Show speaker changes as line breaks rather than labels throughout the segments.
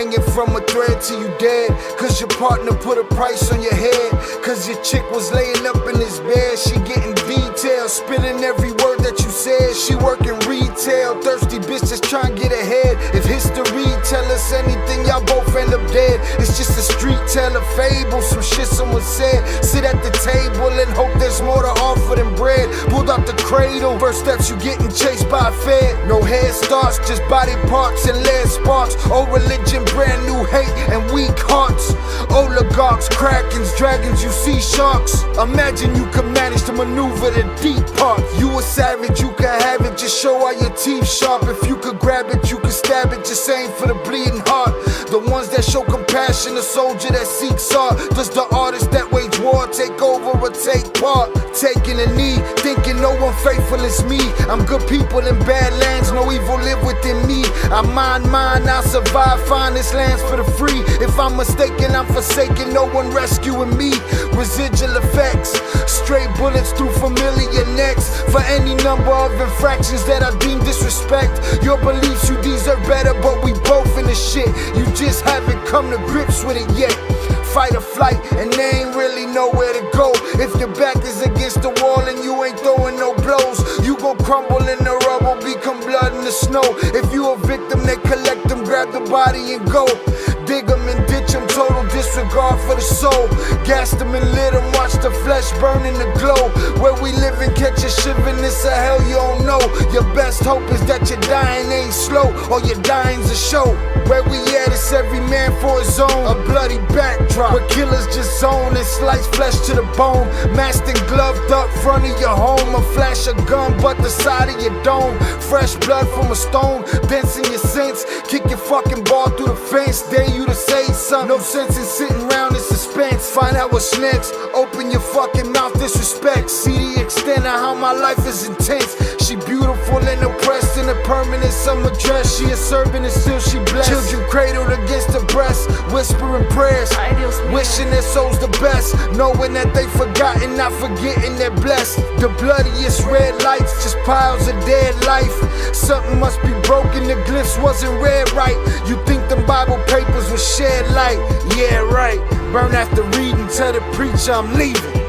hanging from a thread till you dead. Cause your partner put a price on your head. Cause your chick was laying up in his bed. She getting details, spilling every word that you said. She working retail, thirsty bitch just trying to get ahead. If history tell us anything, y'all both end up dead. It's just a street tale of fable, some shit someone said. Sit at the table and hope there's more to offer than bread. Pulled out the cradle, first steps you getting chased by a fed. No head starts, just body parts and lead sparks. Old religion, brand new hate and weak hearts. Oligarchs, krakens, dragons, you see sharks. Imagine you could manage to maneuver the deep parts. You a savage, you can have it, just show all your teeth sharp. If you could grab it, you could stab it, just aim for the bleeding heart. The ones that show compassion, the soldier that seeks art. Does the artist that wage war take over or take part? Taking a knee, thinking no one faithful is me. I'm good people in bad lands, no evil live within me. I mind mine, I survive, find this lands for the free. If I'm mistaken, I'm forsaken, no one rescuing me. Residual effects, straight bullets through familiar necks. For any number of infractions that I deem disrespect. Your beliefs, you deserve better, but we both in the shit. You just haven't come to grips with it yet. Fight or flight, and they ain't really nowhere to go. If your back is against the wall and you ain't throwing no blows, you gon' crumble in the rubble, become blood in the snow. If you a victim, they collect them, grab the body and go. Dig them and ditch them, total disregard for the soul. Gas them and lit them, watch the flesh burn in the glow. Where we live and catch a shivering, it's a hell you don't know. Your best hope is that your dying ain't slow, or your dying's a show. Where we at, it's every man for his own. A bloody backdrop, where killers just zone and slice flesh to the bone. Masked and gloved up front of your home. A flash of gun, but the side of your dome. Fresh blood from a stone, dents in your sense. Kick your fucking ball through the fence. Dare you to say something, no sense in sitting around in suspense. Find out what's next, open your fucking mouth, disrespect. See the extent of how my life is intense. She beautiful and oppressed in a permanent summer dress. She a servant and still she blessed. Children cradled against her breast, whispering prayers, wishing their souls the best, knowing that they forgotten, not forgetting they're blessed. The bloodiest red lights, just piles of dead life. Something must be broken, the glyphs wasn't read right. You think them Bible papers was shed light? Yeah, right. Burn after reading, tell the preacher I'm leaving.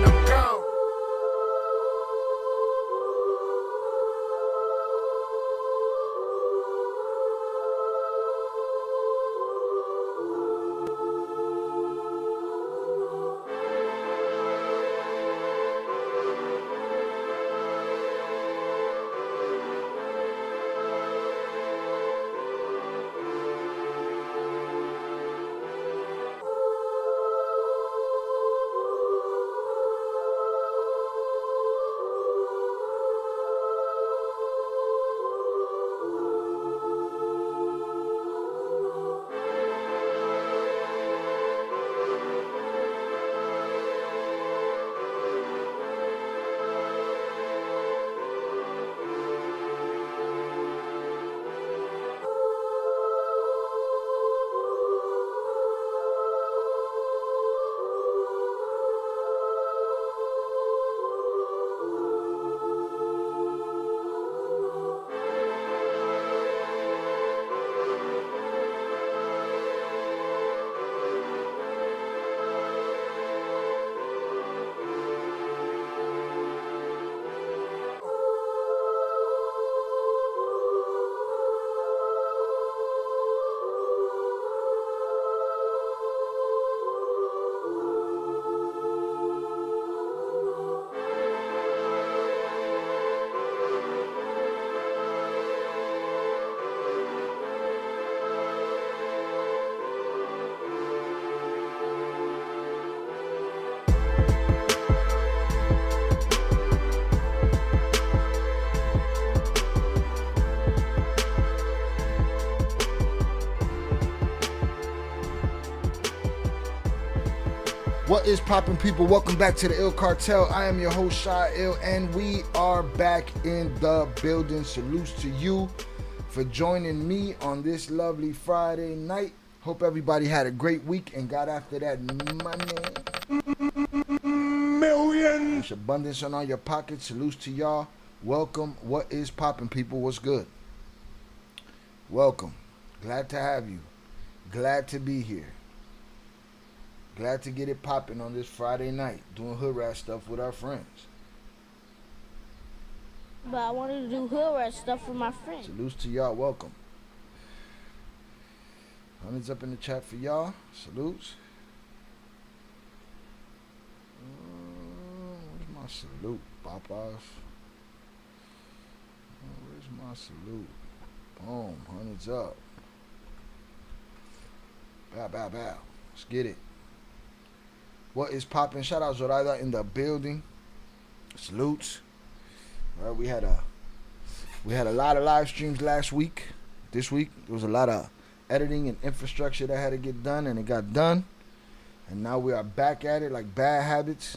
What is poppin', people? Welcome back to the Ill Cartel. I am your host, Shy Ill, and we are back in the building. Salutes to you for joining me on this lovely Friday night. Hope everybody had a great week and got after that money. Millions. There's abundance on all your pockets. Salutes to y'all. Welcome. What is poppin', people? What's good? Welcome. Glad to have you. Glad to be here. Glad to get it popping on this Friday night, doing hood rat stuff with our friends.
But I wanted to do hood rat stuff with my friends.
Salutes to y'all. Welcome. Hundreds up in the chat for y'all. Salutes. Where's my salute, Papas? Where's my salute? Boom. Hundreds up. Bow, bow, bow. Let's get it. What is popping? Shout out Zoraida in the building. Salutes. All right, we had a lot of live streams last week. This week there was a lot of editing and infrastructure that had to get done, and it got done. And now we are back at it like bad habits.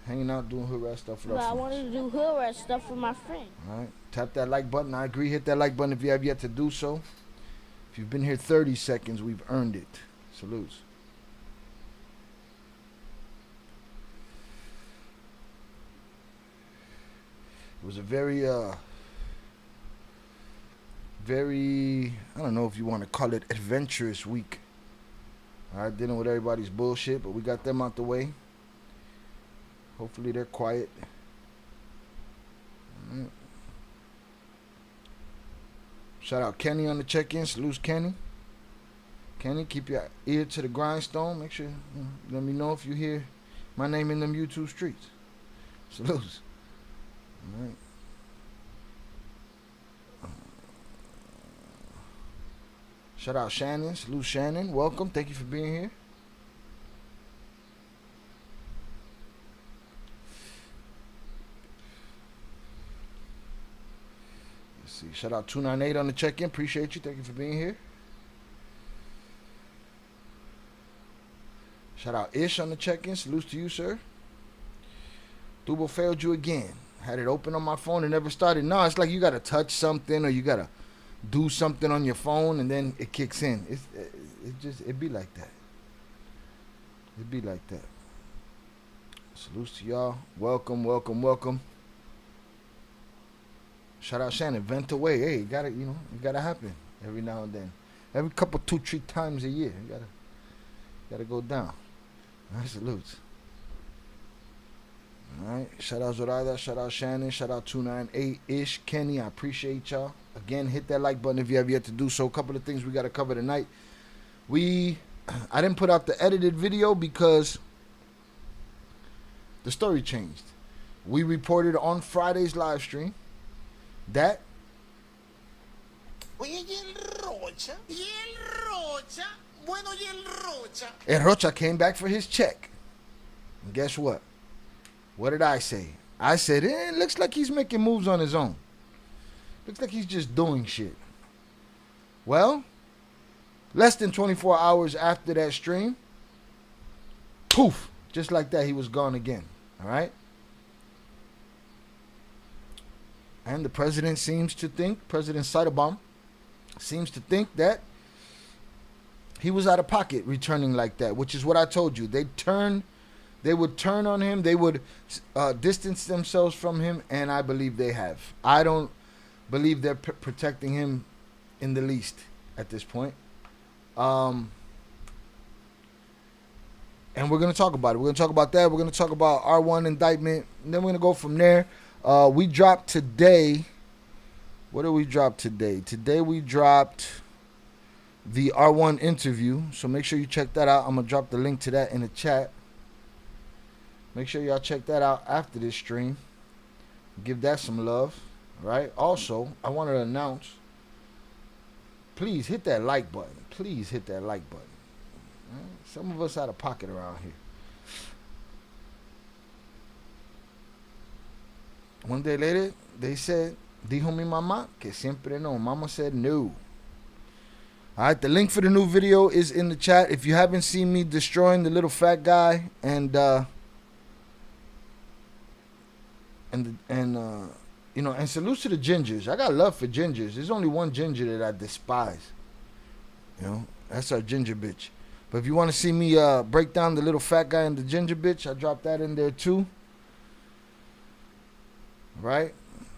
Hanging out doing hood rat stuff with our friends.
I wanted to do hood rat stuff with my friends.
All right, tap that like button. I agree. Hit that like button if you have yet to do so. If you've been here 30 seconds, we've earned it. Salutes. It was a very, I don't know if you want to call it adventurous week. All right, dealing with everybody's bullshit, but we got them out the way. Hopefully they're quiet. Right. Shout out Kenny on the check-in. Salute Kenny. Kenny, keep your ear to the grindstone. Make sure, let me know if you hear my name in them YouTube streets. Salutes. All right. Shout out Shannon. Salute Shannon. Welcome. Thank you for being here. Let's see. Shout out 298 on the check-in. Appreciate you. Thank you for being here. Shout out Ish on the check-in. Salutes to you, sir. Dubo failed you again. Had it open on my phone and never started. No, it's like you got to touch something or you got to do something on your phone and then it kicks in. It be like that. It be like that. Salutes to y'all. Welcome, welcome, welcome. Shout out Shannon. Vent away. Hey, it gotta happen every now and then. Every couple, 2-3 times a year. You gotta go down. All right, salutes. Alright, shout out Zoraida, shout out Shannon, shout out 298-ish, Kenny, I appreciate y'all. Again, hit that like button if you have yet to do so. A couple of things we got to cover tonight. I didn't put out the edited video because the story changed. We reported on Friday's live stream that El Rocha came back for his check. And guess what? What did I say? I said, it looks like he's making moves on his own. Looks like he's just doing shit. Well, less than 24 hours after that stream, poof, just like that, he was gone again. All right? And the president seems to think, President Seidelbaum seems to think that he was out of pocket returning like that, which is what I told you. They would turn on him. They would distance themselves from him, and I believe they have. I don't believe they're protecting him in the least at this point. And we're going to talk about it. We're going to talk about that. We're going to talk about R1 indictment, and then we're going to go from there. We dropped today. What did we drop today? Today we dropped the R1 interview, so make sure you check that out. I'm going to drop the link to that in the chat. Make sure y'all check that out after this stream. Give that some love, right? Also, I wanted to announce, please hit that like button. Please hit that like button. Right? Some of us out of pocket around here. One day later, they said, dijo mi mamá que siempre no. Mama said no. All right, the link for the new video is in the chat. If you haven't seen me destroying the little fat guy and salute to the gingers. I got love for gingers. There's only one ginger that I despise. That's our ginger bitch. But if you want to see me break down the little fat guy and the ginger bitch, I dropped that in there too. Right?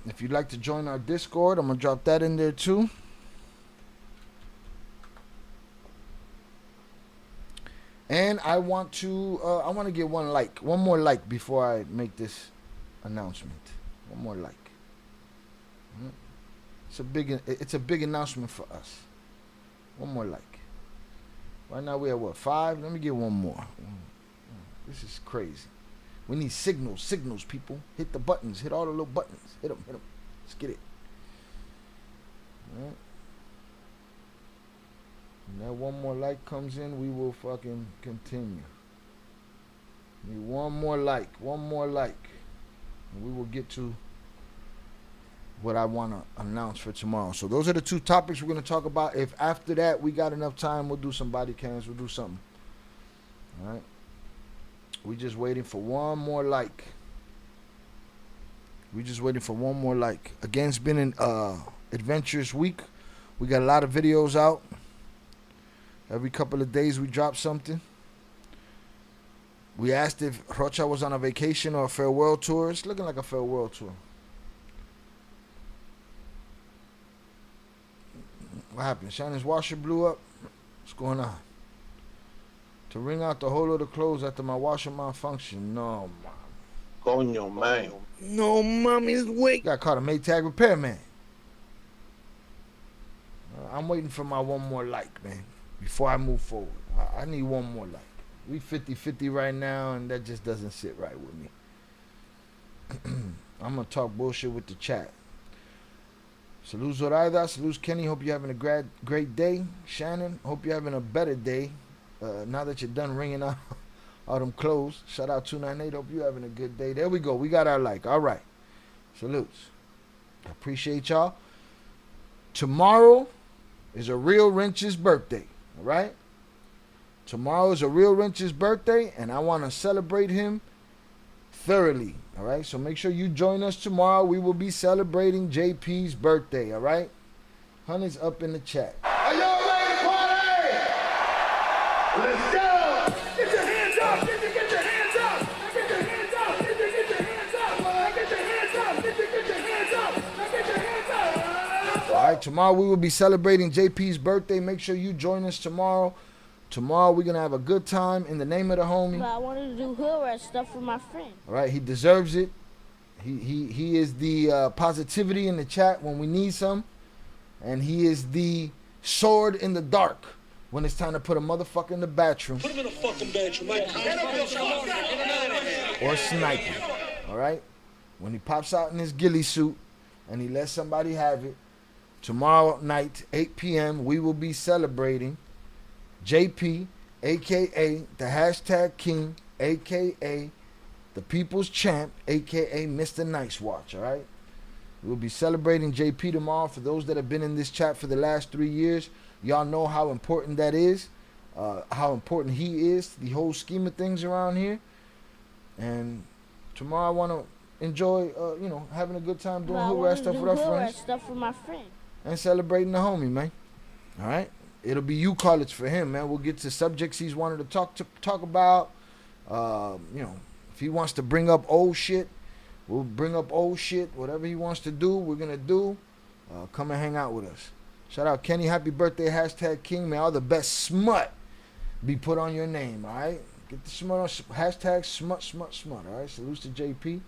If you'd like to join our Discord, I'm going to drop that in there too.
And I want to get one more like before I make this announcement. One more like. It's a big announcement for us. One more like. Right now we at what, 5? Let me get one more. This is crazy. We need signals, people. Hit the buttons. Hit all the little buttons. Hit them. Let's get it. All right. And that one more like comes in, we will fucking continue. Need one more like. And we will get to what I want to announce for tomorrow. So those are the 2 topics we're going to talk about. If after that we got enough time, we'll do some body cams. We'll do something. All right. We just waiting for one more like. Again, it's been an adventurous week. We got a lot of videos out. Every couple of days we drop something. We asked if Rocha was on a vacation or a farewell tour. It's looking like a farewell tour. What happened? Shannon's washer blew up? What's going on? To wring out the whole of the clothes after my washer malfunction. No, mom.
Coño, man.
No, mommy's wait. Got caught a Maytag repairman. I'm waiting for my one more like, man, before I move forward. I need one more like. We 50-50 right now, and that just doesn't sit right with me. I'm going to talk bullshit with the chat. Salute Zoraida. Salute Kenny. Hope you're having a great day. Shannon, hope you're having a better day. Now that you're done ringing out all them clothes. Shout out 298. Hope you're having a good day. There we go. We got our like. All right. Salutes. I appreciate y'all. Tomorrow is a real Wrench's birthday. All right? Tomorrow is a real Wrench's birthday, and I want to celebrate him thoroughly. All right? So make sure you join us tomorrow. We will be celebrating JP's birthday. All right? Honey's up in the chat.
Are y'all ready to party? Let's go! Get your hands up! Get your hands up! Get your hands up! Get your hands up! Get your hands up! Get your hands up! Get your hands up!
All right, tomorrow we will be celebrating JP's birthday. Make sure you join us tomorrow. Tomorrow we're going to have a good time in the name of the homie.
But I wanted to do hood rat stuff for my friend.
All right, he deserves it. He is the positivity in the chat when we need some. And he is the sword in the dark when it's time to put a motherfucker in the bathroom.
Put him in the fucking bedroom.
Or sniping. All right? When he pops out in his ghillie suit and he lets somebody have it, tomorrow night, 8 p.m., we will be celebrating JP, a.k.a. the hashtag king, a.k.a. the people's champ, a.k.a. Mr. Nice Watch, all right? We'll be celebrating JP tomorrow. For those that have been in this chat for the last 3 years, y'all know how important that is, how important he is, the whole scheme of things around here. And tomorrow I want to enjoy, having a good time doing hood rat stuff with our friends.
Stuff for my friend.
And celebrating the homie, man. All right? It'll be you college for him, man. We'll get to subjects he's wanted to talk about. If he wants to bring up old shit, we'll bring up old shit. Whatever he wants to do, we're going to do. Come and hang out with us. Shout out Kenny. Happy birthday, hashtag king. May all the best smut be put on your name, all right? Get the smut on, hashtag smut, all right? Salutes to JP.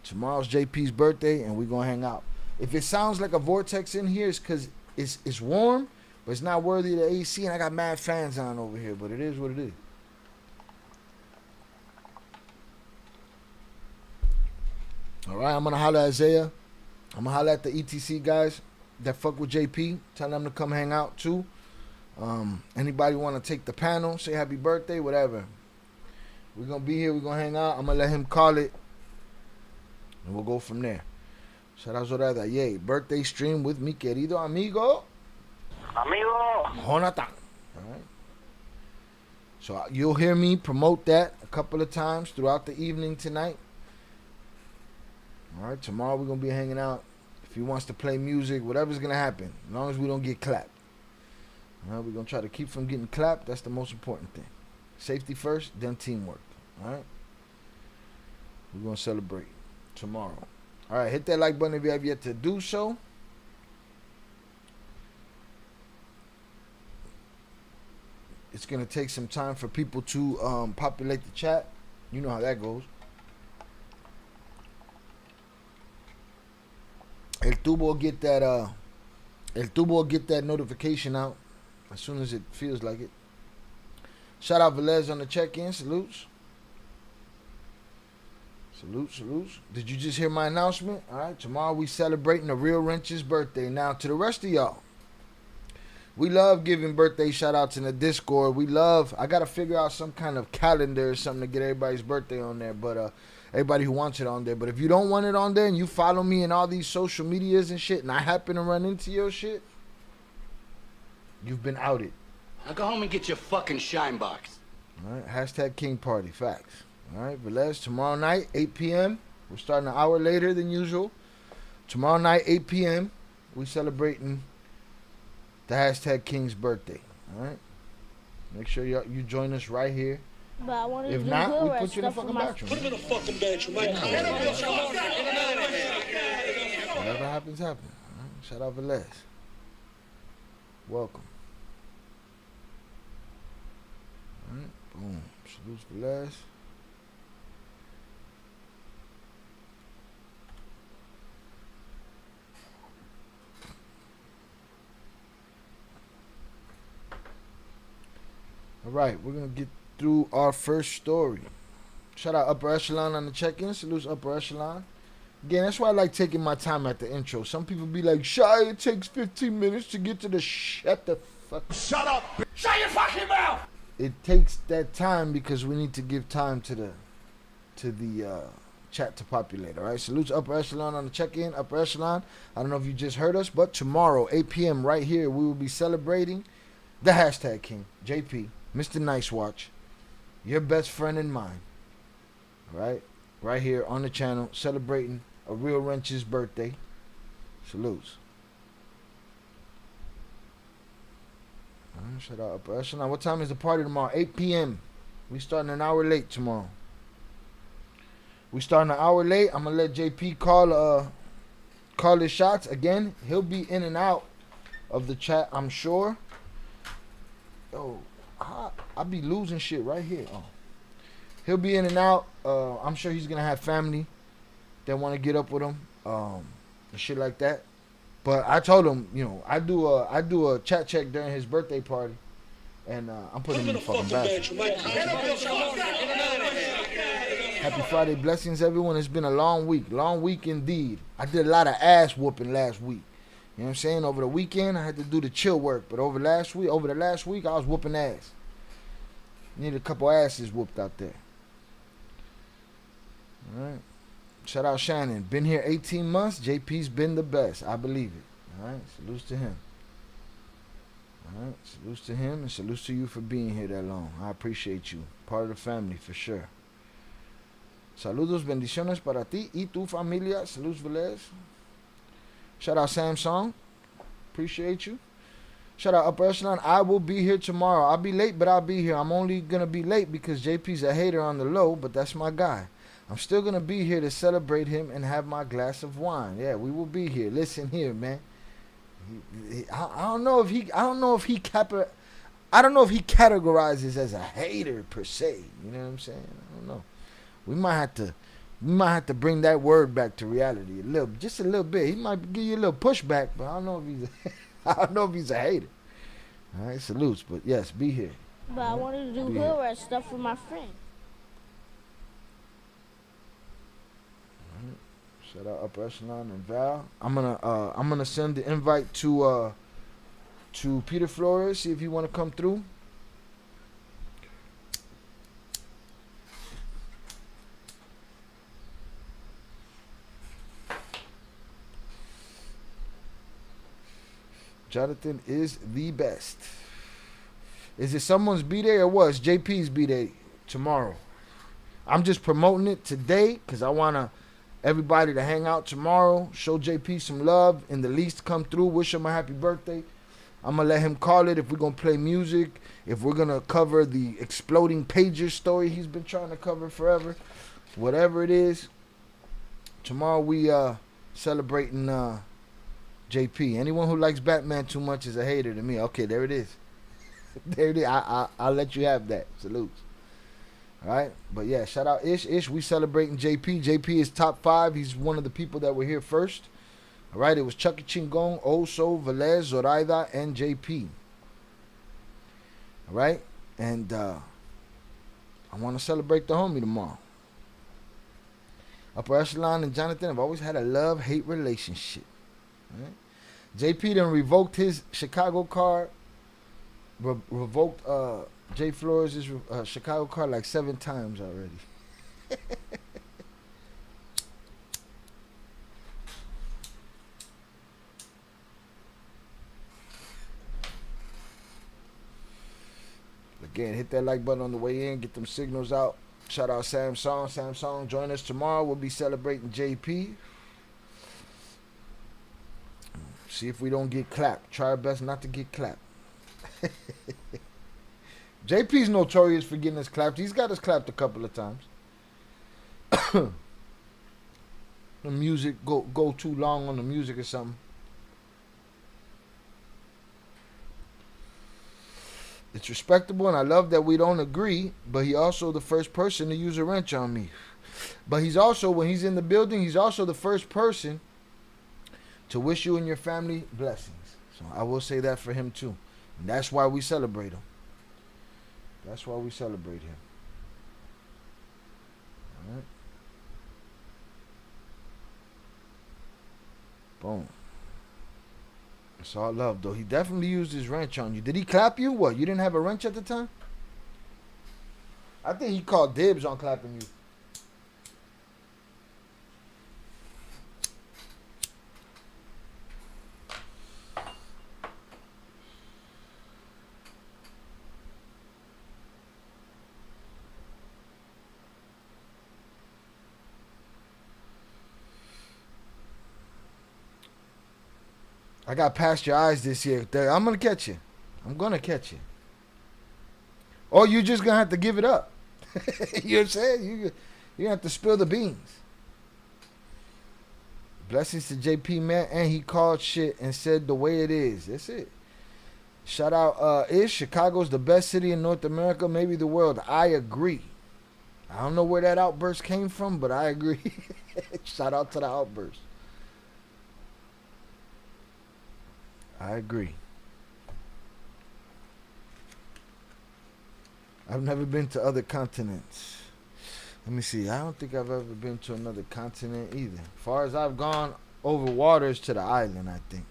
Tomorrow's JP's birthday, and we're going to hang out. If it sounds like a vortex in here, it's because it's warm, but it's not worthy of the AC, and I got mad fans on over here, but it is what it is. All right, I'm going to holler at Isaiah. I'm going to holler at the ETC guys that fuck with JP. Tell them to come hang out, too. Anybody want to take the panel, say happy birthday, whatever. We're going to be here. We're going to hang out. I'm going to let him call it, and we'll go from there. Shout out Zorada. Yay. Birthday stream with mi querido amigo. Jonathan. All right. So you'll hear me promote that a couple of times throughout the evening tonight. All right. Tomorrow we're going to be hanging out. If he wants to play music, whatever's going to happen, as long as we don't get clapped. All right. We're going to try to keep from getting clapped. That's the most important thing. Safety first, then teamwork. All right. We're going to celebrate tomorrow. All right. Hit that like button if you have yet to do so. It's gonna take some time for people to populate the chat. You know how that goes. El Tubo will get that notification out as soon as it feels like it. Shout out Velez on the check-in. Salutes. Salutes. Did you just hear my announcement? All right, tomorrow we celebrating the real Wrench's birthday. Now, to the rest of y'all, we love giving birthday shout-outs in the Discord. I got to figure out some kind of calendar or something to get everybody's birthday on there, but everybody who wants it on there. But if you don't want it on there and you follow me in all these social medias and shit, and I happen to run into your shit, you've been outed.
Now go home and get your fucking shine box.
All right, hashtag King Party, facts. All right, Velez, tomorrow night, 8 p.m. We're starting an hour later than usual. Tomorrow night, 8 p.m., we celebrating the hashtag King's birthday. All right? Make sure you join us right here.
But I wanted to
If
do
not, we
hood
put you in the
stuff for
fucking
my
bathroom.
Put him in the fucking bedroom.
Whatever happens, happens. All right? Shout out Velez. Welcome. All right, boom. Salutes Velez. All right, we're going to get through our first story. Shout out Upper Echelon on the check-in. Salutes Upper Echelon. Again, that's why I like taking my time at the intro. Some people be like, Shy, it takes 15 minutes to get to the shut the fuck.
Shut up. Shut your fucking mouth.
It takes that time because we need to give time to the chat to populate. All right, salutes Upper Echelon on the check-in. Upper Echelon, I don't know if you just heard us, but tomorrow, 8 p.m. right here, we will be celebrating the hashtag King, JP, Mr. Nice Watch, your best friend and mine. All right, right here on the channel, celebrating a real Wrench's birthday. Salutes. All right, shout out Upper Echelon. What time is the party tomorrow? 8 p.m. We starting an hour late tomorrow. We starting an hour late. I'm gonna let JP call his shots again. He'll be in and out of the chat, I'm sure. Yo, I be losing shit right here. Oh, he'll be in and out. I'm sure he's gonna have family that want to get up with him, and shit like that. But I told him, you know, I do a chat check during his birthday party, and I'm putting him in the fucking bathroom. Happy Friday, blessings, everyone. It's been a long week indeed. I did a lot of ass whooping last week. You know what I'm saying? Over the weekend, I had to do the chill work, but over the last week, I was whooping ass. Needed a couple asses whooped out there. All right. Shout out Shannon. Been here 18 months. JP's been the best. I believe it. All right. Salutes to him. All right. Salutes to him and salutes to you for being here that long. I appreciate you. Part of the family for sure. Saludos, bendiciones para ti y tu familia. Salutes, Velez. Shout out Samsung. Appreciate you. Shout out Upper Echelon. I will be here tomorrow. I'll be late, but I'll be here. I'm only going to be late because JP's a hater on the low, but that's my guy. I'm still going to be here to celebrate him and have my glass of wine. Yeah, we will be here. Listen here, man. I don't know if he categorizes as a hater per se. You know what I'm saying? I don't know. We might have to bring that word back to reality just a little bit. He might give you a little pushback, but I don't know if he's a hater. All right, salutes, but yes, be here.
But I wanted to do hood rat stuff for my friend.
Shout out Upper Echelon and Val. I'm gonna send the invite to Peter Flores, see if he wanna come through. Jonathan is the best. Is it someone's B-Day or what? It's JP's B-Day tomorrow. I'm just promoting it today because I want everybody to hang out tomorrow, show JP some love, and the least come through, wish him a happy birthday. I'm going to let him call it if we're going to play music, if we're going to cover the exploding pager story he's been trying to cover forever. Whatever it is, tomorrow we celebrating JP. Anyone who likes Batman too much is a hater to me. Okay, there it is. There it is. I'll let you have that. Salutes. All right, but yeah, shout out Ish. We celebrating JP. JP is top 5. He's one of the people that were here first. All right, it was Chucky Chingon, Oso, Velez, Zoraida, and JP. All right, and I want to celebrate the homie tomorrow. Upper Echelon and Jonathan have always had a love-hate relationship. All right? JP then revoked his Chicago card. Revoked Jay Flores' Chicago card like 7 times already. Again, hit that like button on the way in. Get them signals out. Shout out Samsung. Samsung, join us tomorrow. We'll be celebrating JP. See if we don't get clapped. Try our best not to get clapped. JP's notorious for getting us clapped. He's got us clapped a couple of times. The music go too long on the music or something. It's respectable, and I love that we don't agree, but he also the first person to use a wrench on me. But he's also, when he's in the building, he's also the first person to wish you and your family blessings. So I will say that for him too. And that's why we celebrate him. That's why we celebrate him. All right. Boom. It's all love, though. He definitely used his wrench on you. Did he clap you? What? You didn't have a wrench at the time? I think he called dibs on clapping you. I got past your eyes this year. I'm going to catch you. I'm going to catch you. Or you just going to have to give it up. You know what I'm saying? You have to spill the beans. Blessings to JP, man. And he called shit and said the way it is. That's it. Shout out Ish. Chicago's the best city in North America, maybe the world. I agree. I don't know where that outburst came from, but I agree. Shout out to the outburst. I agree. I've never been to other continents. Let me see. I don't think I've ever been to another continent either. As far as I've gone over waters to the island, I think.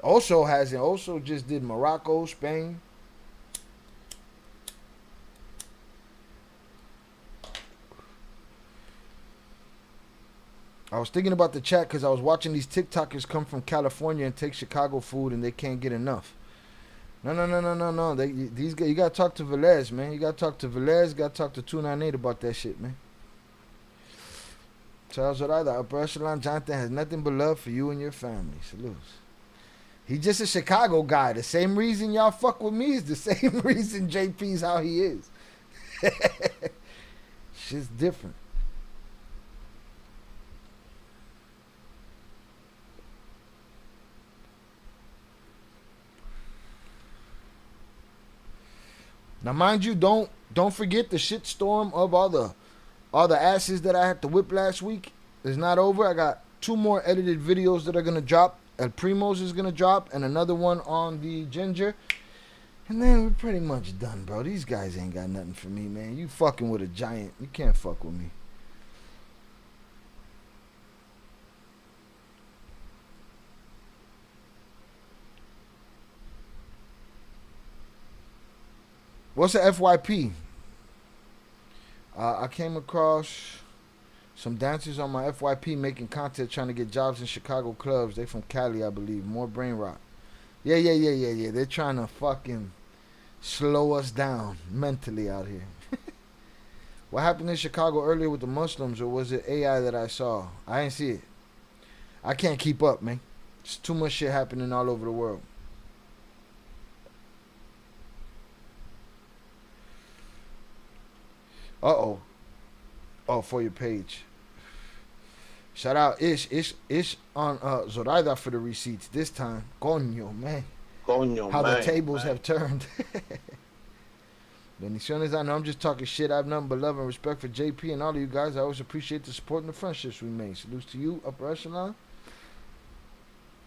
Also hasn't. Also just did Morocco, Spain. I was thinking about the chat because I was watching these TikTokers come from California and take Chicago food and they can't get enough. No. These guys, you gotta talk to Velez, man. You gotta talk to Velez. You gotta talk to 298 about that shit, man. Charles Zoraida, Upper Echelon Jonathan has nothing but love for you and your family. Salutes. He's just a Chicago guy. The same reason y'all fuck with me is the same reason JP's how he is. Shit's different. Now, mind you, don't forget the shitstorm of all the asses that I had to whip last week is not over. I got 2 more edited videos that are gonna drop. El Primo's is gonna drop, and another one on the Ginger. And then we're pretty much done, bro. These guys ain't got nothing for me, man. You fucking with a giant. You can't fuck with me. What's the FYP? I came across some dancers on my FYP making content trying to get jobs in Chicago clubs. They from Cali, I believe. More brain rot. Yeah. They're trying to fucking slow us down mentally out here. What happened in Chicago earlier with the Muslims, or was it AI that I saw? I didn't see it. I can't keep up, man. It's too much shit happening all over the world. Uh-oh. Oh, for your page. Shout out Ish on Zoraida for the receipts this time. Coño, man.
Coño,
how the
man,
tables
man.
have turned. Bendiciones, I know I'm just talking shit. I have nothing but love and respect for JP and all of you guys. I always appreciate the support and the friendships we make. Salutes to you, upper echelon,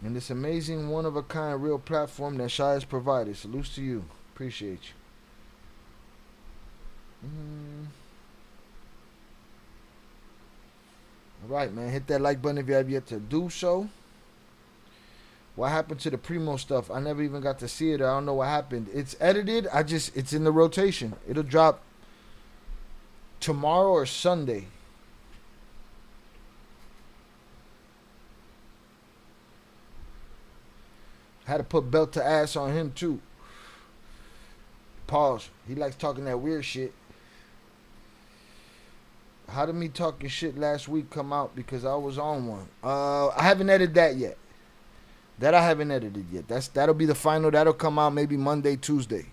and this amazing, one-of-a-kind, real platform that Shy has provided. Salutes to you. Appreciate you. All right, man. Hit that like button if you have yet to do so. What happened to the Primo stuff? I never even got to see it. I don't know what happened. It's edited. It's in the rotation. It'll drop tomorrow or Sunday. Had to put belt to ass on him too. Pause. He likes talking that weird shit. How did me talking shit last week come out? Because I was on one. I haven't edited that yet. That I haven't edited yet. That'll be the final. That'll come out maybe Monday, Tuesday.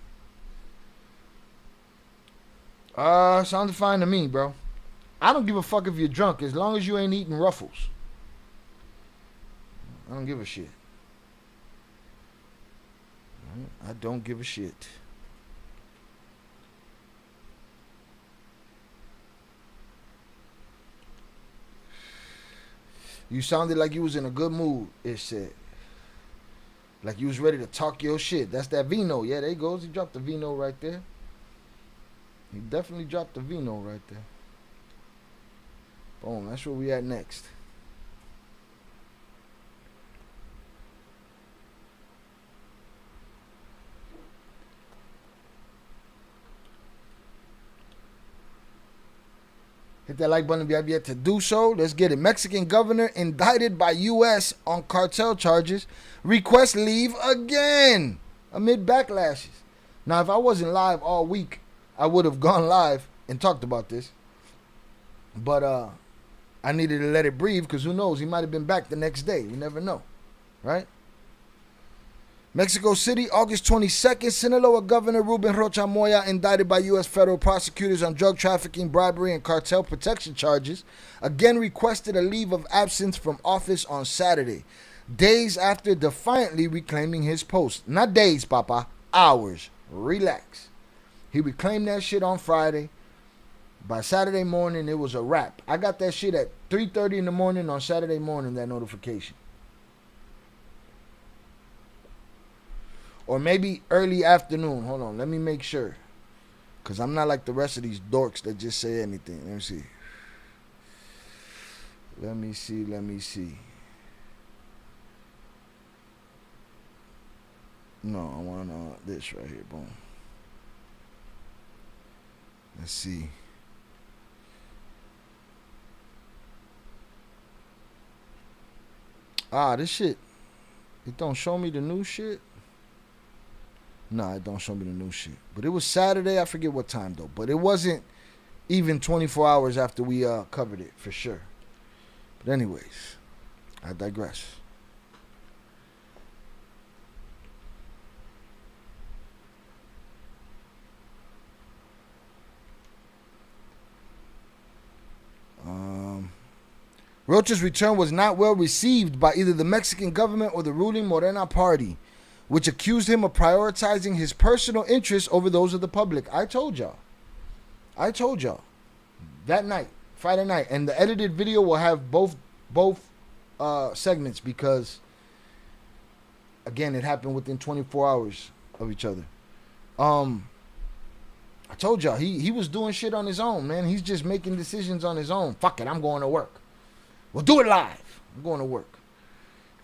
Sounds fine to me, bro. I don't give a fuck if you're drunk as long as you ain't eating Ruffles. I don't give a shit. I don't give a shit. You sounded like you was in a good mood, it said. Like you was ready to talk your shit. That's that vino. Yeah, there he goes. He dropped the vino right there. He definitely dropped the vino right there. Boom. That's where we at next. Hit that like button if you have yet to do so. Let's get it. Mexican governor indicted by U.S. on cartel charges requests leave again amid backlashes. Now, if I wasn't live all week, I would have gone live and talked about this. But I needed to let it breathe because who knows? He might have been back the next day. You never know, right? Mexico City, August 22nd, Sinaloa Governor Ruben Rocha Moya, indicted by U.S. federal prosecutors on drug trafficking, bribery, and cartel protection charges, again requested a leave of absence from office on Saturday, days after defiantly reclaiming his post. Not days, Papa, hours. Relax. He reclaimed that shit on Friday. By Saturday morning, it was a wrap. I got that shit at 3:30 in the morning on Saturday morning, that notification. Or maybe early afternoon. Hold on, let me make sure. Because I'm not like the rest of these dorks that just say anything. Let me see. Let me see. No, I want this right here. Boom. Let's see. This shit. It don't show me the new shit. No, it don't show me the new shit. But it was Saturday. I forget what time, though. But it wasn't even 24 hours after we covered it, for sure. But anyways, I digress. Rocha's return was not well received by either the Mexican government or the ruling Morena party, which accused him of prioritizing his personal interests over those of the public. I told y'all. That night, Friday night. And the edited video will have both segments because, again, it happened within 24 hours of each other. I told y'all, he was doing shit on his own, man. He's just making decisions on his own. Fuck it, I'm going to work. We'll do it live. I'm going to work.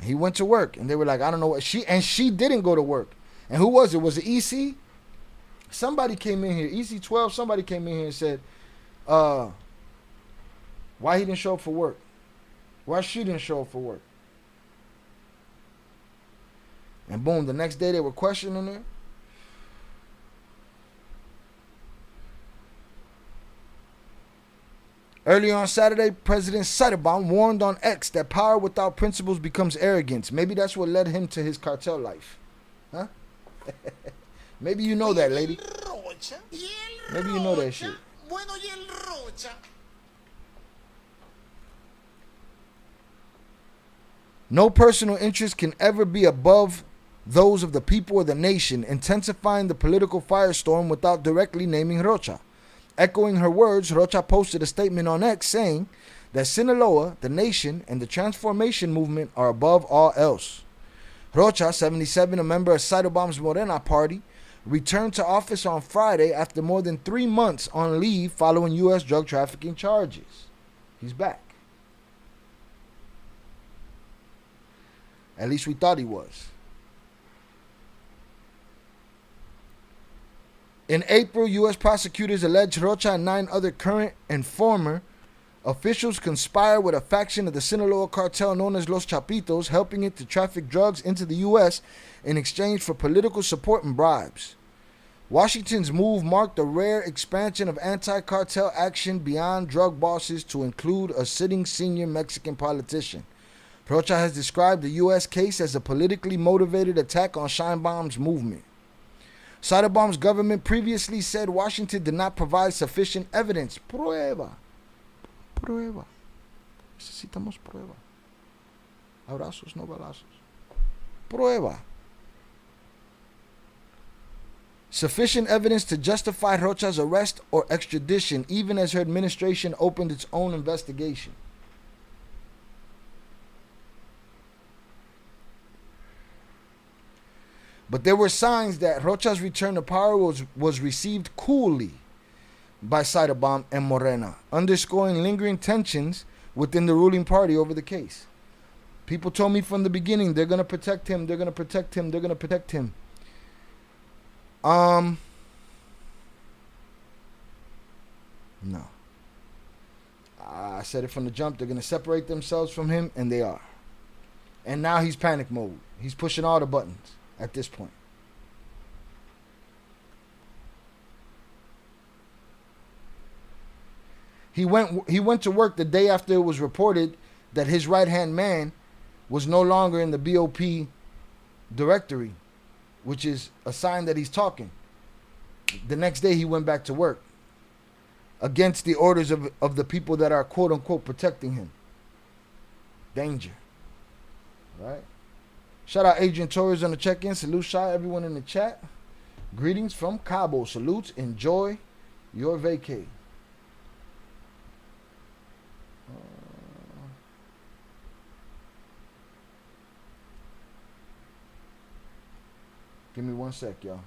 He went to work, and they were like, I don't know what she didn't go to work. And who was it? Was it EC? Somebody came in here, EC12, somebody came in here and said, why he didn't show up for work? Why she didn't show up for work? And boom, the next day they were questioning her. Earlier on Saturday, President Saddam warned on X that power without principles becomes arrogance. Maybe that's what led him to his cartel life. Huh? Maybe you know that, lady. Maybe you know that shit. No personal interest can ever be above those of the people or the nation, intensifying the political firestorm without directly naming Rocha. Echoing her words, Rocha posted a statement on X saying that Sinaloa, the nation, and the transformation movement are above all else. Rocha, 77, a member of Cytobom's Morena party, returned to office on Friday after more than 3 months on leave following U.S. drug trafficking charges. He's back. At least we thought he was. In April, U.S. prosecutors alleged Rocha and 9 other current and former officials conspired with a faction of the Sinaloa cartel known as Los Chapitos, helping it to traffic drugs into the U.S. in exchange for political support and bribes. Washington's move marked a rare expansion of anti-cartel action beyond drug bosses to include a sitting senior Mexican politician. Rocha has described the U.S. case as a politically motivated attack on Sheinbaum's movement. Cytobom's government previously said Washington did not provide sufficient evidence. Prueba. Necesitamos prueba. Abrazos, no balazos. Prueba. Sufficient evidence to justify Rocha's arrest or extradition, even as her administration opened its own investigation. But there were signs that Rocha's return to power was received coolly by Cytobom and Morena, underscoring lingering tensions within the ruling party over the case. People told me from the beginning, they're going to protect him, they're going to protect him, they're going to protect him. No. I said it from the jump, they're going to separate themselves from him, and they are. And now he's panic mode. He's pushing all the buttons at this point. He went to work the day after it was reported that his right-hand man was no longer in the BOP directory, which is a sign that he's talking. The next day he went back to work against the orders of the people that are quote-unquote protecting him. Danger. Right? Shout out Adrian Torres on the check-in. Salute, shout out everyone in the chat. Greetings from Cabo. Salutes. Enjoy your vacay. Give me 1 sec, y'all.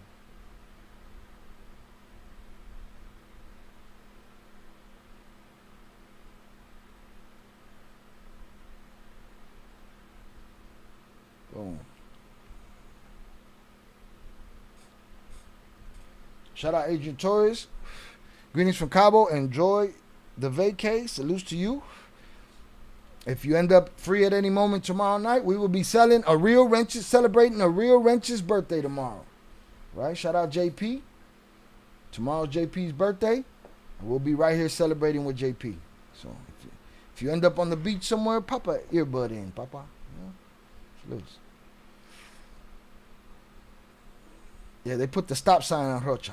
Boom. Shout out Adrian Torres. Greetings from Cabo. Enjoy the vacay. Salutes to you. If you end up free at any moment tomorrow night, we will be celebrating a real Wrench's birthday tomorrow. Right? Shout out JP. Tomorrow's JP's birthday. We'll be right here celebrating with JP. So if you end up on the beach somewhere, pop a earbud in, papa. Salutes. Yeah, they put the stop sign on Rocha.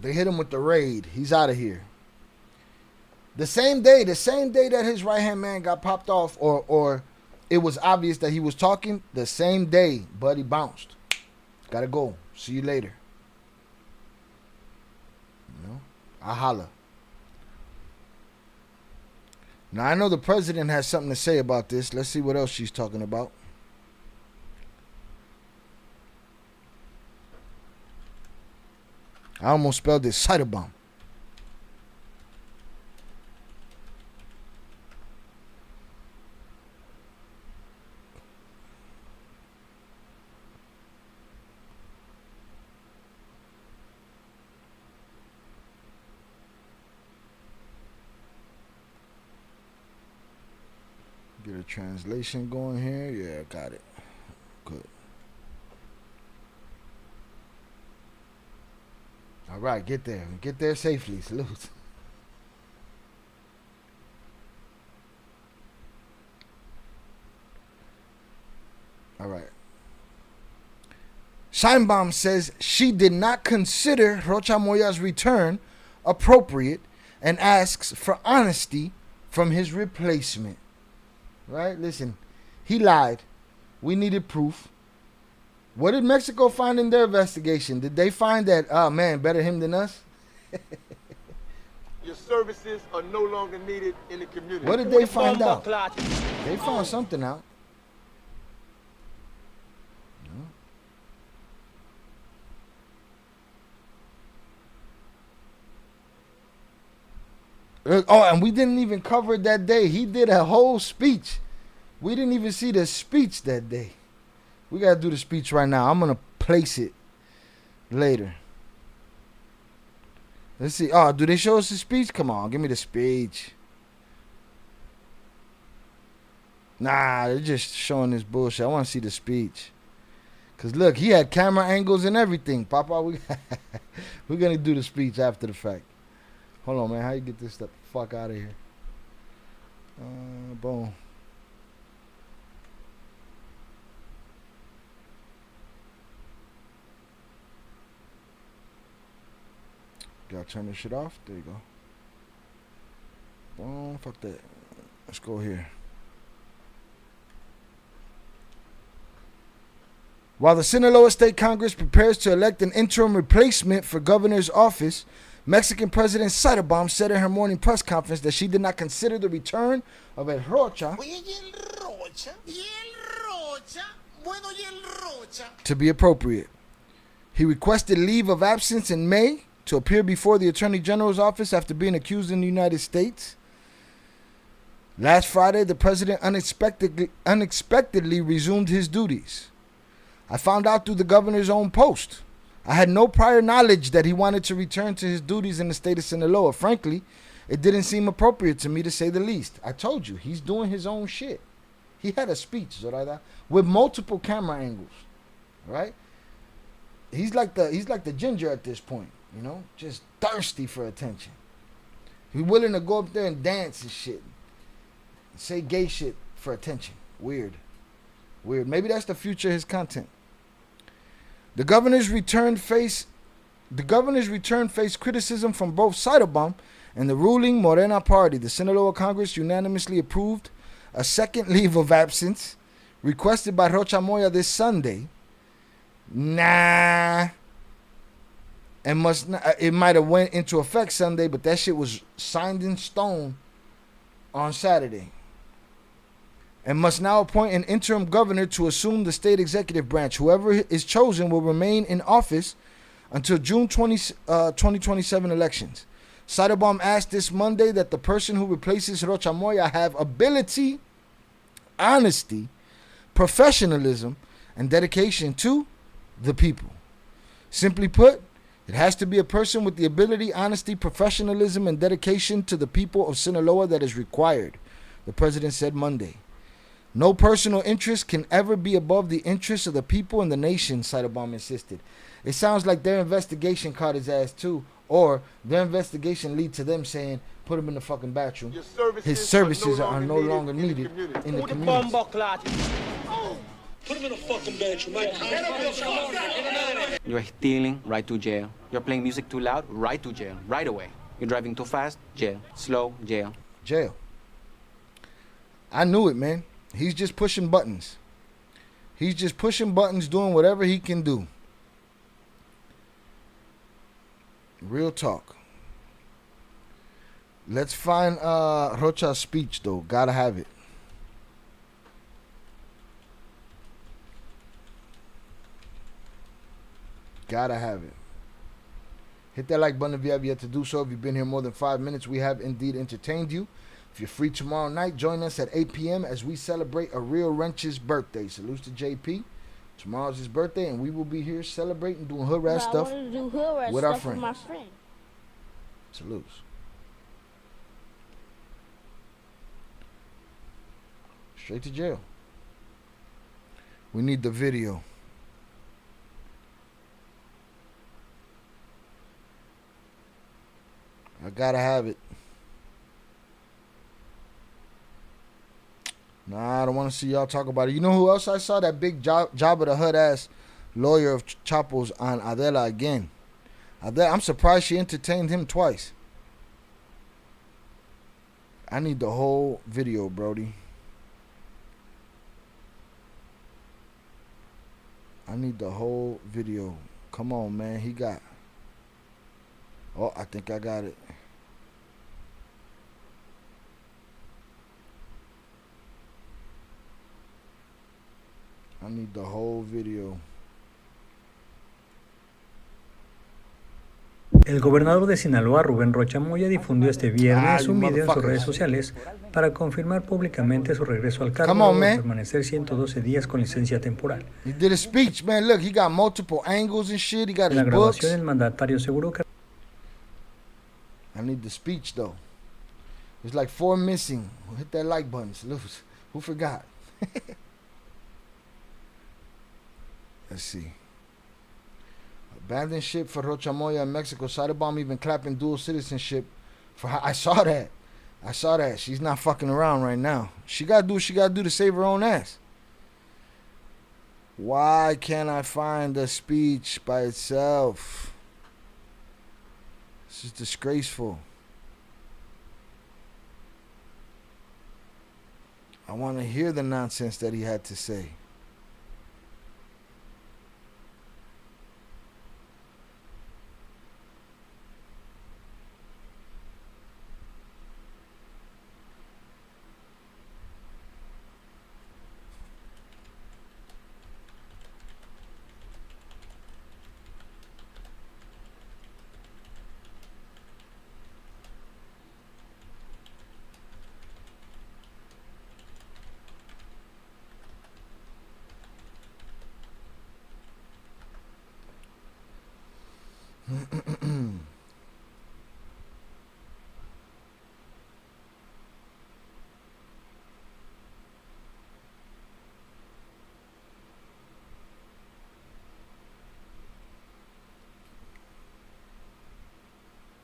They hit him with the raid. He's out of here. The same day that his right-hand man got popped off, or it was obvious that he was talking, the same day, buddy bounced. Gotta go. See you later. You know? I holla. Now, I know the president has something to say about this. Let's see what else she's talking about. I almost spelled this Cytobom. Get a translation going here. Yeah, got it. Good. All right, get there. Get there safely. Salute. Scheinbaum says she did not consider Rocha Moya's return appropriate and asks for honesty from his replacement. Right? Listen, he lied. We needed proof. What did Mexico find in their investigation? Did they find that, oh man, better him than us?
Your services are no longer needed in the community.
What did they find out? They found something out. Oh, and we didn't even cover it that day. He did a whole speech. We didn't even see the speech that day. We got to do the speech right now. I'm going to place it later. Let's see. Oh, do they show us the speech? Come on, give me the speech. Nah, they're just showing this bullshit. I want to see the speech. Because, look, he had camera angles and everything. Papa, we're going to do the speech after the fact. Hold on, man. How you get this stuff fuck out of here? Boom. Gotta turn this shit off. There you go. Boom. Fuck that. Let's go here. While the Sinaloa State Congress prepares to elect an interim replacement for governor's office, Mexican President Scheinbaum said in her morning press conference that she did not consider the return of El Rocha to be appropriate. He requested leave of absence in May to appear before the Attorney General's office after being accused in the United States. Last Friday, the president unexpectedly resumed his duties. I found out through the governor's own post. I had no prior knowledge that he wanted to return to his duties in the state of Sinaloa. Frankly, it didn't seem appropriate to me, to say the least. I told you, he's doing his own shit. He had a speech, Zoraida, with multiple camera angles, right? He's like the ginger at this point, you know, just thirsty for attention. He's willing to go up there and dance and shit, say gay shit for attention. Weird. Maybe that's the future of his content. The governor's return faced criticism from both Scheinbaum and the ruling Morena party. The Sinaloa Congress unanimously approved a second leave of absence requested by Rocha Moya this Sunday. And it might have went into effect Sunday, but that shit was signed in stone on Saturday. And must now appoint an interim governor to assume the state executive branch. Whoever is chosen will remain in office until June 2027 elections. Scheinbaum asked this Monday that the person who replaces Rocha Moya have ability, honesty, professionalism, and dedication to the people. Simply put, it has to be a person with the ability, honesty, professionalism, and dedication to the people of Sinaloa that is required, the president said Monday. No personal interest can ever be above the interests of the people and the nation, Scheinbaum insisted. It sounds like their investigation caught his ass too, or their investigation lead to them saying, put him in the fucking bathroom. His services are no longer needed in the community.
Put him in a fucking bedroom.
You're stealing, right to jail. You're playing music too loud, right to jail, right away. You're driving too fast, jail. Slow, jail.
Jail. I knew it, man. He's just pushing buttons. He's just pushing buttons, doing whatever he can do. Real talk. Let's find Rocha's speech, though. Gotta have it. Gotta have it. Hit that like button if you have yet to do so. If you've been here more than 5 minutes, we have indeed entertained you. If you're free tomorrow night, join us at 8 p.m. as we celebrate a real wrench's birthday. Salutes to JP. Tomorrow's his birthday, and we will be here celebrating, doing hood rat stuff with our friends.
My friend.
Salutes. Straight to jail. We need the video. I gotta have it. Nah, I don't want to see y'all talk about it. You know who else I saw? That big Jabba the Hutt ass lawyer of Chapo's on Adela again. I'm surprised she entertained him twice. I need the whole video, Brody. I need the whole video. Come on, man. He got... Oh, I think I got it. I need the whole video.
El gobernador de Sinaloa, Rubén Rocha Moya, difundió este viernes un video en sus redes sociales para confirmar públicamente su regreso al cargo luego de permanecer 112 días con licencia temporal.
He did a speech, man. Look, he got multiple angles and shit. He got
En la
his
grabación,
books.
el mandatario aseguró que
I need the speech, though. There's like 4 missing. Hit that like button, salutes. Who forgot? Let's see. Abandoned ship for Rocha Moya in Mexico. Cyberbomb even clapping dual citizenship for her. I saw that. She's not fucking around right now. She gotta do what she gotta do to save her own ass. Why can't I find the speech by itself? This is disgraceful. I want to hear the nonsense that he had to say.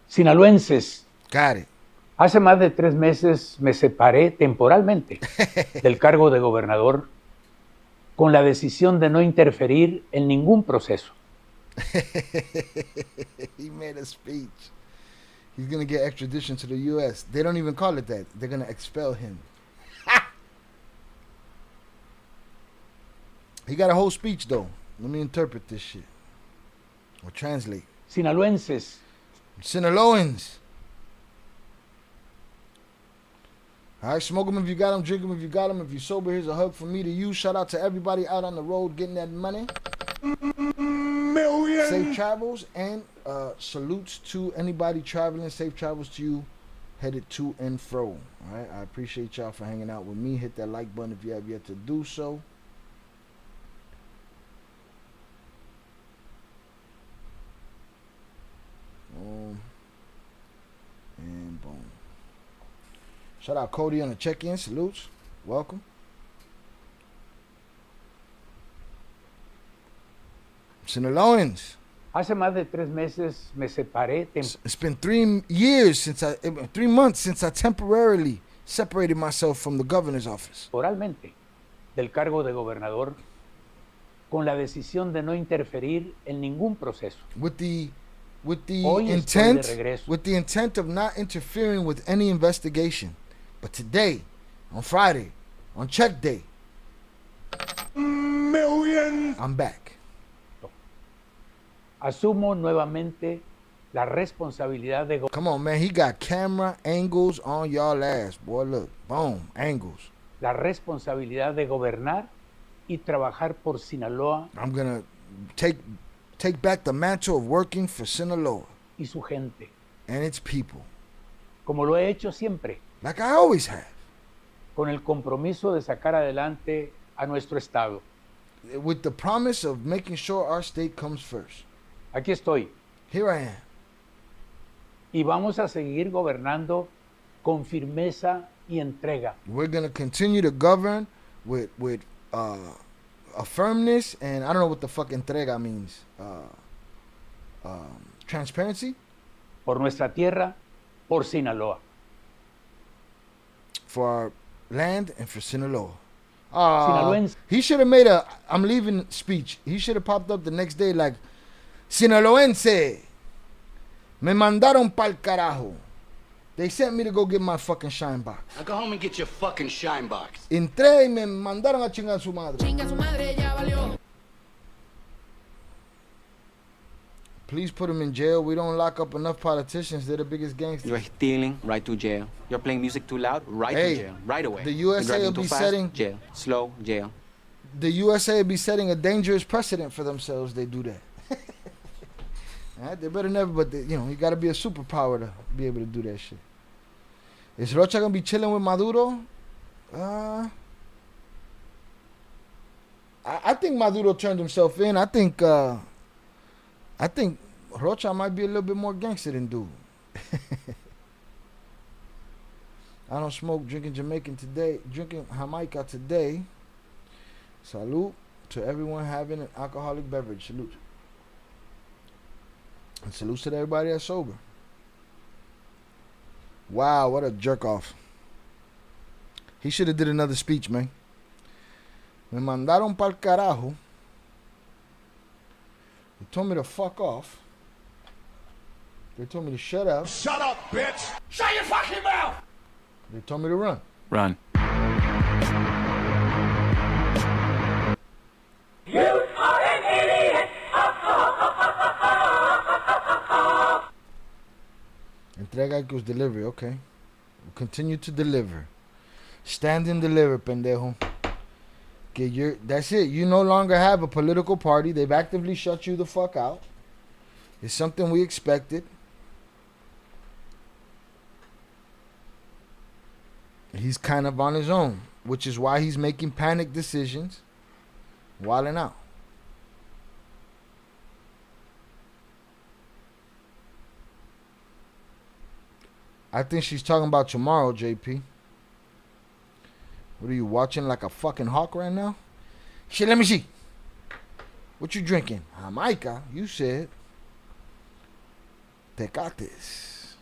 Sinaloenses,
Got it.
hace más de 3 meses me separé temporalmente del cargo de gobernador con la decisión de no interferir en ningún proceso.
He made a speech. He's going to get extradition to the U.S. They don't even call it that. They're going to expel him. He got a whole speech, though. Let me interpret this shit. Or translate.
Sinaloenses,
Sinaloans. All right, smoke them if you got them, drink them if you got them. If you're sober, here's a hug from me to you. Shout out to everybody out on the road getting that money. Safe travels and salutes to anybody traveling. Safe travels to you headed to and fro. All right, I appreciate y'all for hanging out with me. Hit that like button if you have yet to do so. Boom. And boom. Shout out Cody on the check-in. Salutes. Welcome. Sinaloans.
hace más de 3 meses me separé
It's been 3 months since I temporarily separated myself from the governor's office.
temporalmente del cargo de gobernador con la decisión de no interferir en ningún proceso.
With the
Hoy estoy de
intent
regreso.
of not interfering with any investigation. But today, on Friday, on check day, I'm back.
Asumo nuevamente la responsabilidad de
Come on, man. He got camera angles on y'all ass, boy. Look, boom, angles.
la responsabilidad de gobernar y trabajar por Sinaloa
I'm gonna take back the mantle of working for Sinaloa
y su gente,
and its people,
como lo he hecho siempre,
like I always have,
con el compromiso de sacar adelante a nuestro estado.
with the promise of making sure our state comes first.
Aquí estoy
Here I am.
y vamos a seguir gobernando con firmeza y entrega.
We're gonna continue to govern with a firmness, and I don't know what the fuck entrega means. Transparency
Por nuestra tierra, por Sinaloa.
for our land and for Sinaloa.
Sinaloense.
He should have made a I'm leaving speech. He should have popped up the next day like, Sinaloense, me mandaron pa'l carajo. They sent me to go get my fucking shine box.
Now go home and get your fucking shine box.
Entré y me mandaron a chingar su madre. Please put him in jail. We don't lock up enough politicians. They're the biggest gangsters.
You're stealing, right to jail. You're playing music too loud, right
Hey,
to jail. Right away.
the
You're
USA
driving
will
too
be
fast,
setting-
jail. Slow, jail.
The USA will be setting a dangerous precedent for themselves. They do that. All right, they better never. But they, you got to be a superpower to be able to do that shit. Is Rocha gonna be chilling with Maduro? I think Maduro turned himself in. I think Rocha might be a little bit more gangster than dude. I don't smoke. Drinking Jamaican today. Drinking Jamaica today. Salute to everyone having an alcoholic beverage. Salute. And salute to everybody that's sober. Wow, what a jerk off. He should have did another speech, man. Me mandaron pa'l carajo. They told me to fuck off. They told me to shut up.
Shut up, bitch! Shut your fucking mouth!
They told me to run.
Run.
You are an idiot!
Entrega que os delivery, okay. We'll continue to deliver. Stand and deliver, pendejo. That's it. You no longer have a political party. They've actively shut you the fuck out. It's something we expected. He's kind of on his own, which is why he's making panic decisions, wilding out. I think she's talking about tomorrow, JP. What are you watching like a fucking hawk right now? Shit, let me see. What you drinking? Jamaica, you said. Tecates.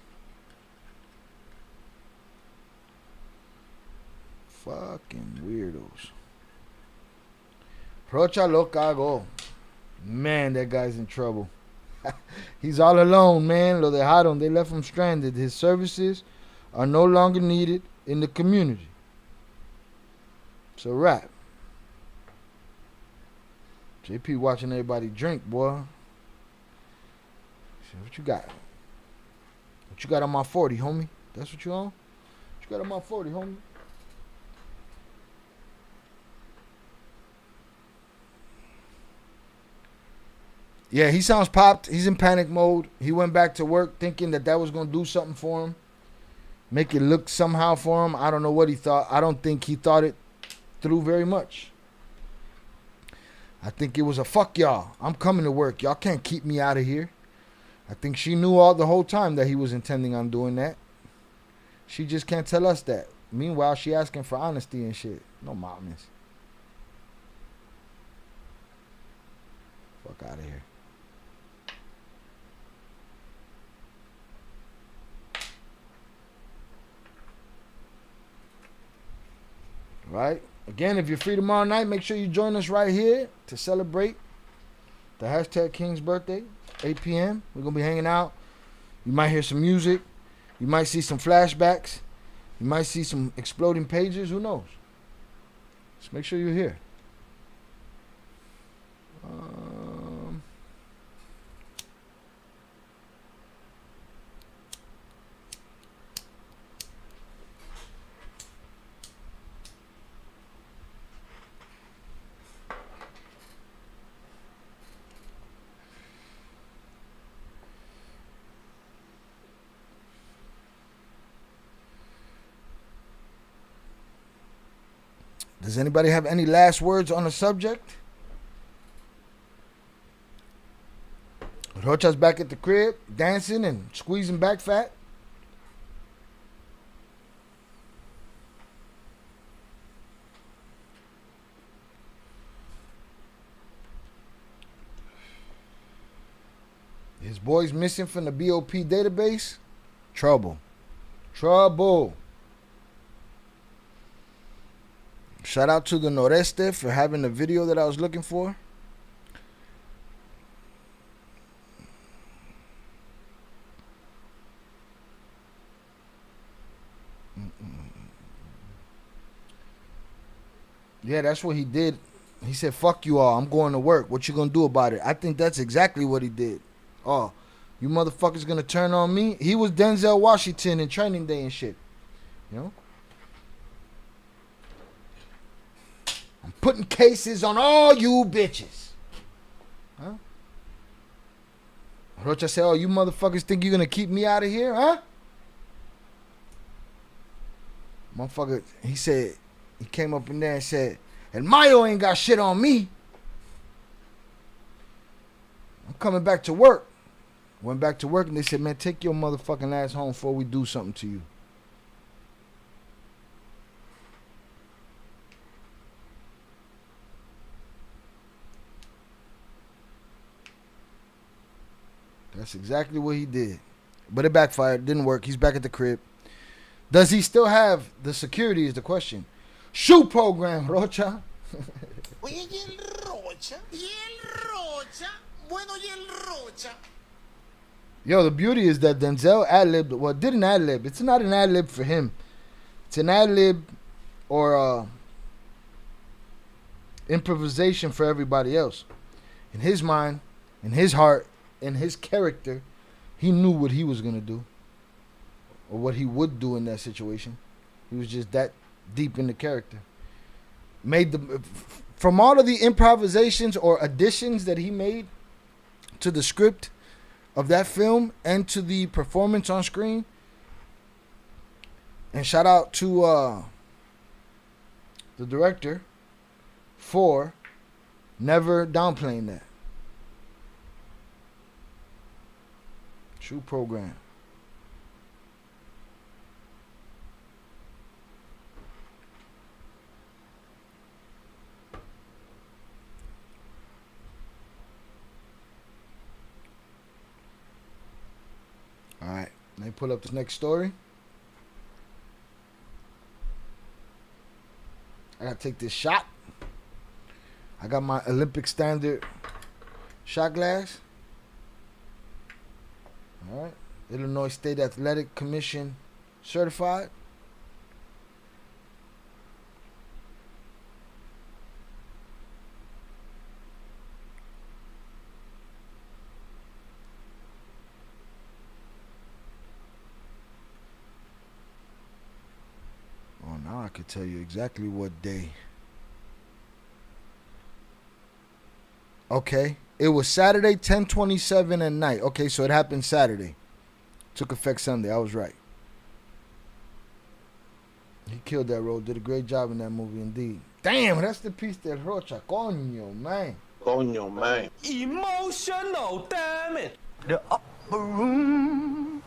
Fucking weirdos. Rocha lo cago. Man, that guy's in trouble. He's all alone, man. Lo dejaron. They left him stranded. His services are no longer needed in the community. It's a wrap. JP watching everybody drink, boy. What you got? What you got on my 40, homie? That's what you on? What you got on my 40, homie? Yeah, he sounds popped. He's in panic mode. He went back to work thinking that was going to do something for him. Make it look somehow for him. I don't know what he thought. I don't think he thought it through very much. I think it was a fuck y'all. I'm coming to work. Y'all can't keep me out of here. I think she knew the whole time that he was intending on doing that. She just can't tell us that. Meanwhile, she asking for honesty and shit. No mames. Fuck out of here. Right? Again, if you're free tomorrow night, make sure you join us right here to celebrate the hashtag King's birthday, 8 p.m. We're going to be hanging out. You might hear some music. You might see some flashbacks. You might see some exploding pages. Who knows? Just make sure you're here. Does anybody have any last words on the subject? Rocha's back at the crib, dancing and squeezing back fat. His boy's missing from the BOP database. Trouble. Trouble. Shout out to the Noreste for having the video that I was looking for. Yeah, that's what he did. He said, fuck you all, I'm going to work. What you gonna do about it? I think that's exactly what he did. Oh, you motherfuckers gonna turn on me? He was Denzel Washington in Training Day and shit. You know? I'm putting cases on all you bitches. Huh? Rocha said, oh, you motherfuckers think you're gonna keep me out of here, huh? Motherfucker, he said, he came up in there and said, and Mayo ain't got shit on me. I'm coming back to work. Went back to work and they said, man, take your motherfucking ass home before we do something to you. That's exactly what he did. But it backfired. Didn't work. He's back at the crib. Does he still have the security is the question. Shoe program, Rocha.
Oye, y el Rocha, bueno, y el Rocha.
Yo, the beauty is that Denzel ad-libbed, well, didn't ad-lib. It's not an ad-lib for him. It's an ad-lib or improvisation for everybody else. In his mind, in his heart, in his character, he knew what he was going to do or what he would do in that situation. He was just that deep in the character. From all of the improvisations or additions that he made to the script of that film and to the performance on screen, and shout out to the director for never downplaying that. True program. All right, let me pull up this next story. I gotta take this shot. I got my Olympic standard shot glass. All right, Illinois State Athletic Commission certified. Oh, now I could tell you exactly what day. Okay. It was Saturday, 10/27 at night. Okay, so it happened Saturday. Took effect Sunday. I was right. He killed that role. Did a great job in that movie, indeed. Damn, that's the piece del Rocha. Coño, man.
Coño, man.
Emotional, damn it.
The upper room.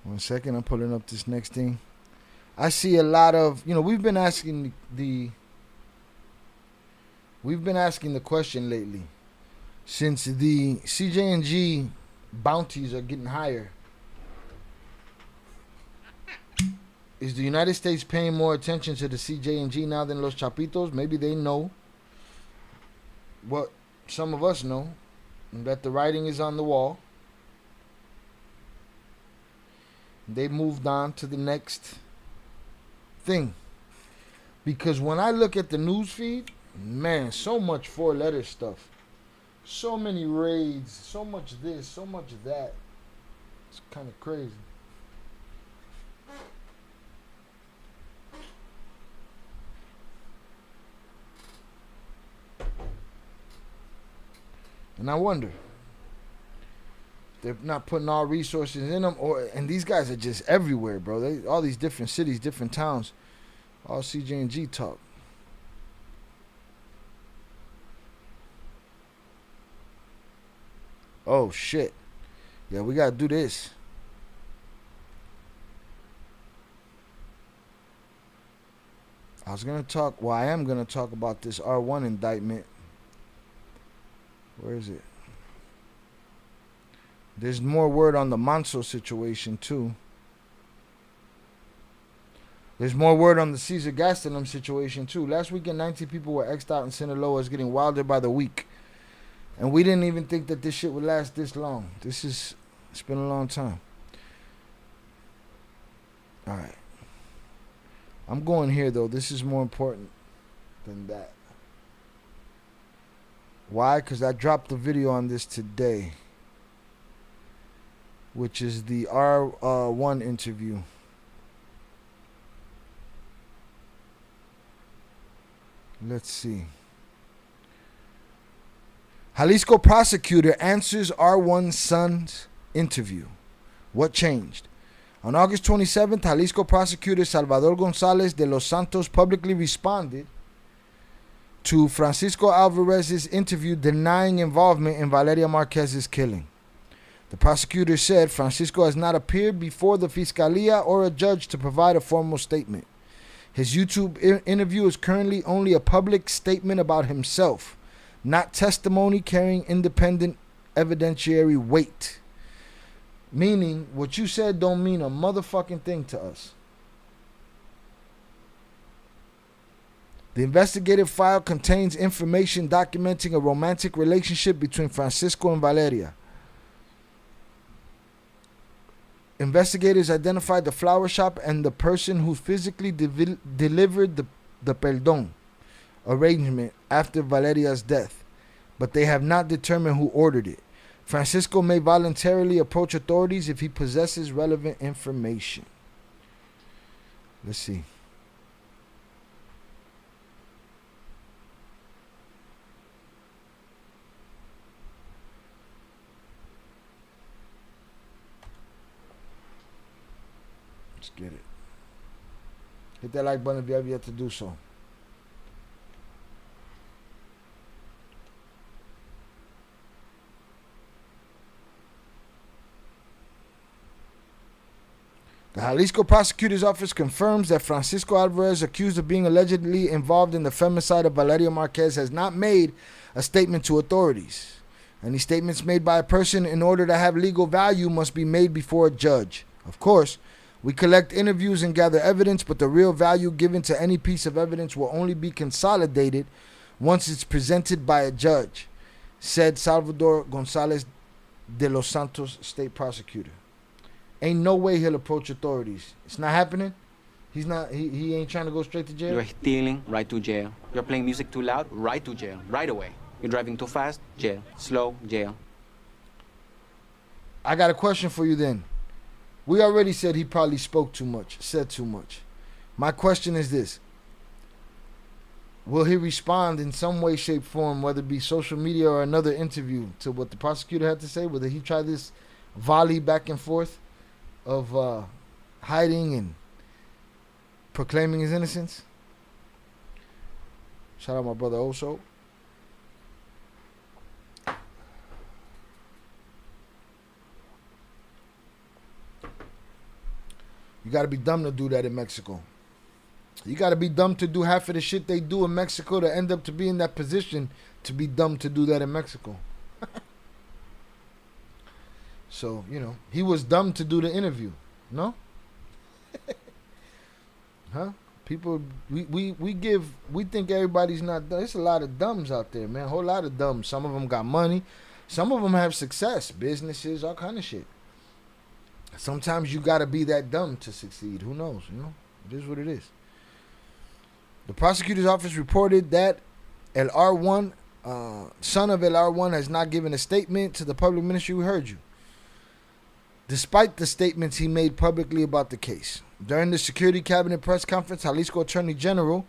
One second, I'm pulling up this next thing. I see a lot of, we've been asking the question lately. Since the CJ&G bounties are getting higher, is the United States paying more attention to the CJ&G now than Los Chapitos? Maybe they know what some of us know, that the writing is on the wall. They moved on to the next thing. Because when I look at the news feed, man, so much four-letter stuff. So many raids, so much this, so much that. It's kind of crazy. And I wonder, they're not putting all resources in them, and these guys are just everywhere, bro. All these different cities, different towns, all CJ&G talk. Oh shit! Yeah, we gotta do this. I was going to talk, well, I am going to talk about this R1 indictment. Where is it? There's more word on the Manso situation, too. There's more word on the Caesar Gastelum situation, too. Last weekend, 19 people were X'd out in Sinaloa. It's getting wilder by the week. And we didn't even think that this shit would last this long. It's been a long time. All right. I'm going here, though. This is more important than that. Why? Because I dropped the video on this today, which is the R1 interview. Let's see. Jalisco prosecutor answers R1's son's interview. What changed? On August 27th, Jalisco prosecutor Salvador Gonzalez de los Santos publicly responded to Francisco Alvarez's interview denying involvement in Valeria Marquez's killing. The prosecutor said Francisco has not appeared before the Fiscalia or a judge to provide a formal statement. His YouTube interview is currently only a public statement about himself, not testimony carrying independent evidentiary weight. Meaning, what you said don't mean a motherfucking thing to us. The investigative file contains information documenting a romantic relationship between Francisco and Valeria. Investigators identified the flower shop and the person who physically delivered the perdón arrangement after Valeria's death, but they have not determined who ordered it. Francisco may voluntarily approach authorities if he possesses relevant information. Let's see. Let's get it. Hit that like button if you have yet to do so. The Jalisco Prosecutor's Office confirms that Francisco Alvarez, accused of being allegedly involved in the femicide of Valeria Marquez, has not made a statement to authorities. Any statements made by a person in order to have legal value must be made before a judge. Of course, we collect interviews and gather evidence, but the real value given to any piece of evidence will only be consolidated once it's presented by a judge, said Salvador Gonzalez de los Santos, state prosecutor. Ain't no way he'll approach authorities. It's not happening. He's not. He ain't trying to go straight to jail.
You're stealing, right to jail. You're playing music too loud, right to jail, right away. You're driving too fast, jail. Slow, jail.
I got a question for you then. We already said he probably spoke too much, said too much. My question is this. Will he respond in some way, shape, form, whether it be social media or another interview, to what the prosecutor had to say? Whether he try this volley back and forth of hiding and proclaiming his innocence? Shout out my brother Oso. You got to be dumb to do that in Mexico. You got to be dumb to do half of the shit they do in Mexico to end up to be in that position to be dumb to do that in Mexico. So, you know, he was dumb to do the interview. No? Huh? People, we think everybody's not dumb. There's a lot of dumbs out there, man. A whole lot of dumbs. Some of them got money. Some of them have success, businesses, all kind of shit. Sometimes you got to be that dumb to succeed. Who knows? You know, it is what it is. The prosecutor's office reported that El R1, son of El R1, has not given a statement to the public ministry. We heard you. Despite the statements he made publicly about the case. During the Security Cabinet press conference, Jalisco Attorney General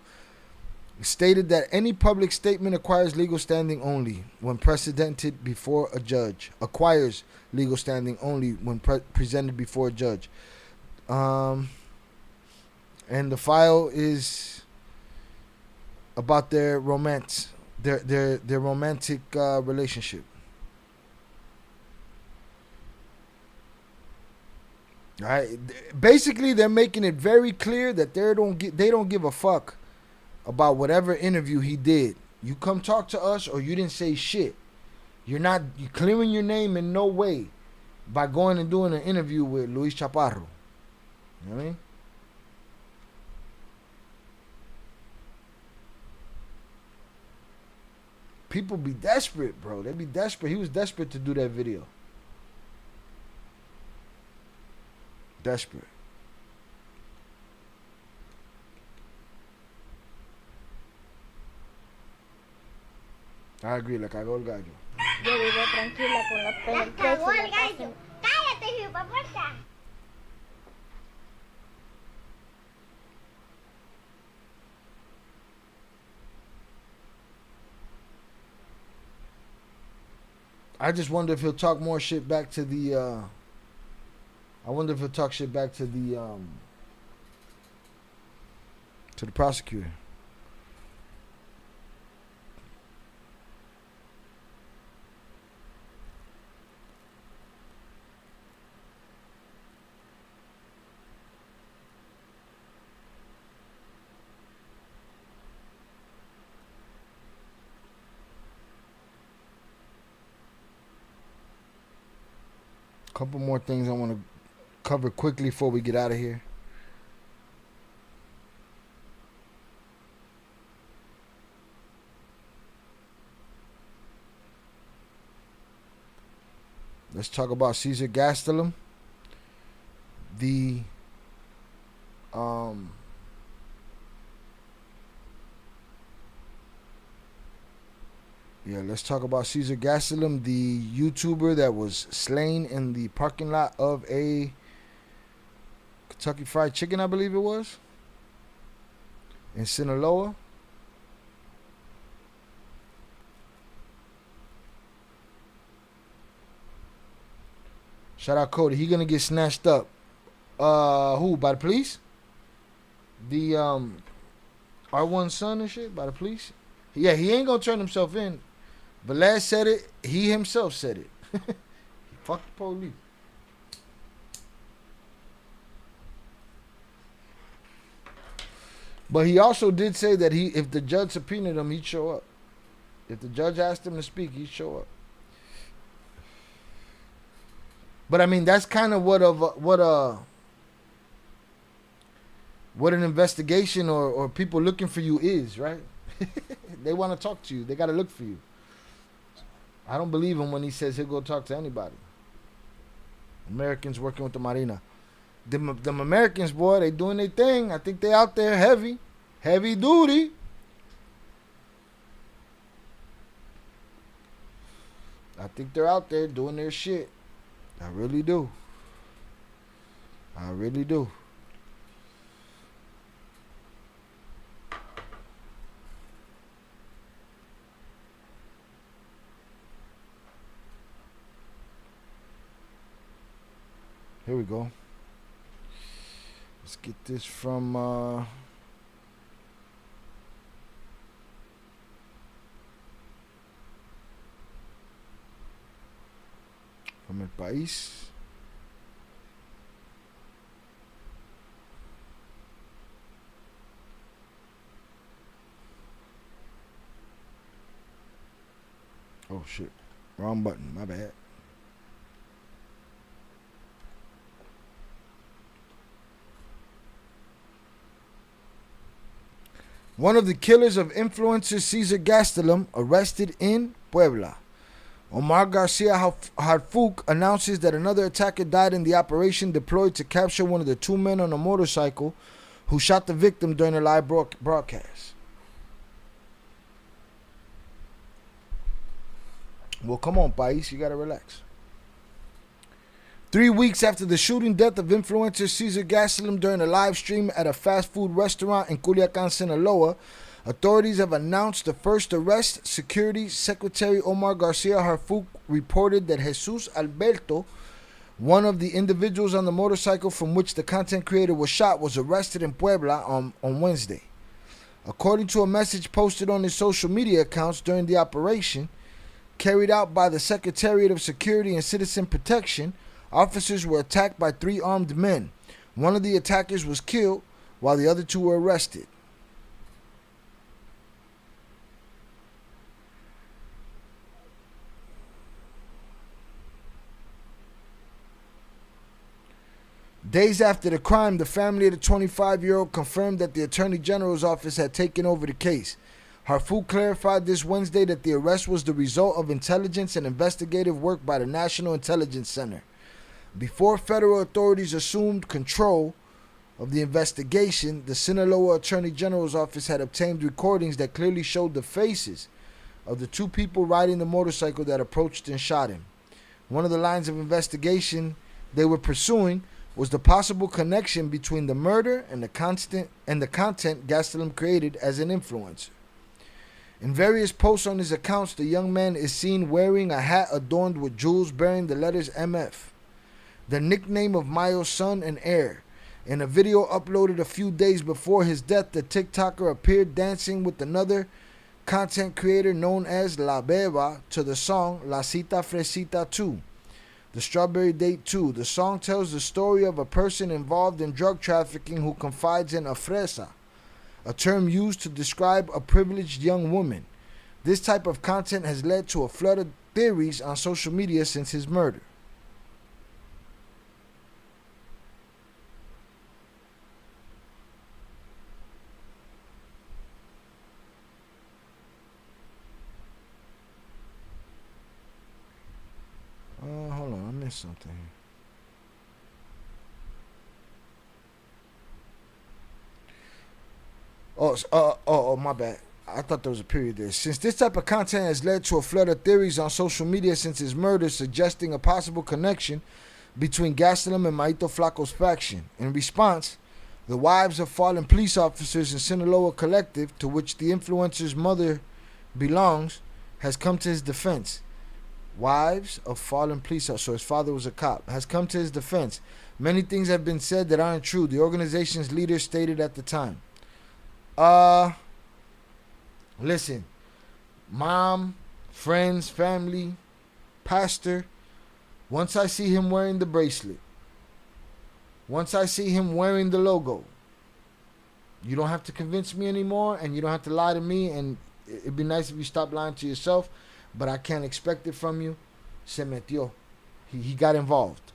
stated that any public statement acquires legal standing only when presented before a judge. Acquires legal standing only when presented before a judge. And the file is about their romance, their romantic relationship. All right. Basically, they're making it very clear that they don't give a fuck about whatever interview he did. You come talk to us or you didn't say shit. You're clearing your name in no way by going and doing an interview with Luis Chaparro. You know what I mean? People be desperate, bro. They be desperate. He was desperate to do that video. Desperate. I agree, le cagó el gallo.
Yo vivo tranquila con la pena.
¡Le cagó el gallo! ¡Cállate, hijo de puta!
I just wonder if he'll talk more shit back to the I wonder if he'll talk shit back to the prosecutor. Couple more things I want to cover quickly before we get out of here. Let's talk about Cesar Gastelum. Let's talk about Cesar Gastelum, the YouTuber that was slain in the parking lot of a Kentucky Fried Chicken, I believe it was, in Sinaloa. Shout out Cody. He gonna get snatched up. Who? By the police? The R1 son and shit by the police. Yeah, he ain't gonna turn himself in. Velez said it. He himself said it. Fuck the police. But he also did say that if the judge subpoenaed him, he'd show up. If the judge asked him to speak, he'd show up. But I mean, that's kind of what an investigation or people looking for you is, right? They want to talk to you. They got to look for you. I don't believe him when he says he'll go talk to anybody. Americans working with the Marina. Them Americans, boy, they doing their thing. I think they out there heavy duty. I think they're out there doing their shit. I really do. I really do. Here we go. Let's get this from El País. Oh shit. Wrong button, my bad. One of the killers of influencer Cesar Gastelum arrested in Puebla. Omar Garcia Harfouk announces that another attacker died in the operation deployed to capture one of the two men on a motorcycle who shot the victim during a live broadcast. Well, come on, País, you gotta relax. 3 weeks after the shooting death of influencer Cesar Gastelum during a live stream at a fast food restaurant in Culiacan, Sinaloa, authorities have announced the first arrest. Security Secretary Omar Garcia Harfouk reported that Jesus Alberto, one of the individuals on the motorcycle from which the content creator was shot, was arrested in Puebla on Wednesday. According to a message posted on his social media accounts during the operation, carried out by the Secretariat of Security and Citizen Protection, officers were attacked by 3 armed men. One of the attackers was killed while the other 2 were arrested. Days after the crime, the family of the 25-year-old confirmed that the Attorney General's office had taken over the case. Harfou clarified this Wednesday that the arrest was the result of intelligence and investigative work by the National Intelligence Center. Before federal authorities assumed control of the investigation, the Sinaloa Attorney General's office had obtained recordings that clearly showed the faces of the two people riding the motorcycle that approached and shot him. One of the lines of investigation they were pursuing was the possible connection between the murder and the content Gastelum created as an influencer. In various posts on his accounts, the young man is seen wearing a hat adorned with jewels bearing the letters MF, the nickname of Mayo's son and heir. In a video uploaded a few days before his death, the TikToker appeared dancing with another content creator known as La Beba to the song La Cita Fresita 2, The Strawberry Date 2. The song tells the story of a person involved in drug trafficking who confides in a fresa, a term used to describe a privileged young woman. This type of content has led to a flood of theories on social media since his murder. Hold on, I missed something here. Oh, my bad. I thought there was a period there. Since this type of content has led to a flood of theories on social media since his murder, suggesting a possible connection between Gastelum and Maito Flaco's faction. In response, the Wives of Fallen Police Officers in Sinaloa Collective, to which the influencer's mother belongs, has come to his defense. Wives of Fallen Police Officers, so his father was a cop, has come to his defense. Many things have been said that aren't true, the organization's leader stated at the time. Listen, mom, friends, family, pastor, once I see him wearing the bracelet, once I see him wearing the logo, you don't have to convince me anymore, and you don't have to lie to me, and it'd be nice if you stop lying to yourself, but I can't expect it from you. Se metió. He got involved.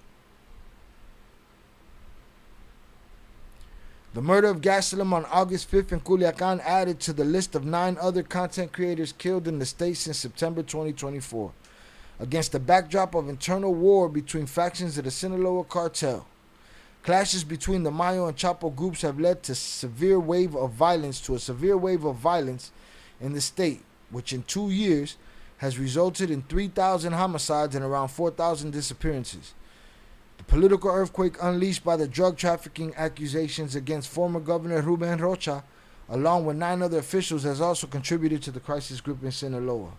The murder of Gastelum on August 5th in Culiacan added to the list of 9 other content creators killed in the state since September 2024. Against the backdrop of internal war between factions of the Sinaloa cartel, clashes between the Mayo and Chapo groups have led to a severe wave of violence in the state, which in 2 years has resulted in 3,000 homicides and around 4,000 disappearances. The political earthquake unleashed by the drug trafficking accusations against former Governor Ruben Rocha, along with 9 other officials, has also contributed to the crisis group in Sinaloa.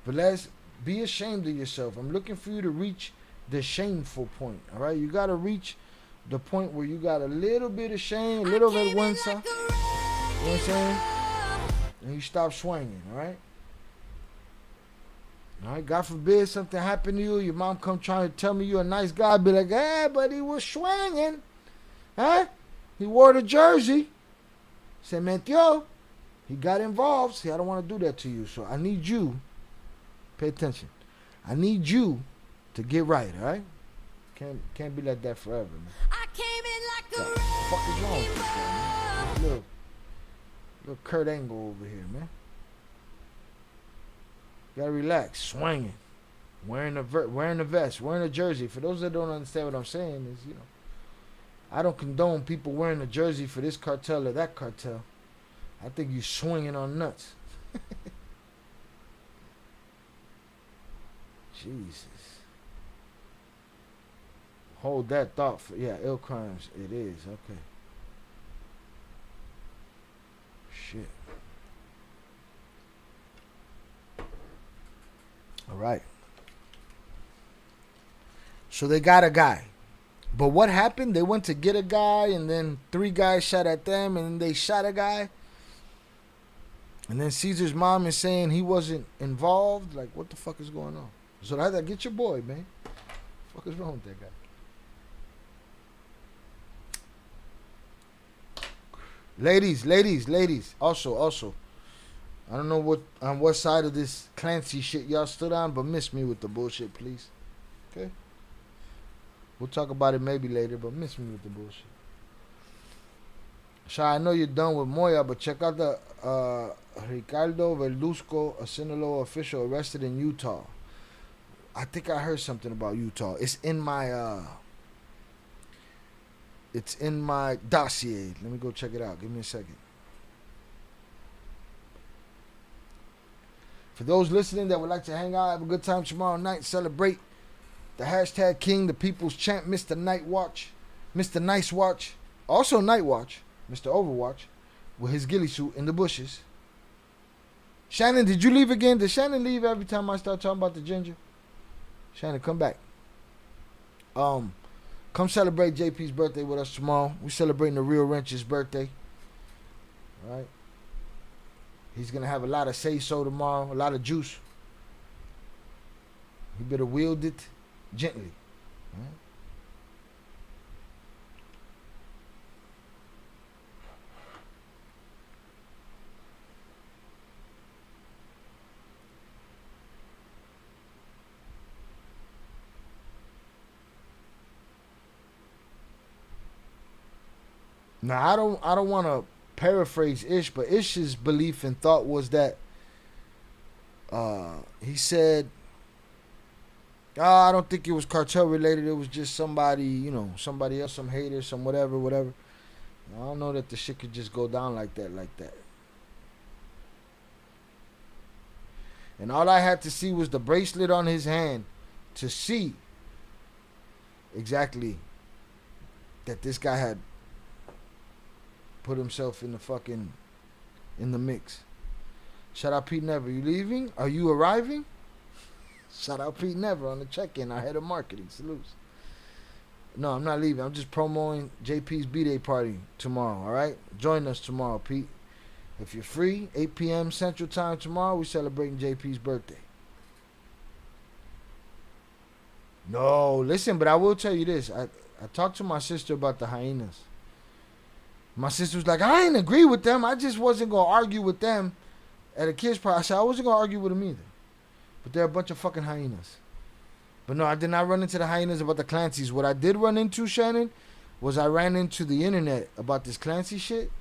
Velez, be ashamed of yourself. I'm looking for you to reach the shameful point, all right? You got to reach the point where you got a little bit of shame, a little vergüenza, you know what I'm saying? And you stop swinging, all right? All right, God forbid something happened to you. Your mom come trying to tell me you're a nice guy. Be like, hey, but he was swinging. Huh? He wore the jersey. Se metió. He got involved. See, I don't want to do that to you. So I need you. Pay attention. I need you to get right, all right? Can't be like that forever, man. I came in like what the fuck is wrong with this guy, man? Little Kurt Angle over here, man. Gotta relax, swinging, wearing a vest, wearing a jersey. For those that don't understand what I'm saying is, you know, I don't condone people wearing a jersey for this cartel or that cartel. I think you swinging on nuts. Jesus. Hold that thought for, yeah, ill crimes. It is, okay. Shit. All right. So they got a guy. But what happened? They went to get a guy, and then 3 guys shot at them, and then they shot a guy. And then Caesar's mom is saying he wasn't involved. Like, what the fuck is going on? So I get your boy, man. What the fuck is wrong with that guy? Ladies. Also. I don't know on what side of this Clancy shit y'all stood on, but miss me with the bullshit, please. Okay? We'll talk about it maybe later, but miss me with the bullshit. Shy, I know you're done with Moya, but check out the Ricardo Verduzco, a Sinaloa official arrested in Utah. I think I heard something about Utah. It's in my dossier. Let me go check it out. Give me a second. For those listening that would like to hang out, have a good time tomorrow night, celebrate the hashtag King, the People's Champ, Mr. Night Watch, Mr. Nice Watch, also Night Watch, Mr. Overwatch, with his ghillie suit in the bushes. Shannon, did you leave again? Did Shannon leave every time I start talking about the ginger? Shannon, come back. Come celebrate JP's birthday with us tomorrow. We're celebrating the real Wrench's birthday. All right. He's going to have a lot of say-so tomorrow, a lot of juice. He better wield it gently. All right. Now, I don't want to paraphrase Ish, but Ish's belief and thought was that he said, I don't think it was cartel related. It was just somebody, somebody else, some hater, some whatever. I don't know that the shit could just go down like that. And all I had to see was the bracelet on his hand to see exactly that this guy had put himself in the mix. Shout out Pete Never. You leaving? Are you arriving? Shout out Pete Never on the check-in. Our head of marketing. Salutes. No, I'm not leaving. I'm just promoting JP's B-Day party tomorrow, all right? Join us tomorrow, Pete. If you're free, 8 p.m. Central Time tomorrow, we're celebrating JP's birthday. No, listen, but I will tell you this. I talked to my sister about the hyenas. My sister was like, I ain't agree with them. I just wasn't going to argue with them at a kid's party. I said, I wasn't going to argue with them either. But they're a bunch of fucking hyenas. But no, I did not run into the hyenas about the Clancys. What I did run into, Shannon, was I ran into the internet about this Clancy shit.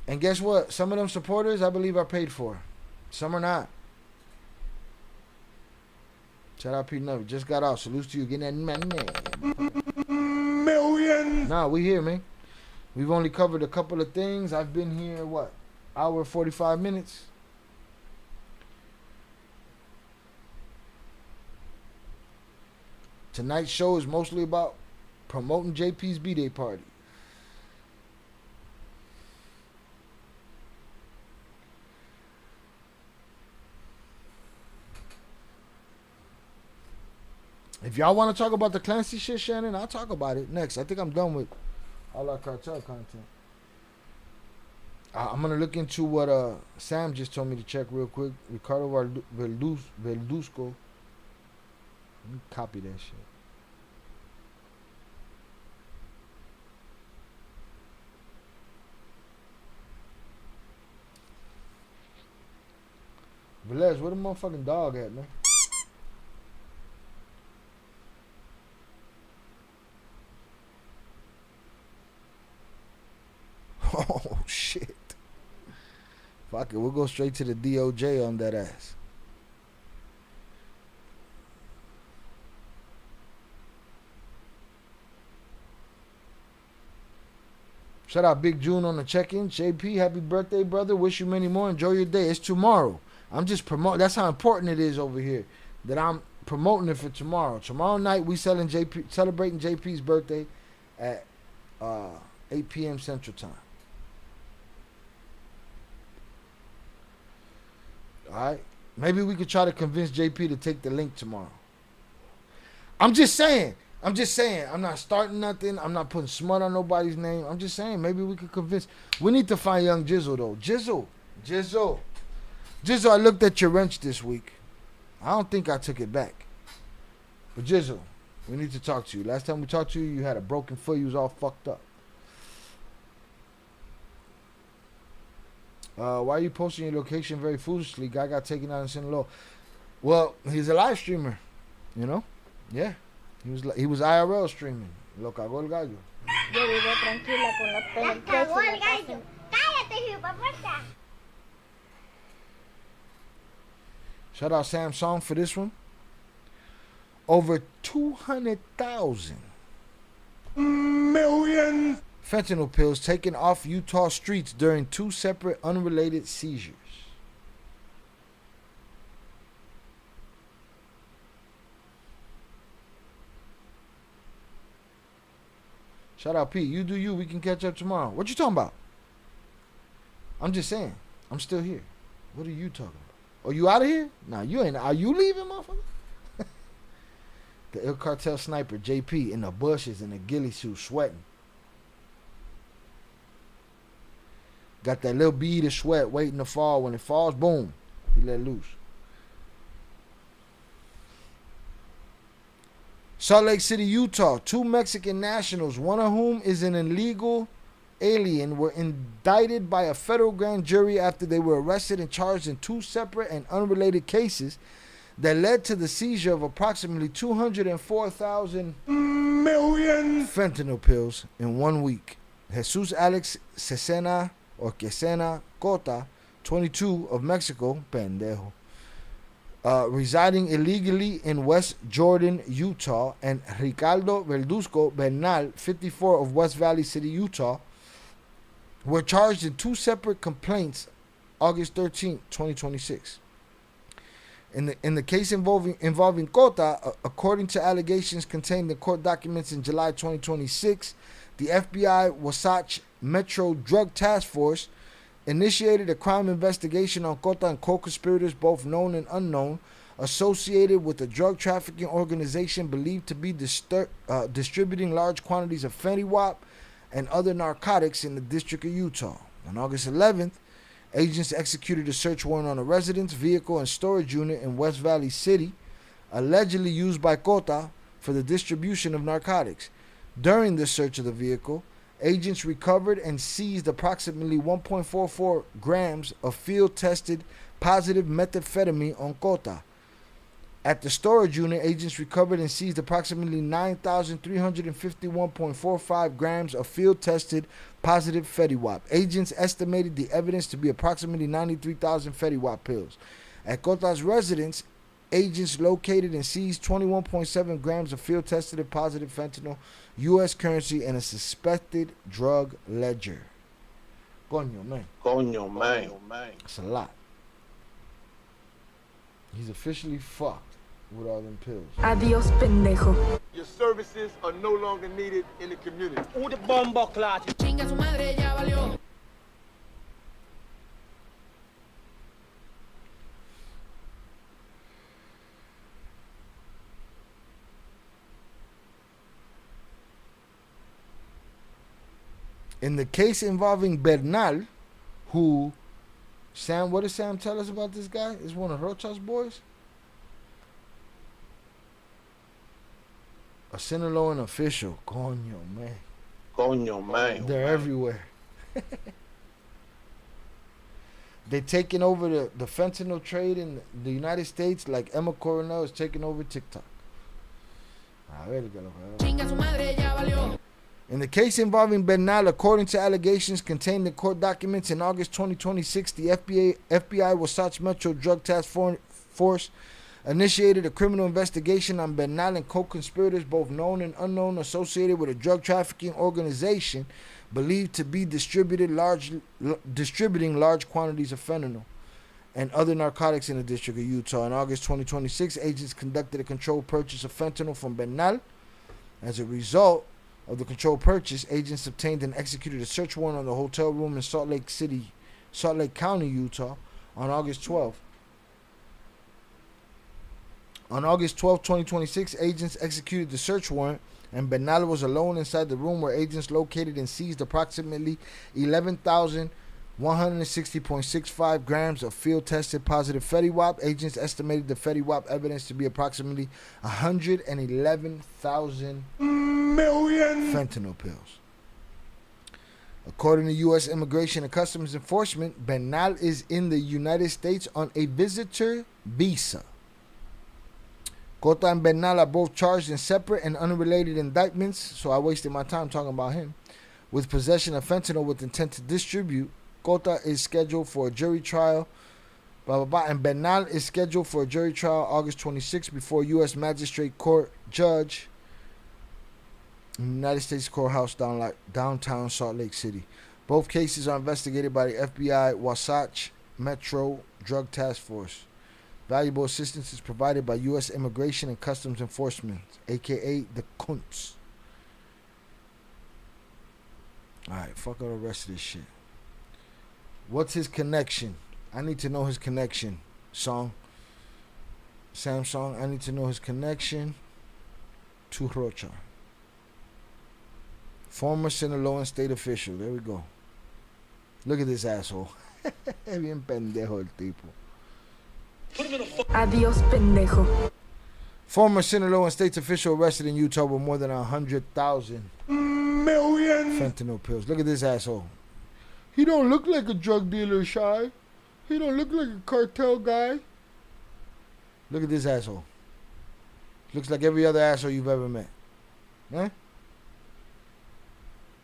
And guess what? Some of them supporters, I believe, are paid for. Some are not. Shout out Pete Never. Just got out. Salutes to you. Getting that money. Millions. Nah, we here, man. We've only covered a couple of things. I've been here, hour 45 minutes. Tonight's show is mostly about promoting JP's B-Day party. If y'all want to talk about the Clancy shit, Shannon, I'll talk about it next. I think I'm done with all our cartel content. I'm going to look into what Sam just told me to check real quick. Ricardo Verduzco. Let me copy that shit. Velez, where the motherfucking dog at, man? Oh, shit. Fuck it. We'll go straight to the DOJ on that ass. Shout out Big June on the check-in. JP, happy birthday, brother. Wish you many more. Enjoy your day. It's tomorrow. I'm just promoting. That's how important it is over here that I'm promoting it for tomorrow. Tomorrow night, we celebrating JP's birthday at 8 p.m. Central Time. Alright? Maybe we could try to convince JP to take the link tomorrow. I'm just saying. I'm not starting nothing. I'm not putting smut on nobody's name. I'm just saying. Maybe we could convince. We need to find young Jizzle, though. Jizzle, I looked at your wrench this week. I don't think I took it back. But Jizzle, we need to talk to you. Last time we talked to you, you had a broken foot. You was all fucked up. Why are you posting your location very foolishly? Guy got taken out in Sinaloa. Well, he's a live streamer, you know? Yeah. He was IRL streaming. Lo cagó el gallo.
Yo vivo tranquila con la
Te
penetration
cagó
en
el
la casa.
gallo. Cállate, hijo de puerta.
Shout out Samsung for this one. Over 200,000
million
fentanyl pills taken off Utah streets during 2 separate unrelated seizures. Shout out Pete. You do you. We can catch up tomorrow. What you talking about? I'm just saying. I'm still here. What are you talking about? Are you out of here? Nah, you ain't. Are you leaving, motherfucker? The CARTEL sniper, JP, in the bushes in a ghillie suit, sweating. Got that little bead of sweat waiting to fall. When it falls, boom, he let loose. Salt Lake City, Utah. 2 Mexican nationals, one of whom is an illegal alien, were indicted by a federal grand jury after they were arrested and charged in 2 separate and unrelated cases that led to the seizure of approximately 204,000
million
fentanyl pills in 1 week. Jesus Alex Cesena or Quesena Cota, 22, of Mexico, pendejo, residing illegally in West Jordan, Utah, and Ricardo Verduzco Bernal, 54, of West Valley City, Utah, were charged in 2 separate complaints August 13, 2026. In the case involving Cota, according to allegations contained in court documents in July 2026, the FBI Wasatch Metro Drug Task Force initiated a crime investigation on Cota and co-conspirators, both known and unknown, associated with a drug trafficking organization believed to be distributing large quantities of fentanyl and other narcotics in the District of Utah. On August 11th, agents executed a search warrant on a residence, vehicle, and storage unit in West Valley City, allegedly used by Cota for the distribution of narcotics. During the search of the vehicle, agents recovered and seized approximately 1.44 grams of field-tested positive methamphetamine on Cota. At the storage unit, agents recovered and seized approximately 9,351.45 grams of field-tested positive fetty-wap. Agents estimated the evidence to be approximately 93,000 fetty-wap pills. At Cota's residence, agents located and seized 21.7 grams of field-tested positive fentanyl, U.S. currency, and a suspected drug ledger. Coño, man.
Coño, man.
That's a lot. He's officially fucked with all them pills.
Adiós, pendejo.
Your services are no longer needed in the community.
Chinga su madre, ya valió.
In the case involving Bernal, who Sam, what did Sam tell us about this guy? Is one of Rocha's boys? A Sinaloan official. Coño, man.
Coño, man.
They're everywhere. They're taking over the fentanyl trade in the United States like Emma Coronel is taking over TikTok.
Chinga su madre, ya valió.
In the case involving Bernal, according to allegations contained in court documents in August 2026, the FBI Wasatch Metro Drug Task Force initiated a criminal investigation on Bernal and co-conspirators, both known and unknown, associated with a drug trafficking organization believed to be distributing large quantities of fentanyl and other narcotics in the District of Utah. In August 2026, agents conducted a controlled purchase of fentanyl from Bernal. As a result of the controlled purchase, agents obtained and executed a search warrant on the hotel room in Salt Lake County, Utah, on August 12th. On August 12, 2026, agents executed the search warrant, and Bernal was alone inside the room, where agents located and seized approximately 11,160.65 grams of field-tested positive fetty-wap. Agents estimated the fetty-wap evidence to be approximately 111,000 million fentanyl pills. According to U.S. Immigration and Customs Enforcement, Bernal is in the United States on a visitor visa. Cota and Bernal are both charged in separate and unrelated indictments, so I wasted my time talking about him, with possession of fentanyl with intent to distribute. Cota is scheduled for a jury trial, and Bernal is scheduled for a jury trial August 26th before U.S. Magistrate Court Judge in the United States Courthouse downtown Salt Lake City. Both cases are investigated by the FBI Wasatch Metro Drug Task Force. Valuable assistance is provided by U.S. Immigration and Customs Enforcement, a.k.a. the Kunts. Alright, fuck all the rest of this shit. What's his connection? I need to know his connection. Samsung, I need to know his connection to Rocha. Former Sinaloan state official. There we go. Look at this asshole. Bien pendejo el tipo.
Adiós, pendejo.
Former Sinaloan state official arrested in Utah with more than 100,000 fentanyl pills. Look at this asshole. He don't look like a drug dealer, Shy. He don't look like a cartel guy. Look at this asshole. Looks like every other asshole you've ever met. Eh?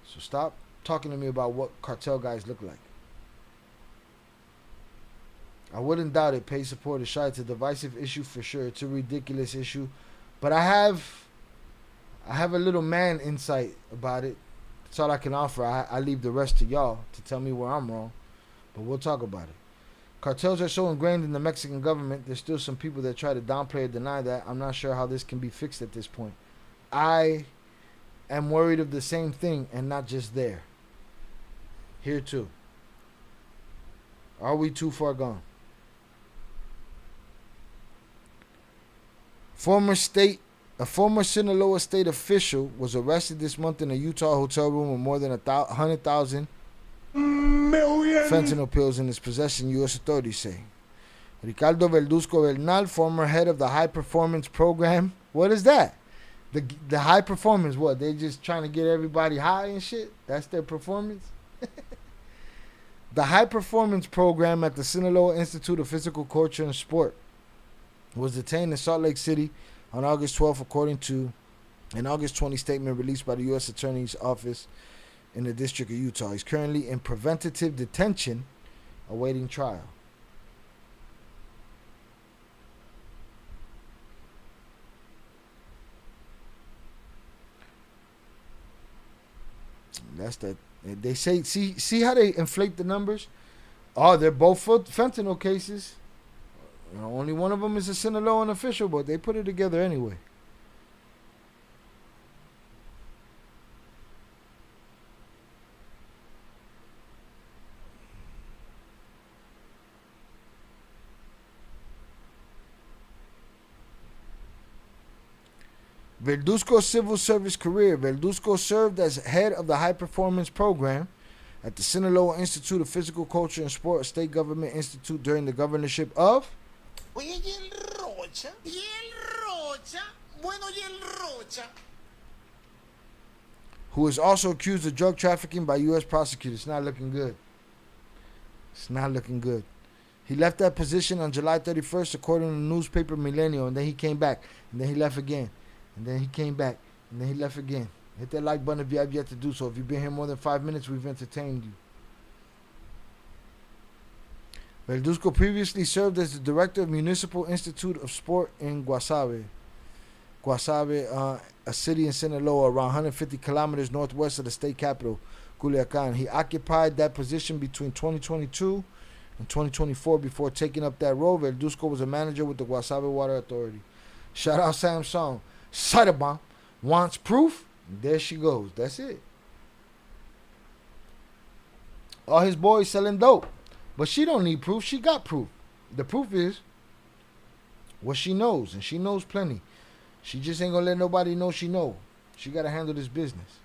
So stop talking to me about what cartel guys look like. I wouldn't doubt it. Pay support is Shy. It's a divisive issue for sure. It's a ridiculous issue. But I have a little man insight about it. That's all I can offer. I leave the rest to y'all to tell me where I'm wrong. But we'll talk about it. Cartels are so ingrained in the Mexican government, there's still some people that try to downplay or deny that. I'm not sure how this can be fixed at this point. I am worried of the same thing, and not just there. Here too. Are we too far gone? A former Sinaloa state official was arrested this month in a Utah hotel room with more than 100,000 fentanyl pills in his possession, U.S. authorities say. Ricardo Verduzco Bernal, former head of the high performance program. What is that? The high performance, what? They just trying to get everybody high and shit? That's their performance? The high performance program at the Sinaloa Institute of Physical Culture and Sport was detained in Salt Lake City on August 12th, according to an August 20 statement released by the U.S. Attorney's Office in the District of Utah. He's currently in preventative detention, awaiting trial. That's that. They say, see how they inflate the numbers? Oh, they're both fentanyl cases. You know, only one of them is a Sinaloan official, but they put it together anyway. Verduzco's civil service career. Verduzco served as head of the high performance program at the Sinaloa Institute of Physical Culture and Sport, a state government institute during the governorship of
Oye, ¿y el Rocha? ¿Y el Rocha? Bueno, ¿y el Rocha?
Who is also accused of drug trafficking by U.S. prosecutors. It's not looking good. It's not looking good. He left that position on July 31st, according to the newspaper Milenio, and then he came back, and then he left again, and then he came back, and then he left again. Hit that like button if you have yet to do so. If you've been here more than 5 minutes, we've entertained you. Verduzco previously served as the director of Municipal Institute of Sport in Guasave, a city in Sinaloa, around 150 kilometers northwest of the state capital, Culiacan. He occupied that position between 2022 and 2024 before taking up that role. Verduzco was a manager with the Guasave Water Authority. Shout out Samsung. Ciderbomb wants proof. There she goes. That's it. All his boys selling dope. But she don't need proof. She got proof. The proof is what she knows. And she knows plenty. She just ain't going to let nobody know she know. She got to handle this business.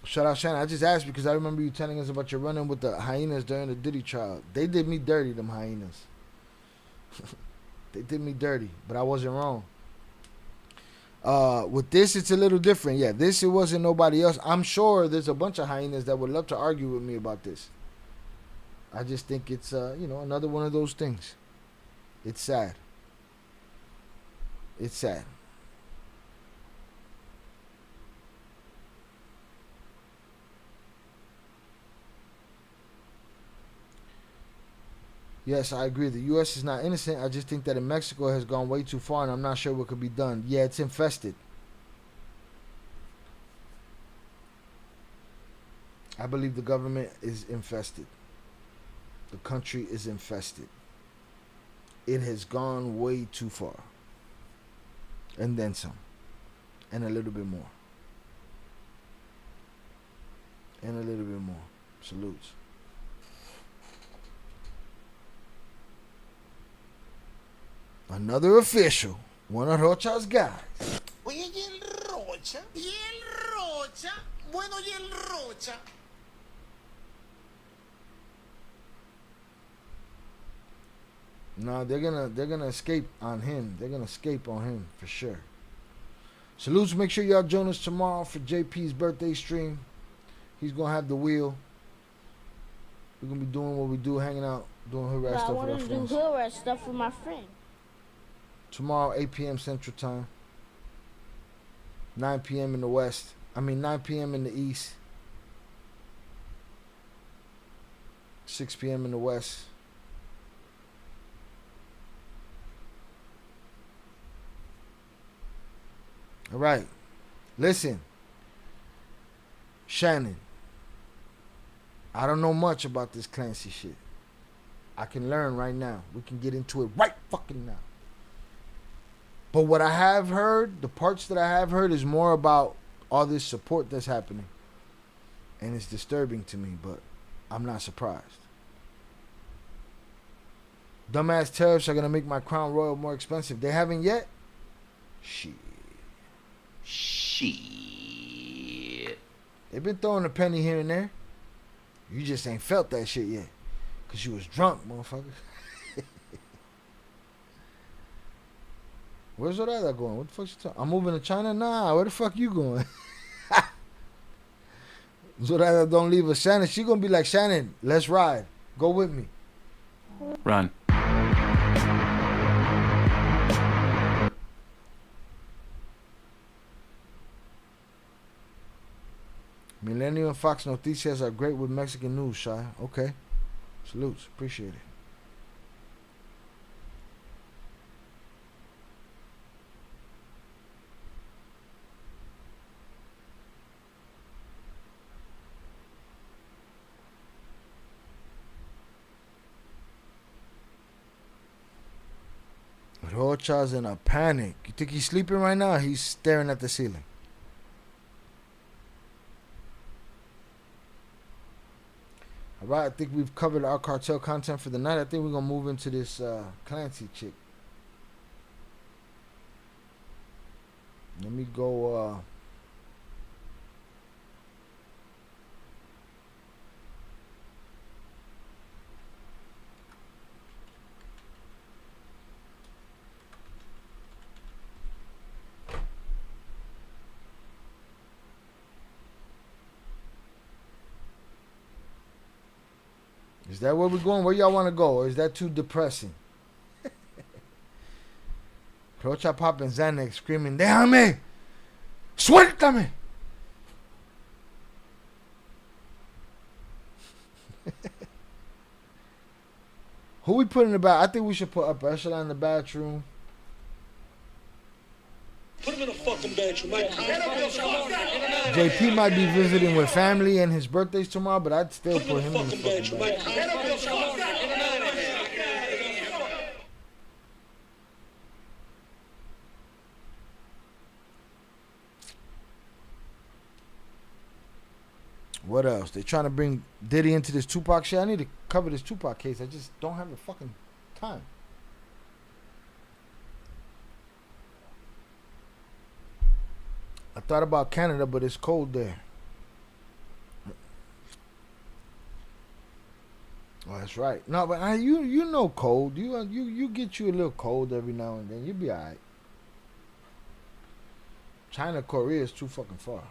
Shout out Shannon. I just asked because I remember you telling us about your run-in with the hyenas during the Diddy trial. They did me dirty, them hyenas. They did me dirty. But I wasn't wrong. With this, it's a little different. Yeah, this, it wasn't nobody else. I'm sure there's a bunch of hyenas that would love to argue with me about this. I just think it's another one of those things. It's sad. It's sad. Yes, I agree. The U.S. is not innocent. I just think that in Mexico has gone way too far, and I'm not sure what could be done. Yeah, it's infested. I believe the government is infested. The country is infested. It has gone way too far. And then some. And a little bit more. And a little bit more. Salutes. Another official. One of Rocha's guys.
Oye, ¿y el Rocha? ¿Y el Rocha? Bueno, ¿y el Rocha?
No, they're gonna escape on him. They're gonna escape on him for sure. Salutes. Make sure y'all join us tomorrow for JP's birthday stream. He's gonna have the wheel. We're gonna be doing what we do, hanging out, doing hood rat
But I
stuff with our
want to do
friends.
hood rat stuff with my friend.
Tomorrow, 8 p.m. Central Time. 9 p.m. in the West. 9 p.m. in the East. 6 p.m. in the West. All right. Listen. Shannon. I don't know much about this Clancy shit. I can learn right now. We can get into it right fucking now. But what I have heard, the parts that I have heard is more about all this support that's happening. And it's disturbing to me, but I'm not surprised. Dumbass tariffs are going to make my Crown Royal more expensive. They haven't yet? Shit. They've been throwing a penny here and there. You just ain't felt that shit yet. Because you was drunk, motherfucker. Where's Zorada going? What the fuck you talking? I'm moving to China? Nah, where the fuck you going? Zorada don't leave us. Shannon, she gonna be like, Shannon, let's ride. Go with me.
Run.
Millennium and Fox Noticias are great with Mexican news, Shy. Okay. Salutes. Appreciate it. Rocha's in a panic. You think he's sleeping right now? He's staring at the ceiling. All right, I think we've covered our cartel content for the night. I think we're going to move into this Clancy chick. Let me go... Is that where we're going? Where y'all want to go? Or is that too depressing? Rocha popping Xanax screaming, Déjame! Suéltame! Who we put in the back? I think we should put Upper Echelon in the bathroom.
Put him in a fucking bedroom, man.
JP might be visiting with family and his birthday's tomorrow, but I'd still put him in the fucking bedroom. What else? They trying to bring Diddy into this Tupac shit. I need to cover this Tupac case. I just don't have the fucking time. I thought about Canada, but it's cold there. Oh, that's right. No, but you know cold. You get you a little cold every now and then. You'll be alright. China, Korea is too fucking far.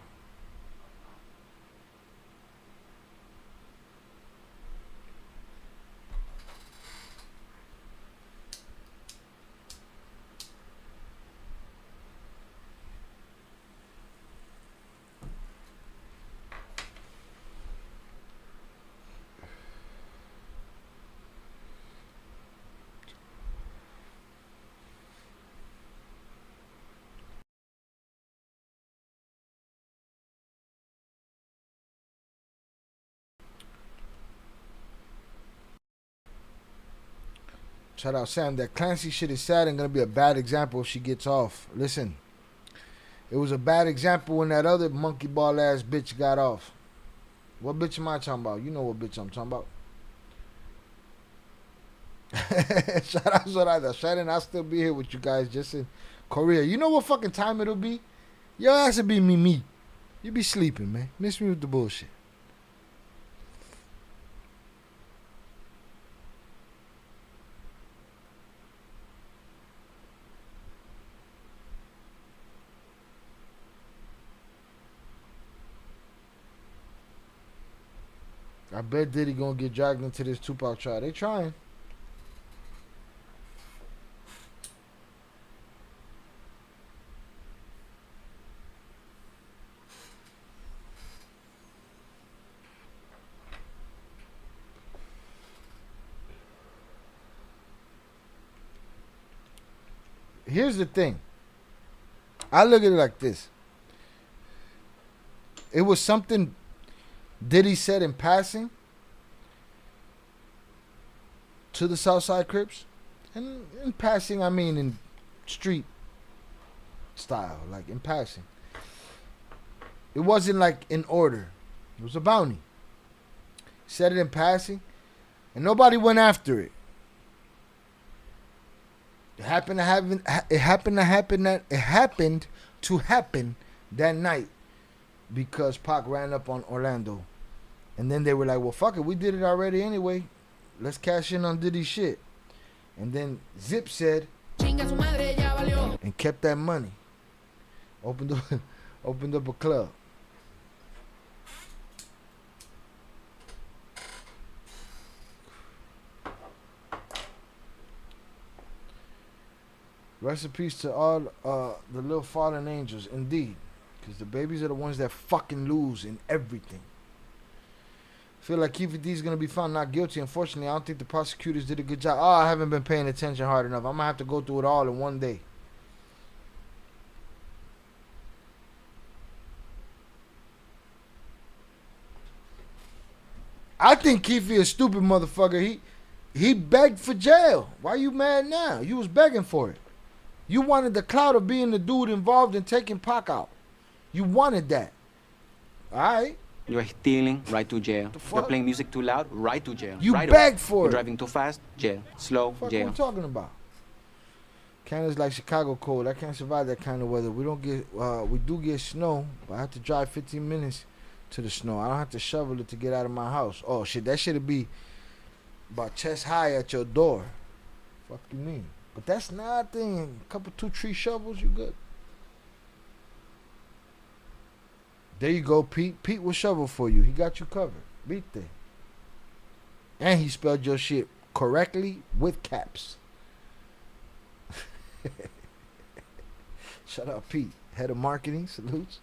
Shout out Sam. That Clancy shit is sad and gonna be a bad example if she gets off. Listen, it was a bad example when that other monkey ball ass bitch got off. What bitch am I talking about? You know what bitch I'm talking about. Shout out Zoraida. Shannon, I'll still be here with you guys just in Korea. You know what fucking time it'll be? Your ass will be me. You be sleeping, man. Miss me with the bullshit. I bet Diddy gonna get dragged into this Tupac trial. They trying. Here's the thing. I look at it like this. It was something Diddy said in passing to the Southside Crips. And in passing, I mean in street style, like in passing. It wasn't like in order. It was a bounty. Said it in passing, and nobody went after it. It happened to happen that night because Pac ran up on Orlando. And then they were like, well, fuck it. We did it already anyway. Let's cash in on Diddy's shit. And then Zip said, and kept that money. Opened up a club. Rest in peace to all the little fallen angels, indeed. Because the babies are the ones that fucking lose in everything. Feel like Keefe D is going to be found not guilty. Unfortunately, I don't think the prosecutors did a good job. Oh, I haven't been paying attention hard enough. I'm going to have to go through it all in one day. I think Keefe is a stupid motherfucker. He begged for jail. Why you mad now? You was begging for it. You wanted the clout of being the dude involved in taking Pac out. You wanted that. All right.
You're stealing, right to jail. You're playing music too loud, right to jail.
You
right
begged for
You're
it.
driving too fast, jail. Slow,
What
jail.
are we talking about? Canada's like Chicago cold. I can't survive that kind of weather. We do get snow, but I have to drive 15 minutes to the snow. I don't have to shovel it to get out of my house. Oh shit, that should be about chest high at your door. Fuck you mean? But that's nothing. Couple 2-3 shovels, you good. There you go, Pete. Pete will shovel for you. He got you covered. Beat there. And he spelled your shit correctly with caps. Shout out Pete, head of marketing. Salutes.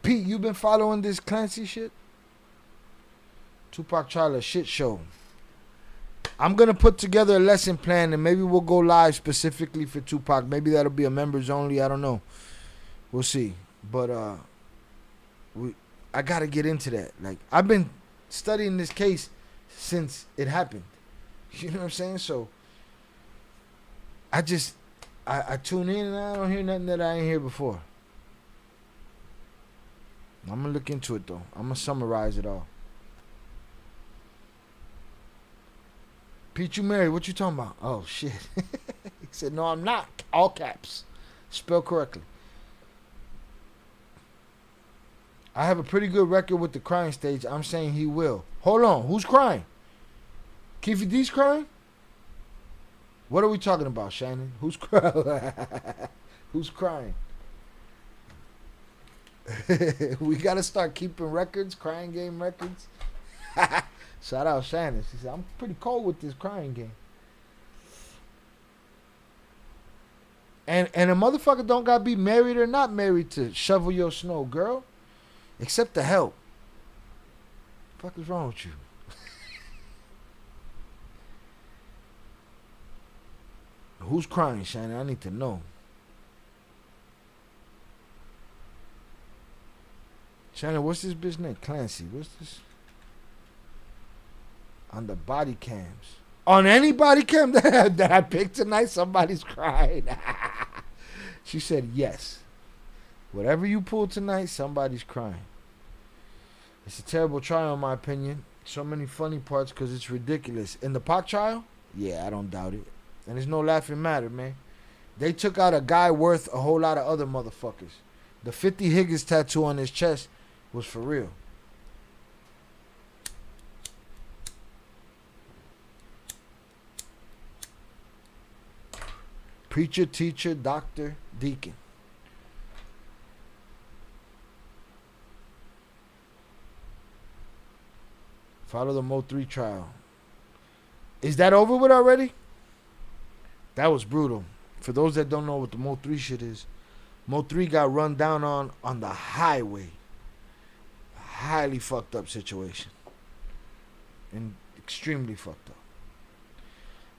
Pete, you been following this Clancy shit? Tupac trial, a shit show. I'm going to put together a lesson plan and maybe we'll go live specifically for Tupac. Maybe that'll be a members only. I don't know. We'll see. But I got to get into that. Like, I've been studying this case since it happened. You know what I'm saying? So I tune in and I don't hear nothing that I ain't hear before. I'm going to look into it though. I'm going to summarize it all. Pete, you married. What you talking about? Oh, shit. He said, no, I'm not. All caps. Spelled correctly. I have a pretty good record with the crying stage. I'm saying he will. Hold on. Who's crying? Keefe D's crying? What are we talking about, Shannon? Who's crying? Who's crying? We got to start keeping records, crying game records. Shout out Shannon. She said, I'm pretty cold with this crying game. And a motherfucker don't got to be married or not married to shovel your snow, girl. Except to help. What the fuck is wrong with you? Who's crying, Shannon? I need to know. Shannon, what's this bitch name? Clancy. What's this? On the body cams. On any body cam that I picked tonight, somebody's crying. She said yes. Whatever you pull tonight, somebody's crying. It's a terrible trial, in my opinion. So many funny parts because it's ridiculous. In the Pac trial, yeah, I don't doubt it. And there's no laughing matter, man. They took out a guy worth a whole lot of other motherfuckers. The 50 Higgins tattoo on his chest was for real. Preacher, teacher, doctor, deacon. Follow the Mo 3 trial. Is that over with already? That was brutal. For those that don't know what the Mo 3 shit is, Mo 3 got run down on the highway. A highly fucked up situation. And extremely fucked up.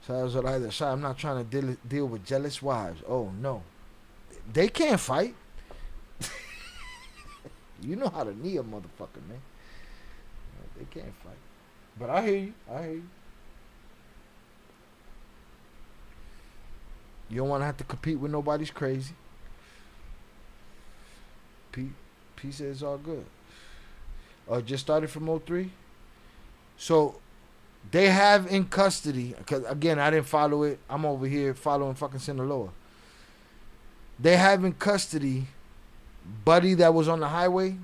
So I was like, either side, I'm not trying to deal with jealous wives. Oh, no. They can't fight. You know how to knee a motherfucker, man. They can't fight. But I hear you. I hear you. You don't want to have to compete with nobody's crazy. P says it's all good. Just started from 03. So they have in custody, because again, I didn't follow it. I'm over here following fucking Sinaloa. They have in custody Buddy that was on the highway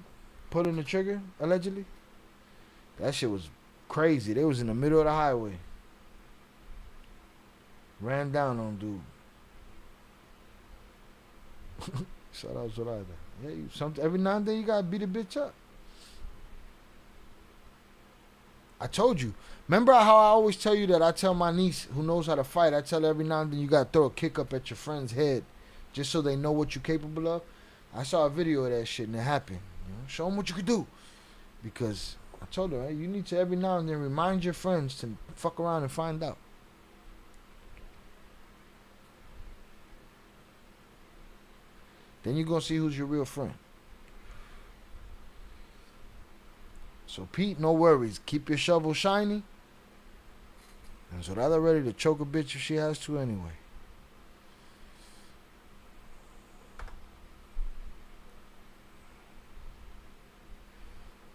pulling the trigger, allegedly. That shit was crazy. They was in the middle of the highway. Ran down on dude. Shout out Zoraida. Yeah, every now and then you gotta beat a bitch up. I told you. Remember how I always tell you that I tell my niece who knows how to fight, I tell her every now and then you gotta throw a kick up at your friend's head just so they know what you're capable of. I saw a video of that shit and it happened. You know? Show them what you can do. Because I told her, hey, you need to every now and then remind your friends to fuck around and find out. Then you're going to see who's your real friend. So, Pete, no worries. Keep your shovel shiny. And so rather ready to choke a bitch if she has to anyway.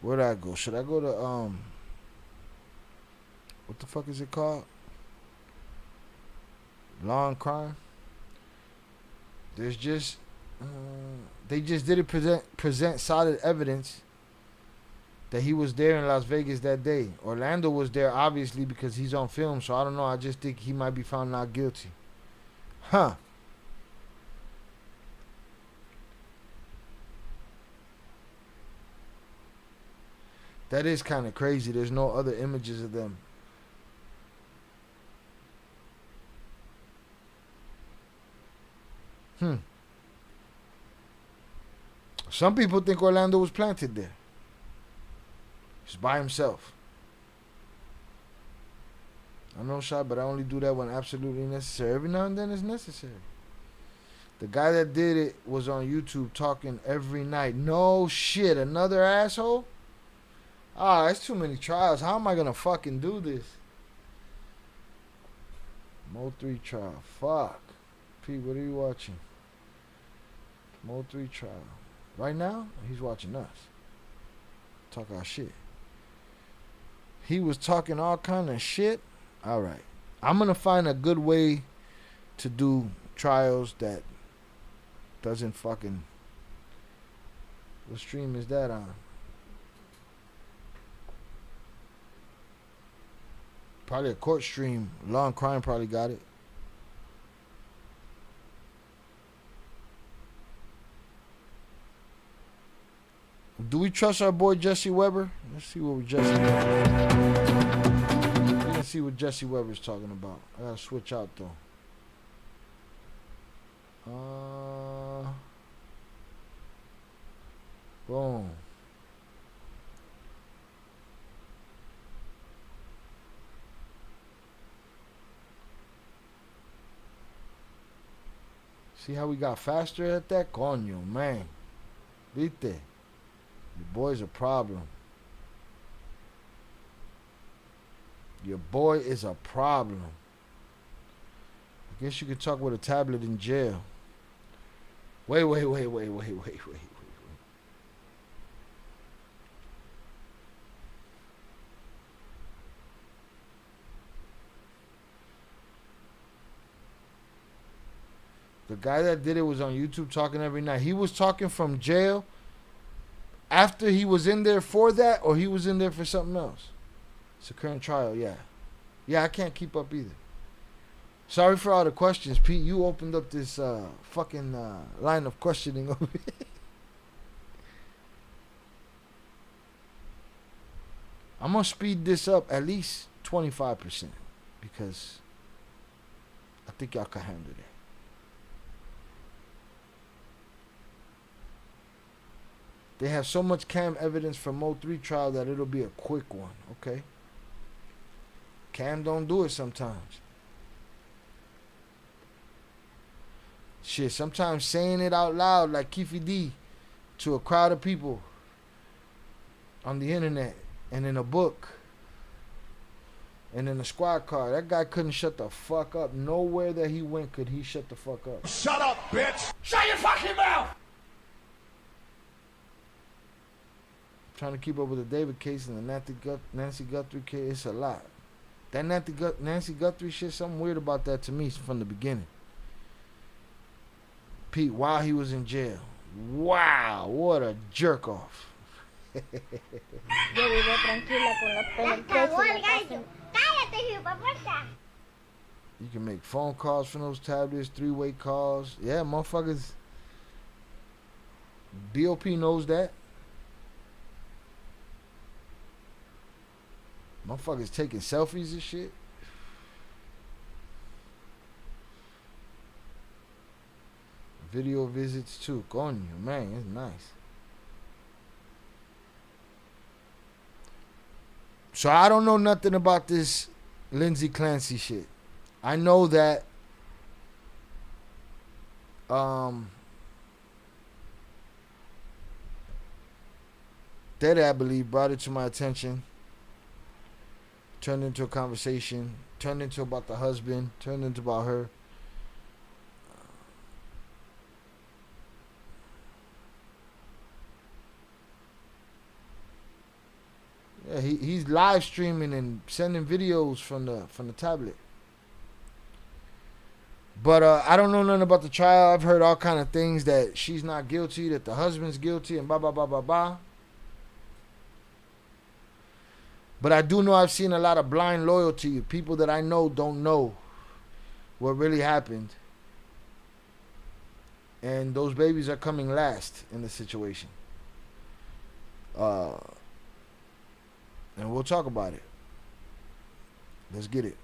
Where'd I go? Should I go to, what the fuck is it called? Law and Crime? There's just, they just didn't present solid evidence that he was there in Las Vegas that day. Orlando was there, obviously, because he's on film, so I don't know. I just think he might be found not guilty. Huh. That is kind of crazy. There's no other images of them. Some people think Orlando was planted there. He's by himself. I know, shot, but I only do that when absolutely necessary. Every now and then it's necessary. The guy that did it was on YouTube talking every night. No shit, another asshole? Ah, it's too many trials. How am I gonna fucking do this? Mo 3 trial. Fuck. Pete, what are you watching? Mo 3 trial. Right now, he's watching us. Talk our shit. He was talking all kind of shit. Alright. I'm gonna find a good way to do trials that doesn't fucking... What stream is that on? Probably a court stream. Law and Crime probably got it. Do we trust our boy Jesse Weber? Let's see what Let's see what Jesse Weber's talking about. I gotta switch out though. Boom. See how we got faster at that? Coño, man. Viste? Your boy's a problem. Your boy is a problem. I guess you could talk with a tablet in jail. Wait. The guy that did it was on YouTube talking every night. He was talking from jail after he was in there for that, or he was in there for something else. It's a current trial, yeah. Yeah, I can't keep up either. Sorry for all the questions, Pete. You opened up this fucking line of questioning over here. I'm going to speed this up at least 25% because I think y'all can handle it. They have so much cam evidence from 03 trial that it'll be a quick one, okay? Cam don't do it sometimes. Shit, sometimes saying it out loud like Keefy D to a crowd of people on the internet and in a book and in a squad car. That guy couldn't shut the fuck up. Nowhere that he went could he shut the fuck up.
Shut up, bitch! Shut your fucking mouth!
Trying to keep up with the David case and the Nancy Guthrie case, it's a lot. That Nancy Guthrie shit, something weird about that to me from the beginning. Pete, while he was in jail. Wow, what a jerk off.
Yo vivo tranquila con la pena preso en la casa.
Cállate, hijo puta.
You can make phone calls from those tablets, three-way calls. Yeah, motherfuckers. BOP knows that. Motherfuckers taking selfies and shit. Video visits too. Coño, man, it's nice. So I don't know nothing about this Lindsay Clancy shit. I know that Dede, I believe, brought it to my attention. Turned into a conversation, turned into about the husband, turned into about her. Yeah, he's live streaming and sending videos from the tablet. But I don't know nothing about the trial. I've heard all kind of things that she's not guilty, that the husband's guilty, and blah blah blah blah blah. But I do know I've seen a lot of blind loyalty. People that I know don't know what really happened. And those babies are coming last in the situation. And we'll talk about it. Let's get it.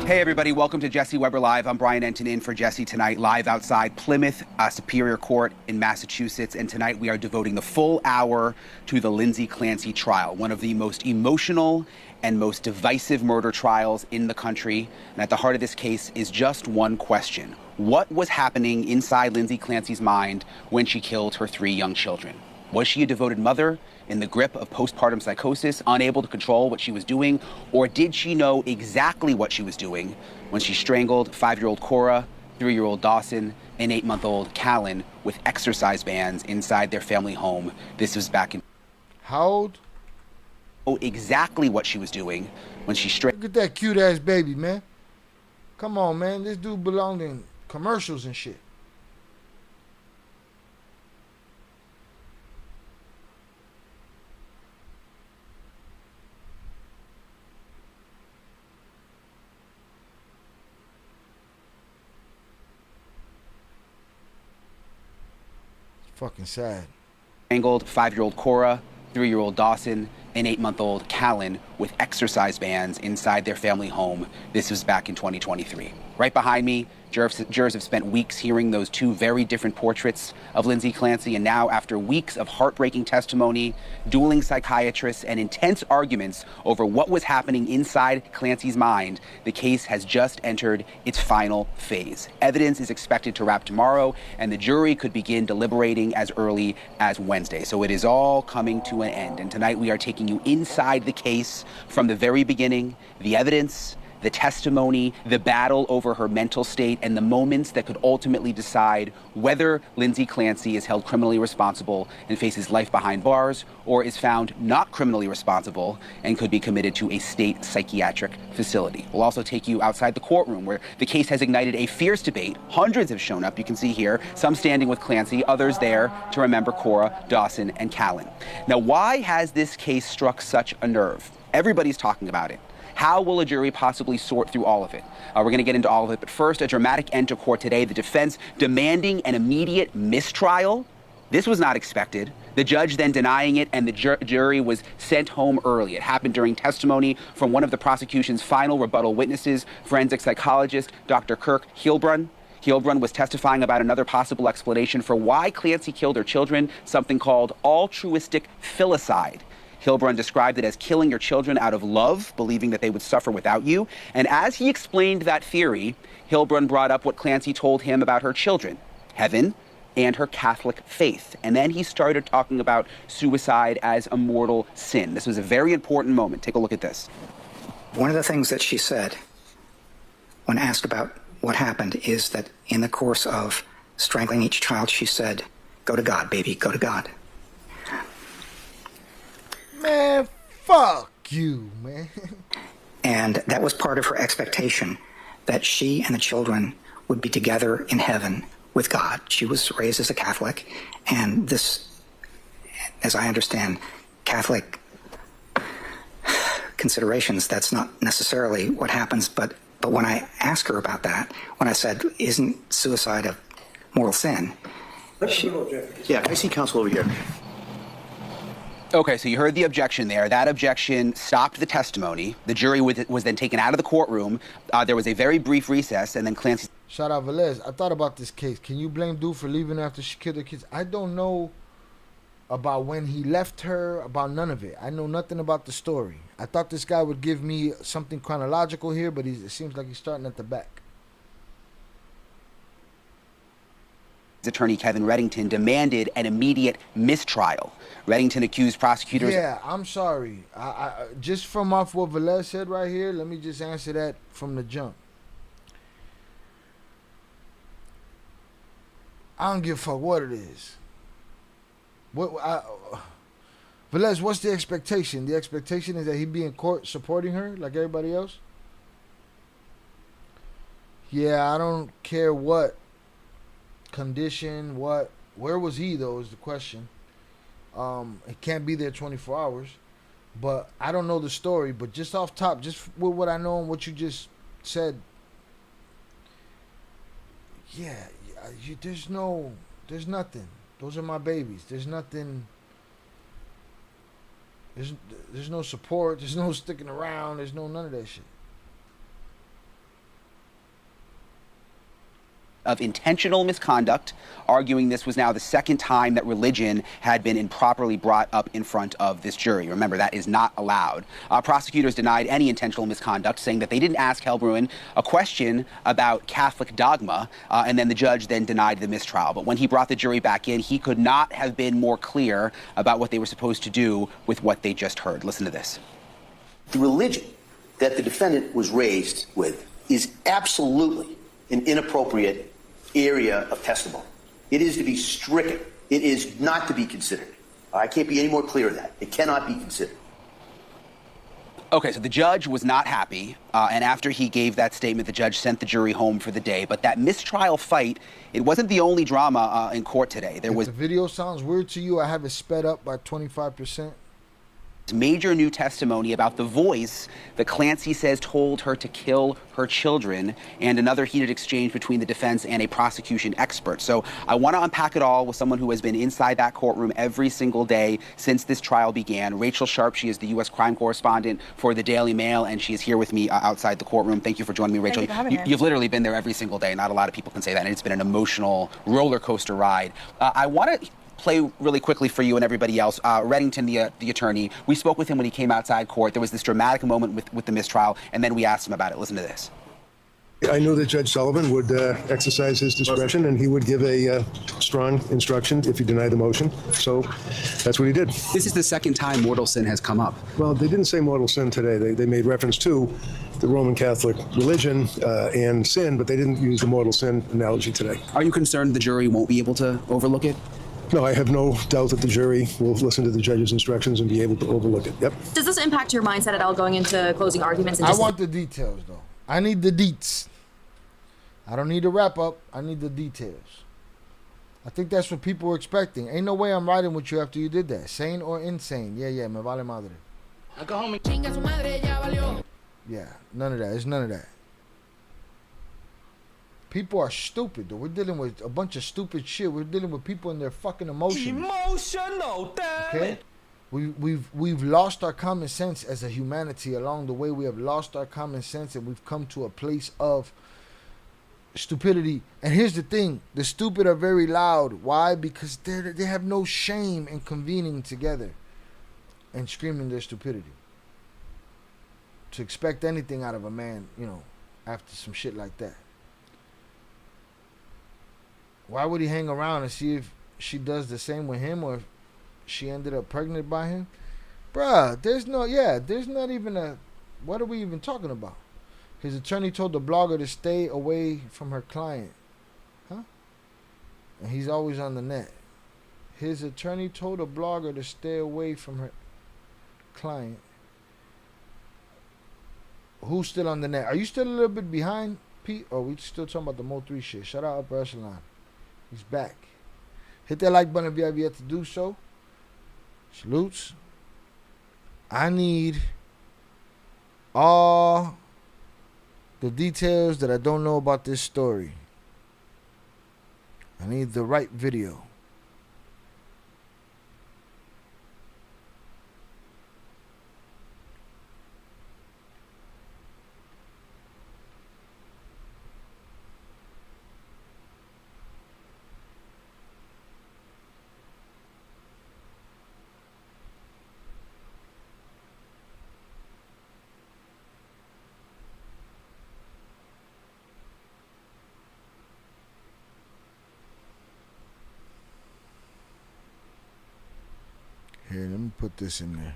Hey everybody, welcome to Jesse Weber Live. I'm Brian Enton in for Jesse tonight, live outside Plymouth Superior Court in Massachusetts. And tonight we are devoting the full hour to the Lindsay Clancy trial, one of the most emotional and most divisive murder trials in the country. And at the heart of this case is just one question. What was happening inside Lindsay Clancy's mind when she killed her 3 young children? Was she a devoted mother in the grip of postpartum psychosis, unable to control what she was doing? Or did she know exactly what she was doing when she strangled 5-year-old Cora, 3-year-old Dawson, and 8-month-old Callan with exercise bands inside their family home? This was back in...
How old?
Oh, exactly what she was doing when she strangled...
Look at that cute-ass baby, man. Come on, man. This dude belonged in commercials and shit. Fucking sad.
Strangled 5-year-old Cora, 3-year-old Dawson, and 8-month-old Callan with exercise bands inside their family home. This was back in 2023. Right behind me, jurors have spent weeks hearing those 2 very different portraits of Lindsay Clancy, and now after weeks of heartbreaking testimony, dueling psychiatrists, and intense arguments over what was happening inside Clancy's mind, the case has just entered its final phase. Evidence is expected to wrap tomorrow, and the jury could begin deliberating as early as Wednesday. So it is all coming to an end, and tonight we are taking you inside the case From the very beginning, the evidence, the testimony, the battle over her mental state, and the moments that could ultimately decide whether Lindsay Clancy is held criminally responsible and faces life behind bars, or is found not criminally responsible and could be committed to a state psychiatric facility. We'll also take you outside the courtroom, where the case has ignited a fierce debate. Hundreds have shown up, you can see here, some standing with Clancy, others there to remember Cora, Dawson, and Callan. Now, why has this case struck such a nerve? Everybody's talking about it. How will a jury possibly sort through all of it? We're going to get into all of it, but first, a dramatic end to court today. The defense demanding an immediate mistrial. This was not expected. The judge then denying it, and the jury was sent home early. It happened during testimony from one of the prosecution's final rebuttal witnesses, forensic psychologist Dr. Kirk Heilbrunn. Heilbrunn was testifying about another possible explanation for why Clancy killed her children, something called altruistic filicide. Heilbrunn described it as killing your children out of love, believing that they would suffer without you. And as he explained that theory, Heilbrunn brought up what Clancy told him about her children, heaven, and her Catholic faith. And then he started talking about suicide as a mortal sin. This was a very important moment. Take a look at this.
One of the things that she said when asked about what happened is that in the course of strangling each child, she said, "Go to God, baby, go to God."
Man, fuck you, man.
And that was part of her expectation, that she and the children would be together in heaven with God. She was raised as a Catholic, and this, as I understand, Catholic considerations, that's not necessarily what happens. But when I asked her about that, when I said, "Isn't suicide a mortal sin?"
Yeah, I see counsel over here.
Okay, so you heard the objection there. That objection stopped the testimony. The jury was then taken out of the courtroom. There was a very brief recess, and then Clancy...
Shout out Velez. I thought about this case. Can you blame dude for leaving after she killed her kids? I don't know about when he left her, about none of it. I know nothing about the story. I thought this guy would give me something chronological here, but it seems like he's starting at the back.
Attorney Kevin Reddington demanded an immediate mistrial. Reddington accused prosecutors...
Yeah, I'm sorry. I just from off what Velez said right here, let me just answer that from the jump. I don't give a fuck what it is. Velez, what's the expectation? The expectation is that he be in court supporting her like everybody else? Yeah, I don't care what condition, where was he though is the question. It can't be there 24 hours, but I don't know the story, but just off top, just with what I know and what you just said, yeah, there's nothing. Those are my babies. There's nothing. There's no support. There's no sticking around. There's no none of that shit.
Of intentional misconduct, arguing this was now the second time that religion had been improperly brought up in front of this jury. Remember, that is not allowed. Prosecutors denied any intentional misconduct, saying that they didn't ask Heilbrunn a question about Catholic dogma, and then the judge then denied the mistrial. But when he brought the jury back in, he could not have been more clear about what they were supposed to do with what they just heard. Listen to this.
The religion that the defendant was raised with is absolutely an inappropriate area of testimony. It is to be stricken. It is not to be considered. I can't be any more clear of that. It cannot be considered.
Okay, so the judge was not happy, and after he gave that statement, the judge sent the jury home for the day. But that mistrial fight, it wasn't the only drama in court today. There was...
If the video sounds weird to you, I have it sped up by 25%.
Major new testimony about the voice that Clancy says told her to kill her children, and another heated exchange between the defense and a prosecution expert. So I want to unpack it all with someone who has been inside that courtroom every single day since this trial began. Rachel Sharp, she is the U.S. crime correspondent for the Daily Mail, and she is here with me outside the courtroom. Thank you for joining me, Rachel. You've literally been there every single day. Not a lot of people can say that, and it's been an emotional roller coaster ride. I want to play really quickly for you and everybody else. Reddington, the attorney, we spoke with him when he came outside court. There was this dramatic moment with the mistrial, and then we asked him about it. Listen to this.
I knew that Judge Sullivan would exercise his discretion and he would give a strong instruction if he denied the motion. So that's what he did.
This is the second time mortal sin has come up.
Well, they didn't say mortal sin today. They made reference to the Roman Catholic religion and sin, but they didn't use the mortal sin analogy today.
Are you concerned the jury won't be able to overlook it?
No, I have no doubt that the jury will listen to the judge's instructions and be able to overlook it. Yep.
Does this impact your mindset at all going into closing arguments?
I want the details, though. I need the deets. I don't need a wrap up. I need the details. I think that's what people were expecting. Ain't no way I'm riding with you after you did that. Sane or insane. Yeah, me vale madre.
I go home and chinga su madre, ya valió.
Yeah, none of that. It's none of that. People are stupid, though. We're dealing with a bunch of stupid shit. We're dealing with people and their fucking emotions.
Emotional, damn
Okay?
it.
We've lost our common sense as a humanity. Along the way, we have lost our common sense, and we've come to a place of stupidity. And here's the thing: the stupid are very loud. Why? Because they have no shame in convening together and screaming their stupidity. To expect anything out of a man, after some shit like that. Why would he hang around and see if she does the same with him, or if she ended up pregnant by him? Bruh, there's not even a, what are we even talking about? His attorney told the blogger to stay away from her client. Huh? And he's always on the net. His attorney told a blogger to stay away from her client. Who's still on the net? Are you still a little bit behind, Pete? Or we still talking about the Mo 3 shit? Shout out Upper Echelon. He's back. Hit that like button if you have yet to do so. Salutes. I need all the details that I don't know about this story. I need the right video. Here, let me put this in there.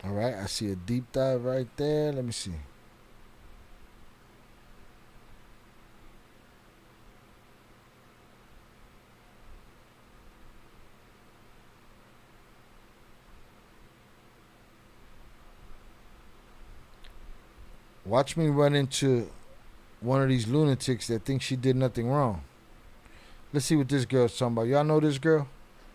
All right, I see a deep dive right there. Let me see. Watch me run into one of these lunatics that think she did nothing wrong. Let's see what this girl's talking about. Y'all know this girl?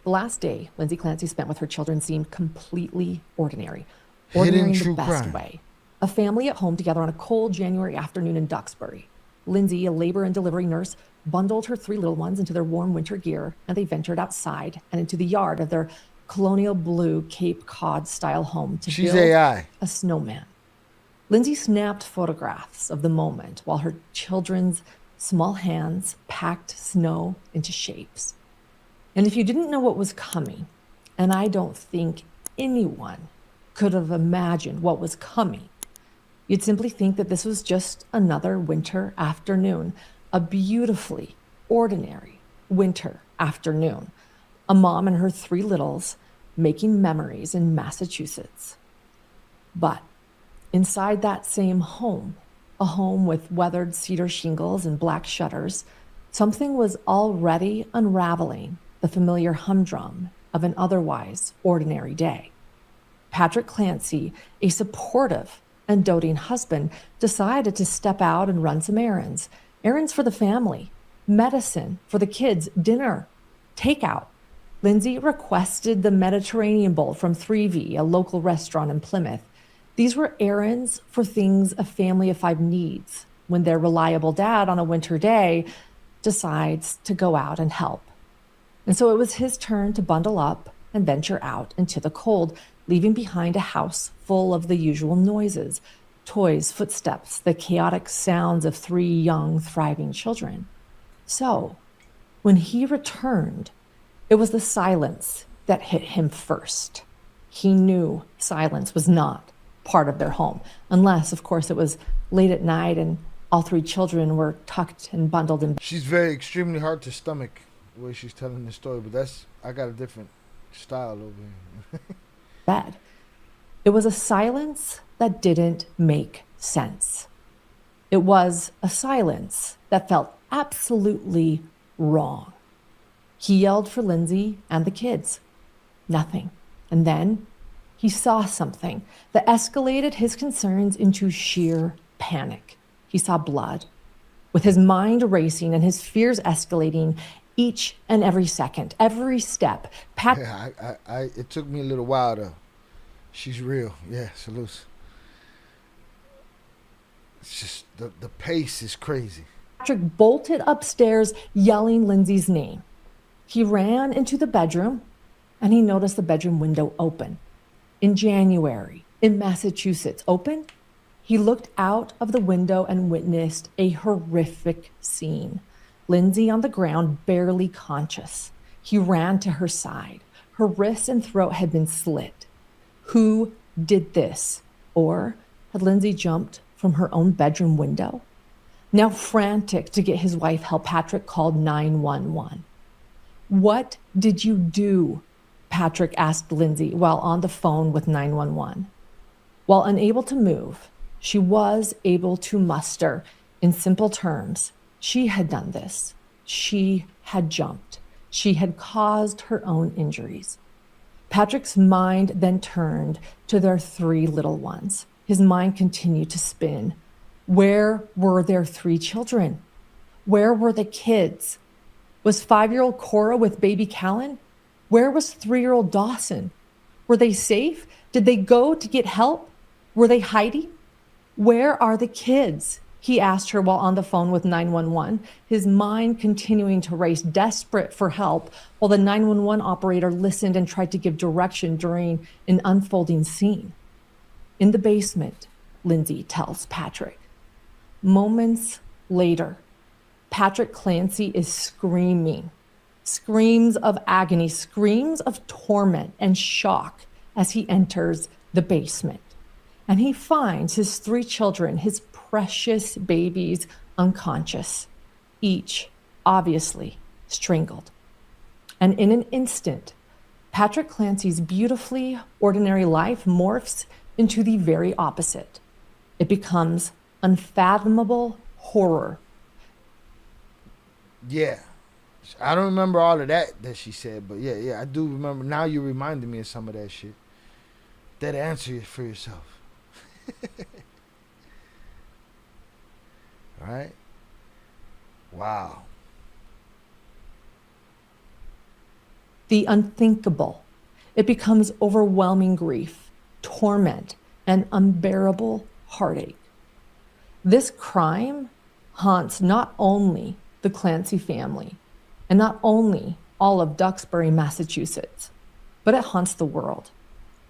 The last day Lindsay Clancy spent with her children seemed completely ordinary. Ordinary in the best way. A family at home together on a cold January afternoon in Duxbury. Lindsay, a labor and delivery nurse, bundled her 3 little ones into their warm winter gear, and they ventured outside and into the yard of their colonial blue Cape Cod style home to build a snowman. Lindsay snapped photographs of the moment while her children's small hands packed snow into shapes. And if you didn't know what was coming, and I don't think anyone could have imagined what was coming, you'd simply think that this was just another winter afternoon, a beautifully ordinary winter afternoon. A mom and her 3 littles making memories in Massachusetts. But inside that same home, a home with weathered cedar shingles and black shutters, something was already unraveling the familiar humdrum of an otherwise ordinary day. Patrick Clancy, a supportive and doting husband, decided to step out and run some errands. Errands for the family, medicine for the kids, dinner, takeout. Lindsay requested the Mediterranean bowl from 3V, a local restaurant in Plymouth. These were errands for things a family of 5 needs when their reliable dad on a winter day decides to go out and help And so it was his turn to bundle up and venture out into the cold, leaving behind a house full of the usual noises, toys, footsteps, the chaotic sounds of 3 young, thriving children. So, when he returned, it was the silence that hit him first. He knew silence was not part of their home, unless, of course, it was late at night and all 3 children were tucked and bundled in.
She's very extremely hard to stomach the way she's telling the story, but I got a different style over here.
Bed. It was a silence that didn't make sense. It was a silence that felt absolutely wrong. He yelled for Lindsay and the kids. Nothing. And then he saw something that escalated his concerns into sheer panic. He saw blood. With his mind racing and his fears escalating each and every second, every step.
It took me a little while to. She's real. Yeah, salute. It's just the pace is crazy.
Patrick bolted upstairs, yelling Lindsay's name. He ran into the bedroom, and he noticed the bedroom window open. In January, in Massachusetts, open. He looked out of the window and witnessed a horrific scene. Lindsay on the ground, barely conscious. He ran to her side. Her wrists and throat had been slit. Who did this? Or had Lindsay jumped from her own bedroom window? Now frantic to get his wife help, Patrick called 911. What did you do? Patrick asked Lindsay while on the phone with 911. While unable to move, she was able to muster, in simple terms, she had done this. She had jumped. She had caused her own injuries. Patrick's mind then turned to their 3 little ones. His mind continued to spin. Where were their 3 children? Where were the kids? Was 5-year-old Cora with baby Callan? Where was 3-year-old Dawson? Were they safe? Did they go to get help? Were they hiding? Where are the kids? He asked her while on the phone with 911, his mind continuing to race, desperate for help, while the 911 operator listened and tried to give direction during an unfolding scene. In the basement, Lindsay tells Patrick. Moments later, Patrick Clancy is screaming. Screams of agony, screams of torment and shock as he enters the basement. And he finds his 3 children, his precious babies, unconscious, each obviously strangled. And in an instant, Patrick Clancy's beautifully ordinary life morphs into the very opposite. It becomes unfathomable horror.
Yeah. I don't remember all of that she said, but yeah, I do remember. Now you reminded me of some of that shit. That answer for yourself. All right? Wow.
The unthinkable. It becomes overwhelming grief, torment, and unbearable heartache. This crime haunts not only the Clancy family and not only all of Duxbury, Massachusetts, but it haunts the world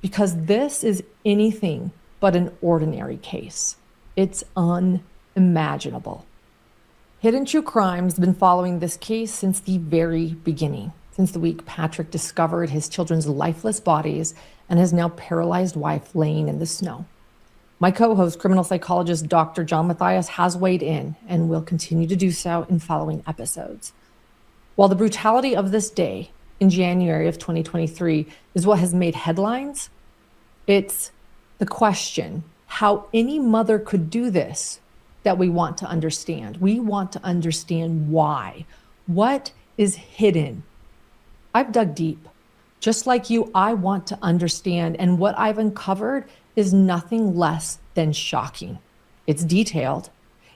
because this is anything but an ordinary case. It's unimaginable. Hidden True Crime's been following this case since the very beginning, since the week Patrick discovered his children's lifeless bodies and his now paralyzed wife laying in the snow. My co-host, criminal psychologist Dr. John Mathias, has weighed in and will continue to do so in following episodes. While the brutality of this day in January of 2023 is what has made headlines, it's the question how any mother could do this that we want to understand. We want to understand why. What is hidden? I've dug deep. Just like you, I want to understand, and what I've uncovered is nothing less than shocking. It's detailed.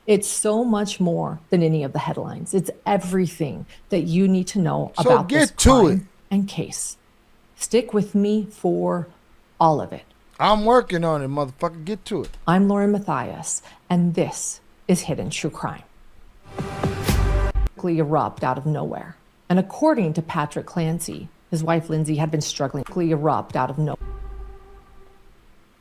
It's so much more than any of the headlines. It's everything that you need to know about this crime and case. Stick with me for all of it.
I'm working on it, motherfucker. Get to it.
I'm Lauren Mathias, and this is Hidden True Crime. Erupt out of nowhere. And according to Patrick Clancy, his wife Lindsay had been struggling to erupt out of nowhere.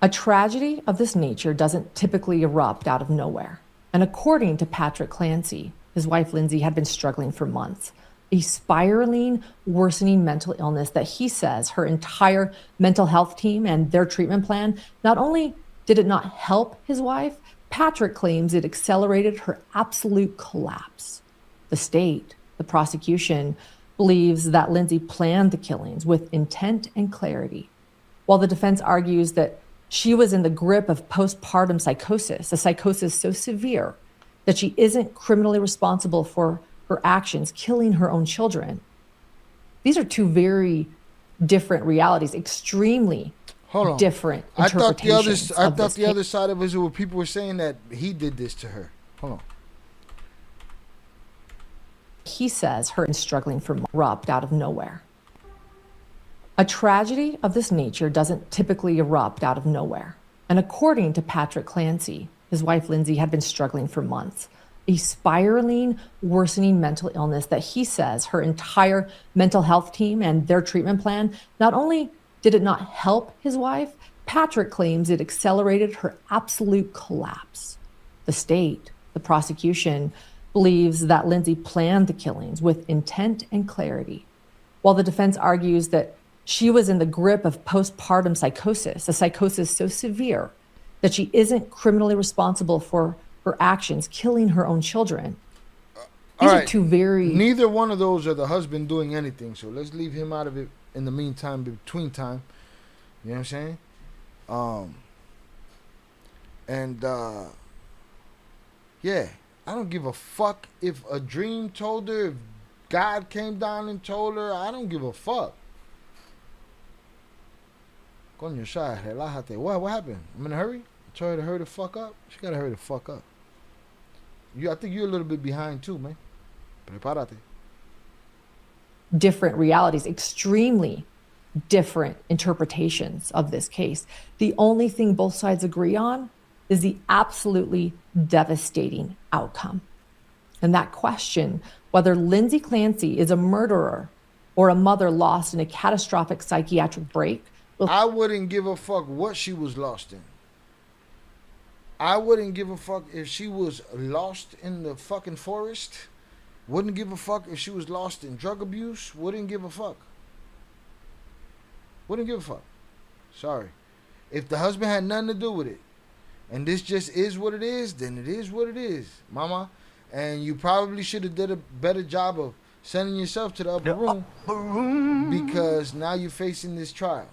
A tragedy of this nature doesn't typically erupt out of nowhere. And according to Patrick Clancy, his wife Lindsay had been struggling for months. A spiraling, worsening mental illness that he says her entire mental health team and their treatment plan, not only did it not help his wife, Patrick claims it accelerated her absolute collapse. The state, the prosecution, believes that Lindsay planned the killings with intent and clarity, while the defense argues that she was in the grip of postpartum psychosis, a psychosis so severe that she isn't criminally responsible for her actions, killing her own children. These are two very different realities, extremely different interpretations.
I thought the other side of it was where people were saying that he did this to her. Hold on.
He says her struggling from erupt out of nowhere. A tragedy of this nature doesn't typically erupt out of nowhere. And according to Patrick Clancy, his wife Lindsay had been struggling for months. A spiraling, worsening mental illness that he says her entire mental health team and their treatment plan, not only did it not help his wife, Patrick claims it accelerated her absolute collapse. The state, the prosecution, believes that Lindsay planned the killings with intent and clarity, while the defense argues that she was in the grip of postpartum psychosis, a psychosis so severe that she isn't criminally responsible for her actions, killing her own children. These are two very...
Neither one of those are the husband doing anything, so let's leave him out of it in the meantime, between time. You know what I'm saying? Yeah, I don't give a fuck if a dream told her, if God came down and told her. I don't give a fuck. Coño, Shy, relájate. What happened? I'm in a hurry? Tell her to hurry the fuck up? She gotta hurry the fuck up. I think you're a little bit behind too, man. Prepárate.
Different realities, extremely different interpretations of this case. The only thing both sides agree on is the absolutely devastating outcome. And that question, whether Lindsay Clancy is a murderer or a mother lost in a catastrophic psychiatric break.
I wouldn't give a fuck what she was lost in. I wouldn't give a fuck if she was lost in the fucking forest. Wouldn't give a fuck if she was lost in drug abuse. Wouldn't give a fuck. Wouldn't give a fuck. Sorry. If the husband had nothing to do with it, and this just is what it is, then it is what it is, mama. And you probably should have did a better job of sending yourself to the upper room, because now you're facing this trial.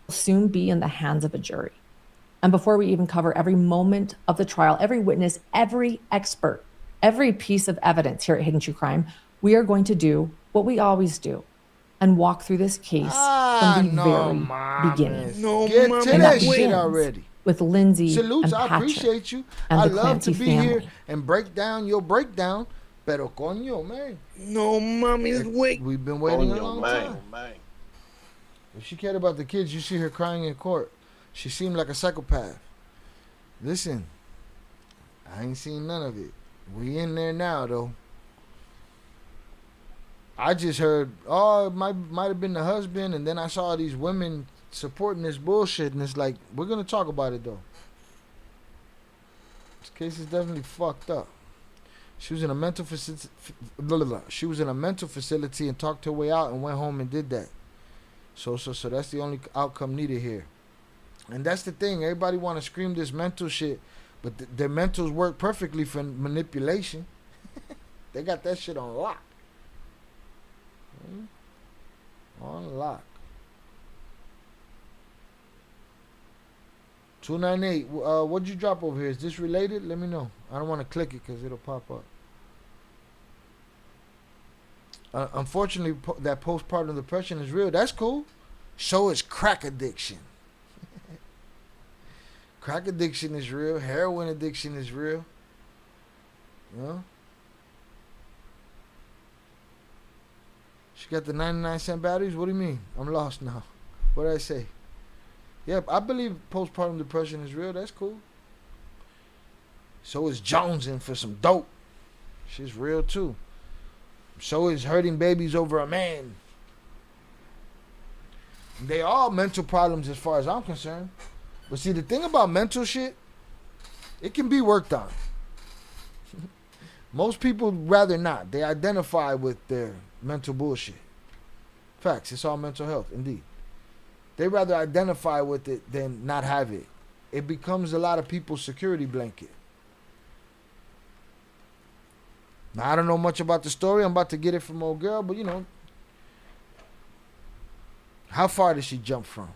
Soon be in the hands of a jury. And before we even cover every moment of the trial, every witness, every expert, every piece of evidence here at Hidden True Crime, we are going to do what we always do and walk through this case from the very beginning.
Get to that shit already.
With Lindsay
Salutes,
and Patrick,
I appreciate you.
and
I
the
love
Clancy
to be
family.
here and break down your breakdown. Pero coño, man.
No mommy's wait.
We've been waiting a long time. If she cared about the kids, you see her crying in court. She seemed like a psychopath. Listen, I ain't seen none of it. We in there now, though. I just heard, oh, it might have been the husband, and then I saw these women supporting this bullshit, and it's like, we're going to talk about it, though. This case is definitely fucked up. She was in a mental facility. She was in a mental facility and talked her way out and went home and did that. So that's the only outcome needed here. And that's the thing. Everybody want to scream this mental shit, but their mentals work perfectly for manipulation. They got that shit on lock. On lock. 298. What'd you drop over here? Is this related? Let me know. I don't want to click it because it'll pop up. Unfortunately, that postpartum depression is real. That's cool. So is crack addiction. Crack addiction is real. Heroin addiction is real. You know? She got the 99-cent batteries? What do you mean? I'm lost now. What did I say? Yeah, I believe postpartum depression is real. That's cool. So is jonesing for some dope. Shit's real too. So is hurting babies over a man. They all mental problems as far as I'm concerned. But see, the thing about mental shit, it can be worked on. Most people rather not. They identify with their mental bullshit. Facts, it's all mental health, indeed. They rather identify with it than not have it. It becomes a lot of people's security blanket. Now, I don't know much about the story. I'm about to get it from old girl, but you know, how far did she jump from?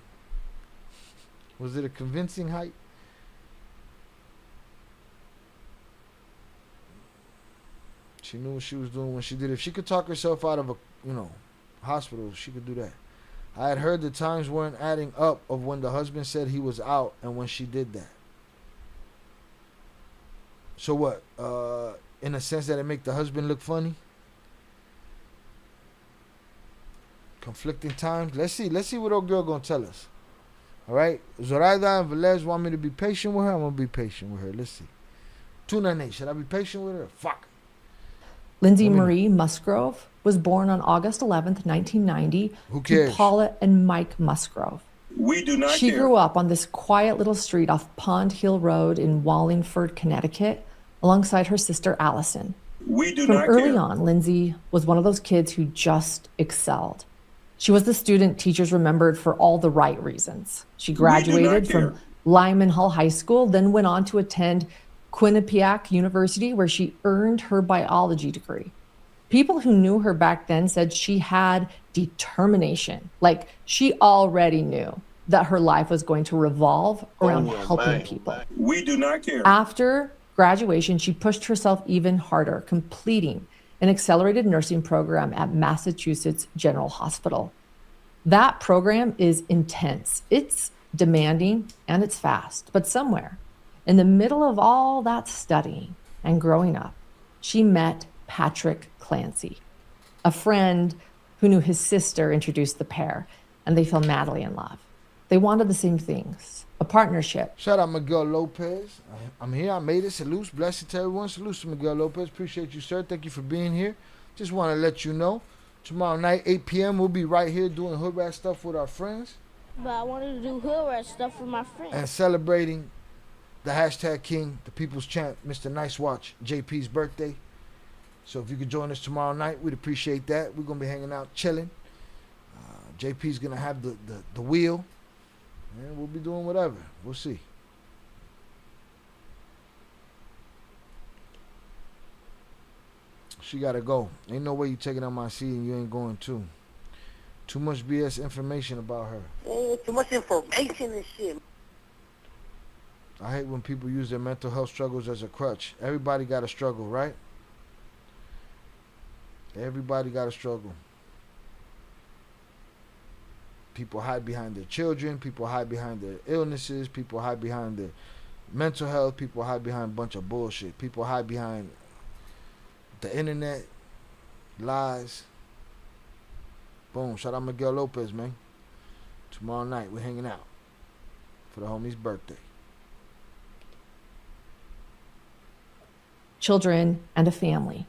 Was it a convincing height? She knew what she was doing when she did it. If she could talk herself out of a, hospital, she could do that. I had heard the times weren't adding up of when the husband said he was out and when she did that. So what? In a sense that it make the husband look funny? Conflicting times? Let's see what old girl gonna tell us. All right? Zoraida and Velez want me to be patient with her. I'm gonna be patient with her. Let's see. Tuna Nate, should I be patient with her? Fuck.
Lindsay Marie Musgrove was born on August 11th, 1990
Who cares?
to Paula and Mike Musgrove.
We do not
She
care.
grew up on this quiet little street off Pond Hill Road in Wallingford, Connecticut, alongside her sister Allison.
We do
From
not
early
care.
on, Lindsay was one of those kids who just excelled. She was the student teachers remembered for all the right reasons. She graduated from Lyman Hall High School, then went on to attend Quinnipiac University, where she earned her biology degree. People who knew her back then said she had determination. Like, she already knew that her life was going to revolve around helping people.
We do not care.
After graduation, she pushed herself even harder, completing an accelerated nursing program at Massachusetts General Hospital. That program is intense. It's demanding and it's fast, but somewhere in the middle of all that studying and growing up, she met Patrick Clancy, a friend who knew his sister introduced the pair, and they fell madly in love. They wanted the same things, a partnership.
Shout out Miguel Lopez. I'm here. I made it. Salute. Blessed to everyone. Salute to Miguel Lopez. Appreciate you, sir. Thank you for being here. Just want to let you know, tomorrow night, 8 p.m., we'll be right here doing hood rat stuff with our friends.
But I wanted to do hood rat stuff with my friends.
And celebrating the hashtag king, the people's champ, Mr. Nice Watch, JP's birthday. So if you could join us tomorrow night, we'd appreciate that. We're going to be hanging out, chilling. JP's going to have the wheel. And we'll be doing whatever. We'll see. She got to go. Ain't no way you taking out my seat and you ain't going too. Too much BS information about her.
Too much information and shit.
I hate when people use their mental health struggles as a crutch. Everybody got a struggle, right? Everybody got a struggle. People hide behind their children. People hide behind their illnesses. People hide behind their mental health. People hide behind a bunch of bullshit. People hide behind the internet, lies. Boom. Shout out Miguel Lopez, man. Tomorrow night, we're hanging out for the homie's birthday.
Children and a family.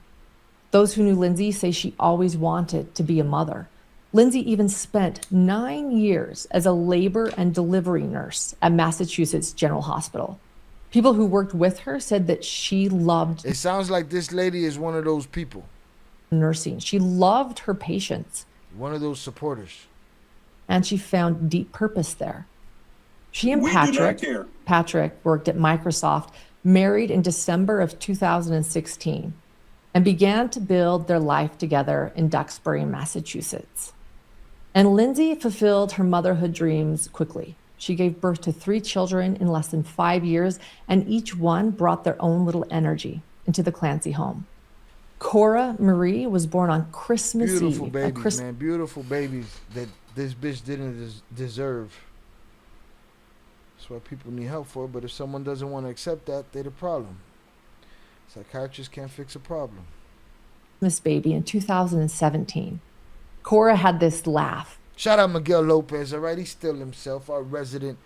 Those who knew Lindsay say she always wanted to be a mother. Lindsay even spent 9 years as a labor and delivery nurse at Massachusetts General Hospital. People who worked with her said that she loved...
It sounds like this lady is one of those people.
...nursing. She loved her patients.
One of those supporters.
And she found deep purpose there. She and
We
Patrick worked at Microsoft, married in December of 2016, and began to build their life together in Duxbury, Massachusetts. And Lindsay fulfilled her motherhood dreams quickly. She gave birth to 3 children in less than 5 years, and each one brought their own little energy into the Clancy home. Cora Marie was born on Christmas
Beautiful
Eve.
babies, man. Beautiful babies that this bitch didn't deserve. That's what people need help for, but if someone doesn't want to accept that, they're the problem. Psychiatrists can't fix a problem.
Christmas baby in 2017. Cora had this laugh.
Shout out Miguel Lopez, all right? He's still himself, our resident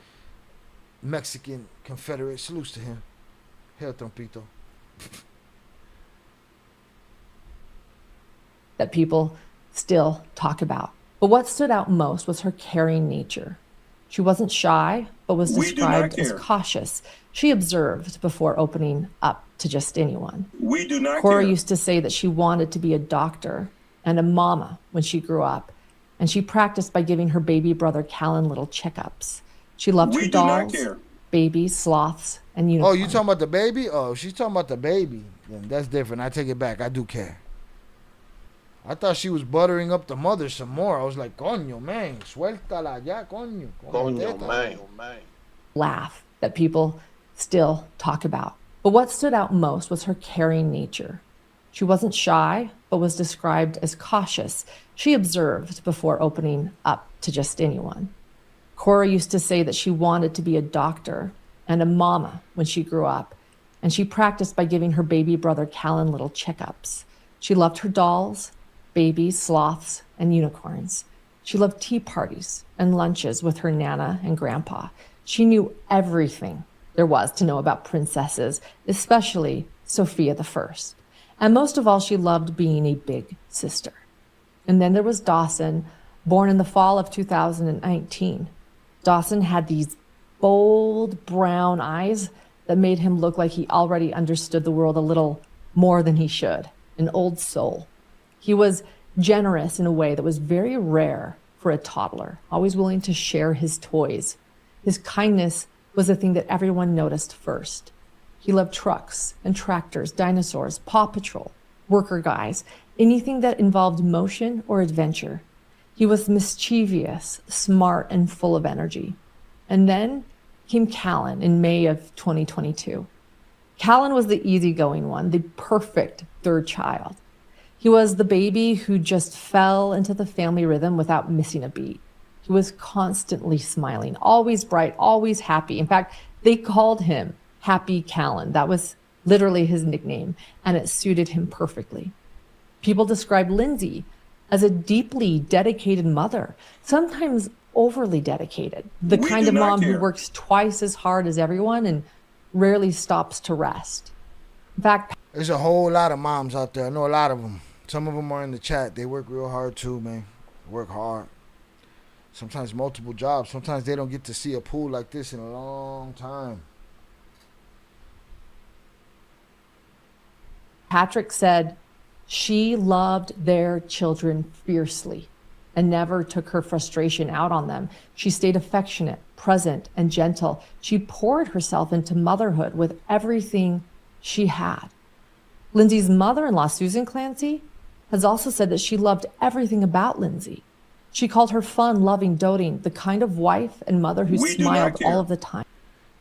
Mexican Confederate. Salutes to him. Hell, Trompito.
That people still talk about. But what stood out most was her caring nature. She wasn't shy, but was described as cautious. She observed before opening up to just anyone.
We do not
Cora
care.
used to say that she wanted to be a doctor and a mama when she grew up, and she practiced by giving her baby brother Callan little checkups. She loved her dolls, babies, sloths, and unicorns.
Oh, you talking about the baby? Oh, she's talking about the baby. Then that's different. I take it back. I do care. I thought she was buttering up the mother some more. I was like, coño, man, suéltala ya, coño.
Coño, man.
Laugh that people still talk about. But what stood out most was her caring nature. She wasn't shy, but was described as cautious. She observed before opening up to just anyone. Cora used to say that she wanted to be a doctor and a mama when she grew up, and she practiced by giving her baby brother Callan little checkups. She loved her dolls, babies, sloths, and unicorns. She loved tea parties and lunches with her Nana and Grandpa. She knew everything there was to know about princesses, especially Sophia the First. And most of all, she loved being a big sister. And then there was Dawson, born in the fall of 2019. Dawson had these bold brown eyes that made him look like he already understood the world a little more than he should, an old soul. He was generous in a way that was very rare for a toddler, always willing to share his toys. His kindness was the thing that everyone noticed first. He loved trucks and tractors, dinosaurs, Paw Patrol, worker guys, anything that involved motion or adventure. He was mischievous, smart, and full of energy. And then came Callan in May of 2022. Callan was the easygoing one, the perfect third child. He was the baby who just fell into the family rhythm without missing a beat. He was constantly smiling, always bright, always happy. In fact, they called him Happy Callan. That was literally his nickname, and it suited him perfectly. People described Lindsay as a deeply dedicated mother, sometimes overly dedicated, the kind of mom who works twice as hard as everyone and rarely stops to rest. In fact,
there's a whole lot of moms out there. I know a lot of them. Some of them are in the chat. They work real hard too, man. Work hard. Sometimes multiple jobs. Sometimes they don't get to see a pool like this in a long time.
Patrick said she loved their children fiercely and never took her frustration out on them. She stayed affectionate, present, and gentle. She poured herself into motherhood with everything she had. Lindsay's mother-in-law, Susan Clancy, has also said that she loved everything about Lindsay. She called her fun, loving, doting, the kind of wife and mother who smiled all of the time.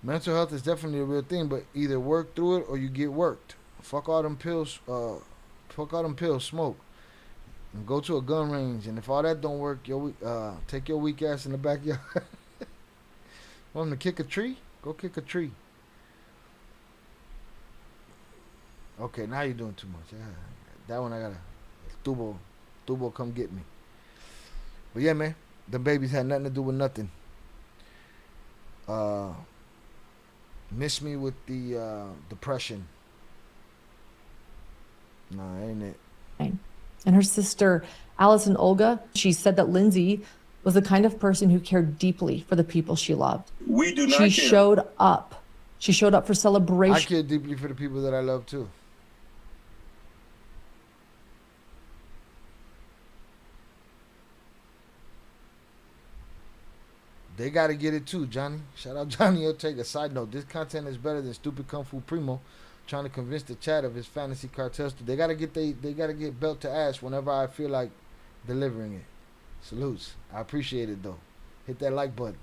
Mental health is definitely a real thing, but either work through it or you get worked. Fuck all them pills, smoke. And go to a gun range, and if all that don't work, take your weak ass in the backyard. Want them to kick a tree? Go kick a tree. Okay, now you're doing too much. Yeah, that one I gotta Tubo come get me. But yeah, man, the babies had nothing to do with nothing. Miss me with the depression. Nah, ain't it?
And her sister, Allison Olga, she said that Lindsay was the kind of person who cared deeply for the people she loved.
We do not
care. She showed up. She showed up for celebration.
I care deeply for the people that I love too. They got to get it too, Johnny. Shout out Johnny Ortega. Side note, this content is better than Stupid Kung Fu Primo trying to convince the chat of his fantasy cartels. They got to get belt to ass whenever I feel like delivering it. Salutes. I appreciate it though. Hit that like button.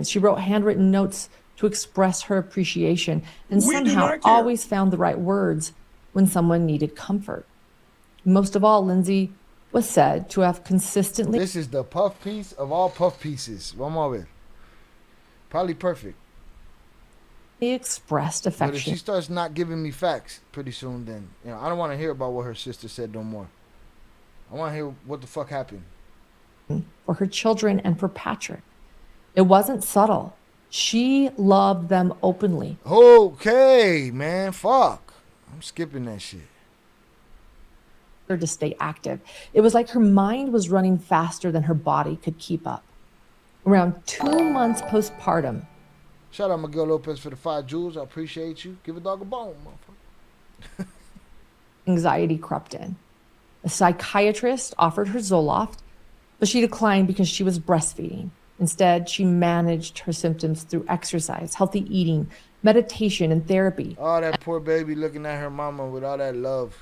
She wrote handwritten notes to express her appreciation and somehow always found the right words when someone needed comfort. Most of all, Lindsay was said to have consistently...
This is the puff piece of all puff pieces. One more. Probably perfect.
Expressed affection.
But if she starts not giving me facts pretty soon, then I don't want to hear about what her sister said no more. I want to hear what the fuck happened.
For her children and for Patrick. It wasn't subtle. She loved them openly.
Okay, man, fuck. I'm skipping that shit.
To stay active. It was like her mind was running faster than her body could keep up. Around 2 months postpartum.
Shout out Miguel Lopez for the 5 jewels. I appreciate you. Give a dog a bone, motherfucker.
Anxiety crept in. A psychiatrist offered her Zoloft, but she declined because she was breastfeeding. Instead, she managed her symptoms through exercise, healthy eating, meditation, and therapy.
Oh, that poor baby looking at her mama with all that love.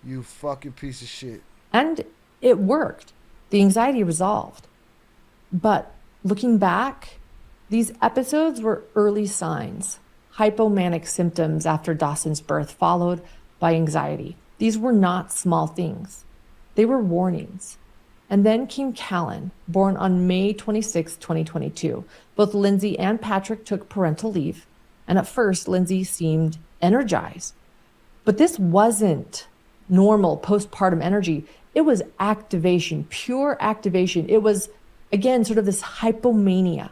You fucking piece of shit.
And it worked. The anxiety resolved. But looking back, these episodes were early signs. Hypomanic symptoms after Dawson's birth, followed by anxiety. These were not small things. They were warnings. And then came Callan, born on May 26, 2022. Both Lindsay and Patrick took parental leave. And at first, Lindsay seemed energized. But this wasn't normal postpartum energy. It was activation, pure activation. It was, again, sort of this hypomania.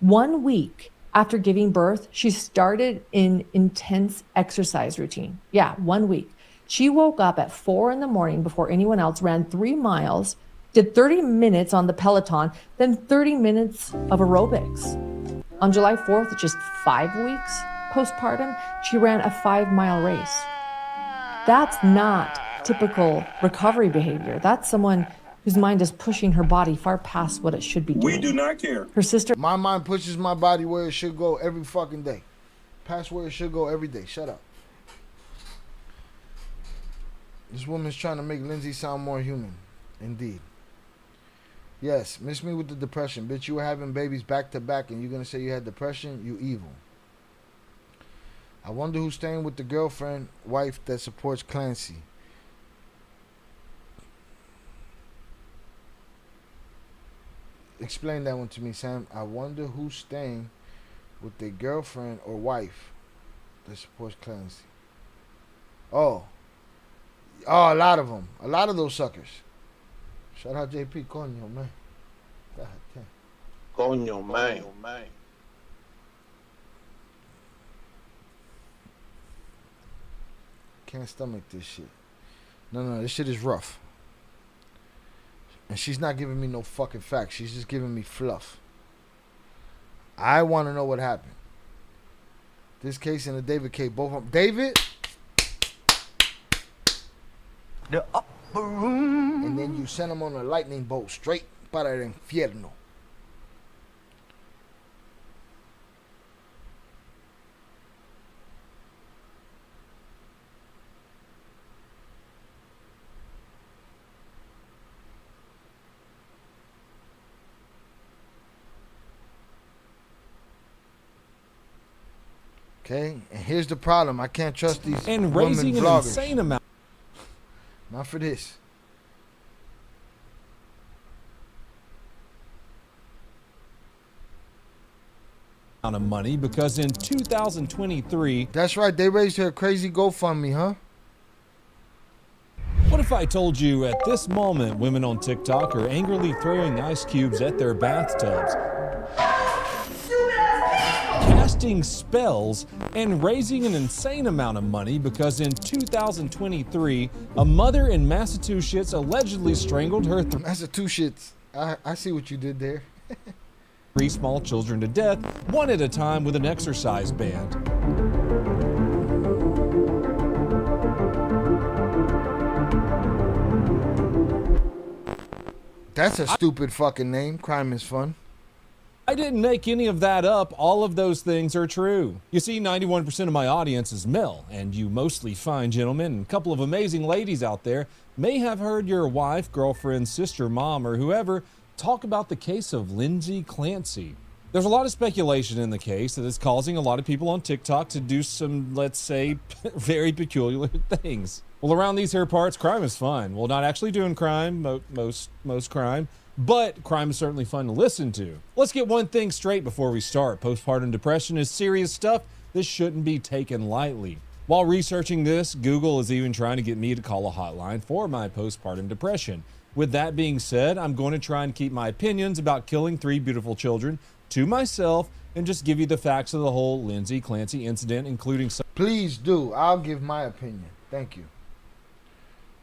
1 week after giving birth, she started an intense exercise routine. Yeah, 1 week. She woke up at 4 a.m. before anyone else, ran 3 miles, did 30 minutes on the Peloton, then 30 minutes of aerobics. On July 4th, just 5 weeks postpartum, she ran a 5-mile race. That's not typical recovery behavior. That's someone whose mind is pushing her body far past what it should be doing.
We do not care.
Her sister.
My mind pushes my body where it should go every fucking day. Past where it should go every day. Shut up. This woman's trying to make Lindsay sound more human. Indeed. Yes, miss me with the depression. Bitch, you were having babies back to back and you're going to say you had depression? You evil. I wonder who's staying with the girlfriend, wife that supports Clancy. Explain that one to me, Sam. I wonder who's staying with their girlfriend or wife that supports Clancy. Oh, a lot of them. A lot of those suckers. Shout out JP. Coño, man. God damn.
Coño, man.
Can't stomach this shit. No, this shit is rough. And she's not giving me no fucking facts. She's just giving me fluff. I want to know what happened. This case and the David case, both of them. David? The upper room. And then you send him on a lightning bolt straight para el infierno. Okay, and here's the problem. I can't trust these
and
women
raising an
vloggers.
insane amount.
Not for this.
Of money because in 2023.
That's right. They raised her crazy GoFundMe, huh?
What if I told you at this moment women on TikTok are angrily throwing ice cubes at their bathtubs, casting spells, and raising an insane amount of money because in 2023, a mother in Massachusetts allegedly strangled her
Massachusetts. I see what you did there.
3 small children to death, one at a time with an exercise band.
That's a stupid fucking name. Crime is fun.
I didn't make any of that up. All of those things are true. You see, 91% of my audience is male, and you mostly fine gentlemen and a couple of amazing ladies out there may have heard your wife, girlfriend, sister, mom, or whoever talk about the case of Lindsay Clancy. There's a lot of speculation in the case that is causing a lot of people on TikTok to do some, let's say, very peculiar things. Well, around these here parts, crime is fun. Well, not actually doing crime, most crime, but crime is certainly fun to listen to. Let's get one thing straight before we start. Postpartum depression is serious stuff that shouldn't be taken lightly. While researching this, Google is even trying to get me to call a hotline for my postpartum depression. With that being said, I'm going to try and keep my opinions about killing 3 beautiful children to myself and just give you the facts of the whole Lindsay Clancy incident, including some.
Please do. I'll give my opinion. Thank you.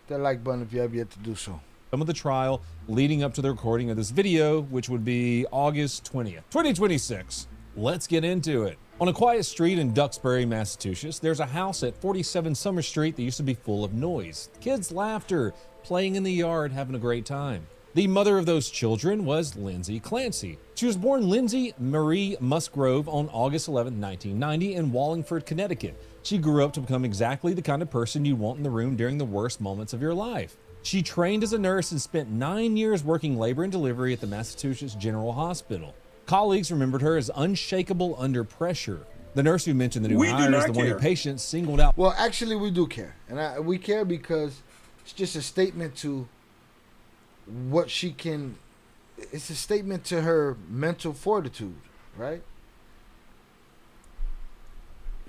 Hit that like button if you have yet to do so.
Some of the trial leading up to the recording of this video, which would be August 20th, 2026. Let's get into it. On a quiet street in Duxbury, Massachusetts, there's a house at 47 Summer Street that used to be full of noise. Kids' laughter, playing in the yard, having a great time. The mother of those children was Lindsay Clancy. She was born Lindsay Marie Musgrove on August 11, 1990 in Wallingford, Connecticut. She grew up to become exactly the kind of person you want in the room during the worst moments of your life. She trained as a nurse and spent 9 years working labor and delivery at the Massachusetts General Hospital. Colleagues remembered her as unshakable under pressure. The nurse who mentioned the new hire is the one who patients singled out.
Well, actually, we do care. And we care because it's just a statement to what she can. It's a statement to her mental fortitude, right?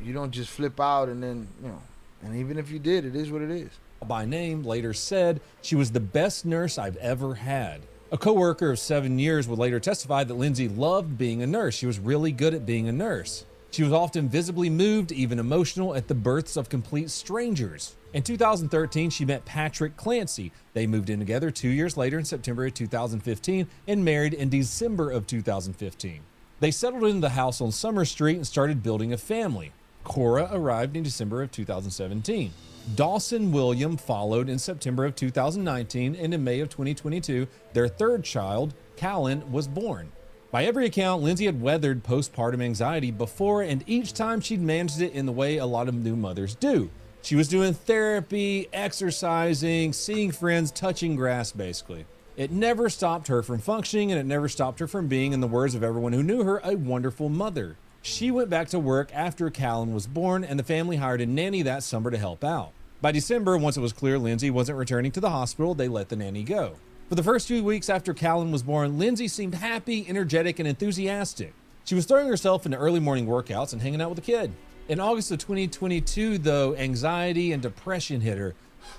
You don't just flip out and then, and even if you did, it is what it is.
By name, later said she was the best nurse I've ever had. A co-worker of 7 years would later testify that Lindsay loved being a nurse. She was really good at being a nurse. She was often visibly moved, even emotional, at the births of complete strangers. In 2013, she met Patrick Clancy. They moved in together 2 years later in September of 2015 and married in December of 2015. They settled into the house on Summer Street and started building a family. Cora arrived in December of 2017. Dawson William followed in September of 2019, and in May of 2022, their third child, Callan, was born. By every account, Lindsay had weathered postpartum anxiety before, and each time she'd managed it in the way a lot of new mothers do. She was doing therapy, exercising, seeing friends, touching grass, basically. It never stopped her from functioning, and it never stopped her from being, in the words of everyone who knew her, a wonderful mother. She went back to work after Callan was born, and the family hired a nanny that summer to help out. By December, once it was clear Lindsay wasn't returning to the hospital, they let the nanny go. For the first few weeks after Callan was born, Lindsay seemed happy, energetic, and enthusiastic. She was throwing herself into early morning workouts and hanging out with the kid. In August of 2022, though, anxiety and depression hit her.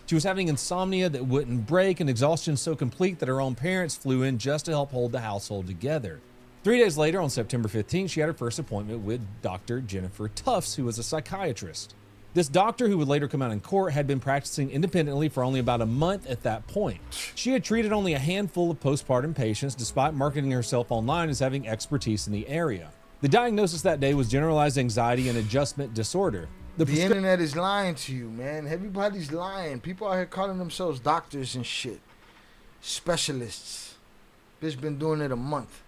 She was having insomnia that wouldn't break and exhaustion so complete that her own parents flew in just to help hold the household together. 3 days later, on September 15th, she had her first appointment with Dr. Jennifer Tufts, who was a psychiatrist. This doctor, who would later come out in court, had been practicing independently for only about a month at that point. She had treated only a handful of postpartum patients, despite marketing herself online as having expertise in the area. The diagnosis that day was generalized anxiety and adjustment disorder.
The internet is lying to you, man. Everybody's lying. People out here calling themselves doctors and shit. Specialists. Bitch been doing it a month.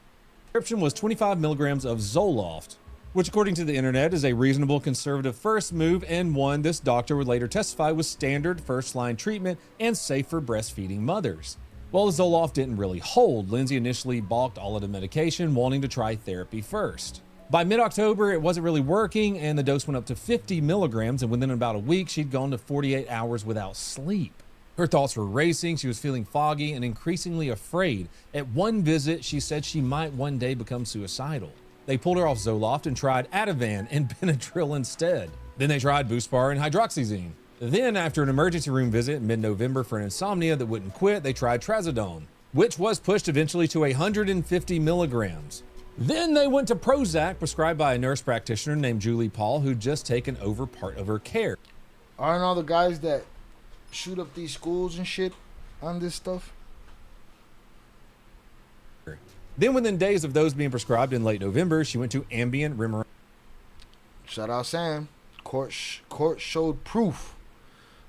Prescription was 25 milligrams of Zoloft, which according to the internet is a reasonable conservative first move, and one this doctor would later testify was standard first-line treatment and safe for breastfeeding mothers. While the Zoloft didn't really hold, Lindsay initially balked all of the medication, wanting to try therapy first. By mid-October, it wasn't really working, and the dose went up to 50 milligrams, and within about a week, she'd gone to 48 hours without sleep. Her thoughts were racing, she was feeling foggy and increasingly afraid. At one visit, she said she might one day become suicidal. They pulled her off Zoloft and tried Ativan and Benadryl instead. Then they tried Buspar and hydroxyzine. Then, after an emergency room visit in mid-November for an insomnia that wouldn't quit, they tried Trazodone, which was pushed eventually to 150 milligrams. Then they went to Prozac, prescribed by a nurse practitioner named Julie Paul, who'd just taken over part of her care.
Aren't all the guys that shoot up these schools and shit on this stuff?
Then within days of those being prescribed in late November, she went to Ambien, Remeron.
Shout out Sam. Court showed proof.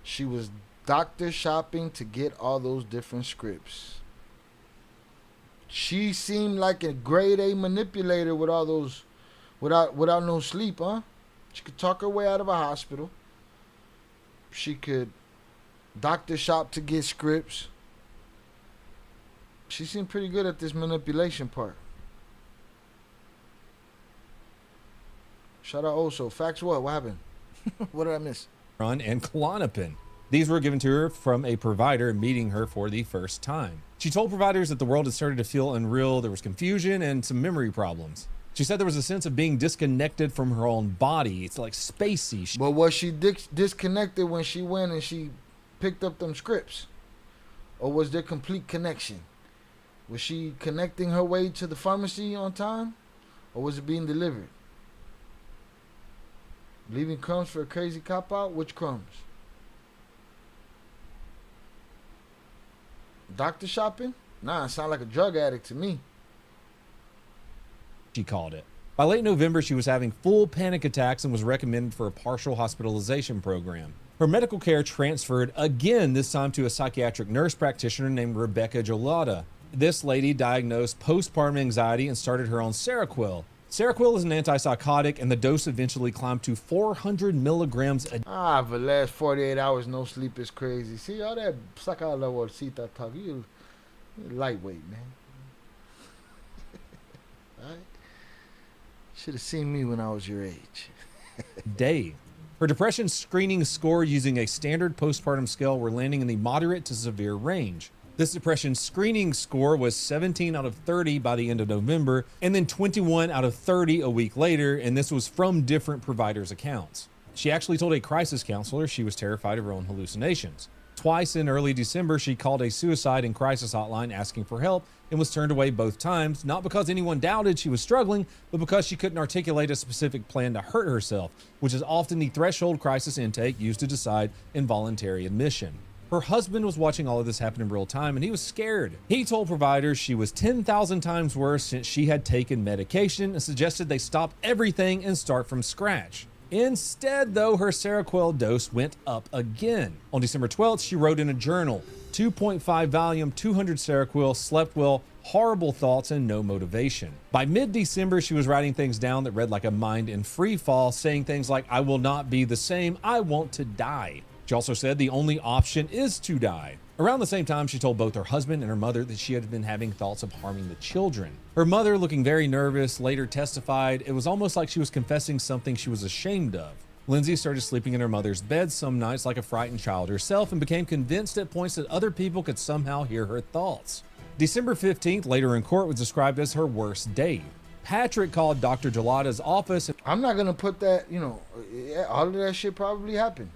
She was doctor shopping to get all those different scripts. She seemed like a grade A manipulator with all those, without no sleep, huh? She could talk her way out of a hospital. She could doctor shop to get scripts. She seemed pretty good at this manipulation part. Shout out also. Facts what? What happened? What did I miss?
And Klonopin. These were given to her from a provider meeting her for the first time. She told providers that the world had started to feel unreal, there was confusion and some memory problems. She said there was a sense of being disconnected from her own body. It's like spacey.
But was she disconnected when she went and she picked up them scripts? Or was there complete connection? Was she connecting her way to the pharmacy on time? Or was it being delivered? Leaving crumbs for a crazy cop out? Which crumbs? Doctor shopping? Nah, it sound like a drug addict to me.
She called it. By late November, she was having full panic attacks and was recommended for a partial hospitalization program. Her medical care transferred again, this time to a psychiatric nurse practitioner named Rebecca Jolada. This lady diagnosed postpartum anxiety and started her on Seroquel. Seroquel is an antipsychotic, and the dose eventually climbed to 400 milligrams a day.
For the last 48 hours, no sleep is crazy. See, all that saca la bolsita talk, you lightweight, man. All right? Should have seen me when I was your age.
Day. Her depression screening score using a standard postpartum scale were landing in the moderate to severe range. This depression screening score was 17 out of 30 by the end of November, and then 21 out of 30 a week later, and this was from different providers' accounts. She actually told a crisis counselor she was terrified of her own hallucinations. Twice in early December, she called a suicide and crisis hotline asking for help and was turned away both times, not because anyone doubted she was struggling, but because she couldn't articulate a specific plan to hurt herself, which is often the threshold crisis intake used to decide involuntary admission. Her husband was watching all of this happen in real time, and he was scared. He told providers she was 10,000 times worse since she had taken medication and suggested they stop everything and start from scratch. Instead, though, her Seroquel dose went up again. On December 12th, she wrote in a journal, 2.5 Valium, 200 Seroquel, slept well, horrible thoughts, and no motivation. By mid-December, she was writing things down that read like a mind in free fall, saying things like, I will not be the same, I want to die. She also said the only option is to die. Around the same time, she told both her husband and her mother that she had been having thoughts of harming the children. Her mother, looking very nervous, later testified it was almost like she was confessing something she was ashamed of. Lindsay started sleeping in her mother's bed some nights like a frightened child herself and became convinced at points that other people could somehow hear her thoughts. December 15th, later in court, was described as her worst day. Patrick called Dr. Gelada's office.
I'm not going to put that, all of that shit probably happened.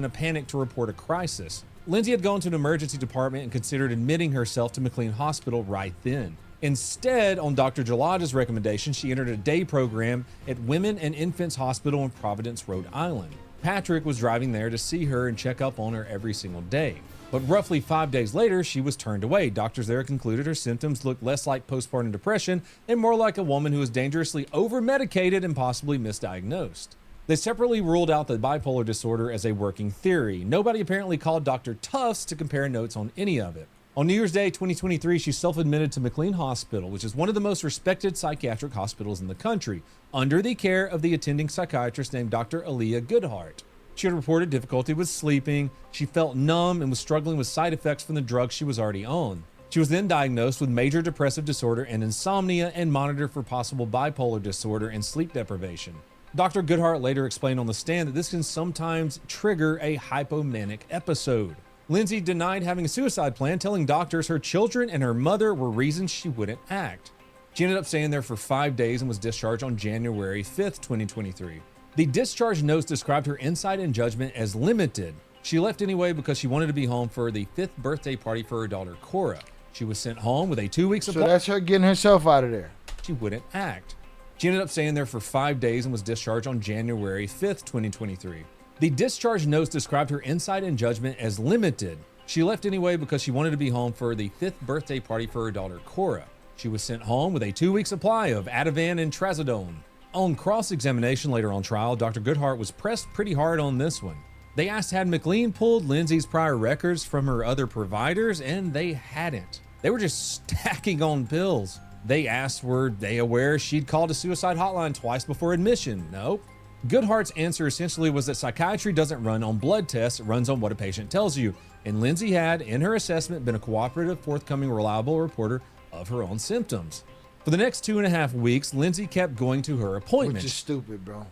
In a panic to report a crisis. Lindsay had gone to an emergency department and considered admitting herself to McLean Hospital right then. Instead, on Dr. Gelada's recommendation, she entered a day program at Women and Infants Hospital in Providence, Rhode Island. Patrick was driving there to see her and check up on her every single day. But roughly 5 days later, she was turned away. Doctors there concluded her symptoms looked less like postpartum depression and more like a woman who was dangerously over-medicated and possibly misdiagnosed. They separately ruled out the bipolar disorder as a working theory. Nobody apparently called Dr. Tufts to compare notes on any of it. On New Year's Day 2023, she self-admitted to McLean Hospital, which is one of the most respected psychiatric hospitals in the country, under the care of the attending psychiatrist named Dr. Aaliyah Goodhart. She had reported difficulty with sleeping, she felt numb, and was struggling with side effects from the drugs she was already on. She was then diagnosed with major depressive disorder and insomnia and monitored for possible bipolar disorder and sleep deprivation. Dr. Goodhart later explained on the stand that this can sometimes trigger a hypomanic episode. Lindsay denied having a suicide plan, telling doctors her children and her mother were reasons she wouldn't act. She ended up staying there for 5 days and was discharged on January 5th, 2023. The discharge notes described her insight and judgment as limited. She left anyway because she wanted to be home for the 5th birthday party for her daughter, Cora. She was sent home with a 2-week supply.
So that's her getting herself out of there.
She wouldn't act. She ended up staying there for 5 days and was discharged on January 5th, 2023. The discharge notes described her insight and judgment as limited. She left anyway because she wanted to be home for the 5th birthday party for her daughter, Cora. She was sent home with a 2-week supply of Ativan and Trazodone. On cross-examination later on trial, Dr. Goodhart was pressed pretty hard on this one. They asked had McLean pulled Lindsay's prior records from her other providers, and they hadn't. They were just stacking on pills. They asked were they aware she'd called a suicide hotline twice before admission. Nope. Goodhart's answer essentially was that psychiatry doesn't run on blood tests, it runs on what a patient tells you. And Lindsay had, in her assessment, been a cooperative, forthcoming, reliable reporter of her own symptoms. For the next 2.5 weeks, Lindsay kept going to her appointment.
Which is stupid, bro.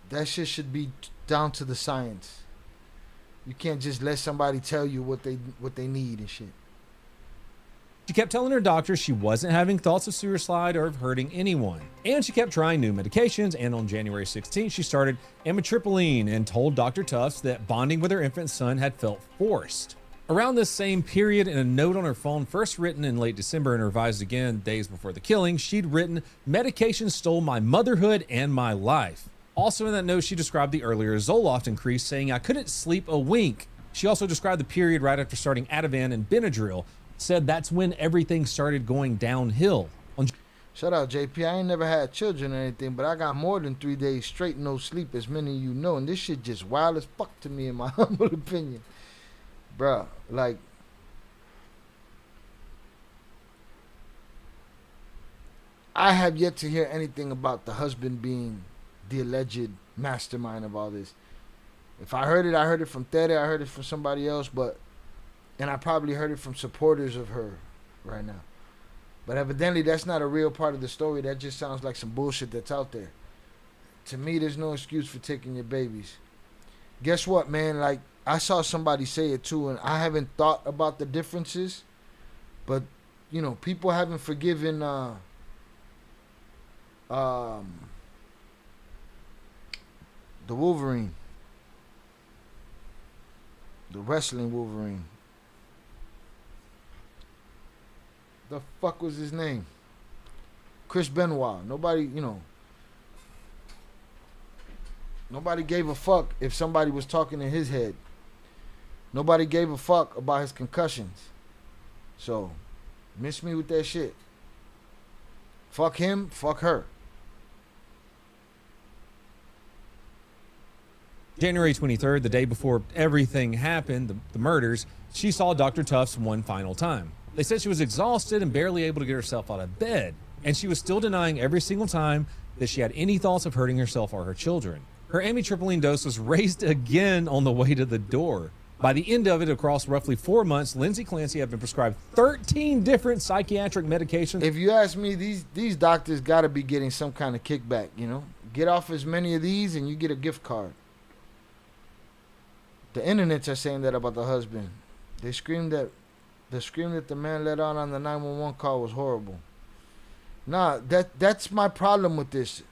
That shit should be down to the science. You can't just let somebody tell you what they need and shit.
She kept telling her doctor she wasn't having thoughts of suicide or of hurting anyone. And she kept trying new medications, and on January 16th, she started amitriptyline and told Dr. Tufts that bonding with her infant son had felt forced. Around this same period, in a note on her phone, first written in late December and revised again days before the killing, she'd written, "Medication stole my motherhood and my life." Also in that note, she described the earlier Zoloft increase, saying, "I couldn't sleep a wink." She also described the period right after starting Ativan and Benadryl, said that's when everything started going downhill.
Shout out, JP. I ain't never had children or anything, but I got more than 3 days straight no sleep, as many of you know, and this shit just wild as fuck to me, in my humble opinion. Bruh, like, I have yet to hear anything about the husband being the alleged mastermind of all this. If I heard it from Tere, I heard it from somebody else, and I probably heard it from supporters of her right now. But evidently, that's not a real part of the story. That just sounds like some bullshit that's out there. To me, there's no excuse for taking your babies. Guess what, man? Like, I saw somebody say it too, and I haven't thought about the differences, but, you know, people haven't forgiven the Wolverine. The wrestling Wolverine. The fuck was his name? Chris Benoit. Nobody, you know. Nobody gave a fuck if somebody was talking in his head. Nobody gave a fuck about his concussions. So, miss me with that shit. Fuck him, fuck her.
January 23rd, the day before everything happened, the murders, she saw Dr. Tufts one final time. They said she was exhausted and barely able to get herself out of bed, and she was still denying every single time that she had any thoughts of hurting herself or her children. Her amitriptyline dose was raised again on the way to the door. By the end of it, across roughly 4 months, Lindsay Clancy had been prescribed 13 different psychiatric medications.
If you ask me, these doctors got to be getting some kind of kickback, you know? Get off as many of these and you get a gift card. The internets are saying that about the husband. They screamed that the scream that the man let out on the 911 call was horrible. Nah, that's my problem with this.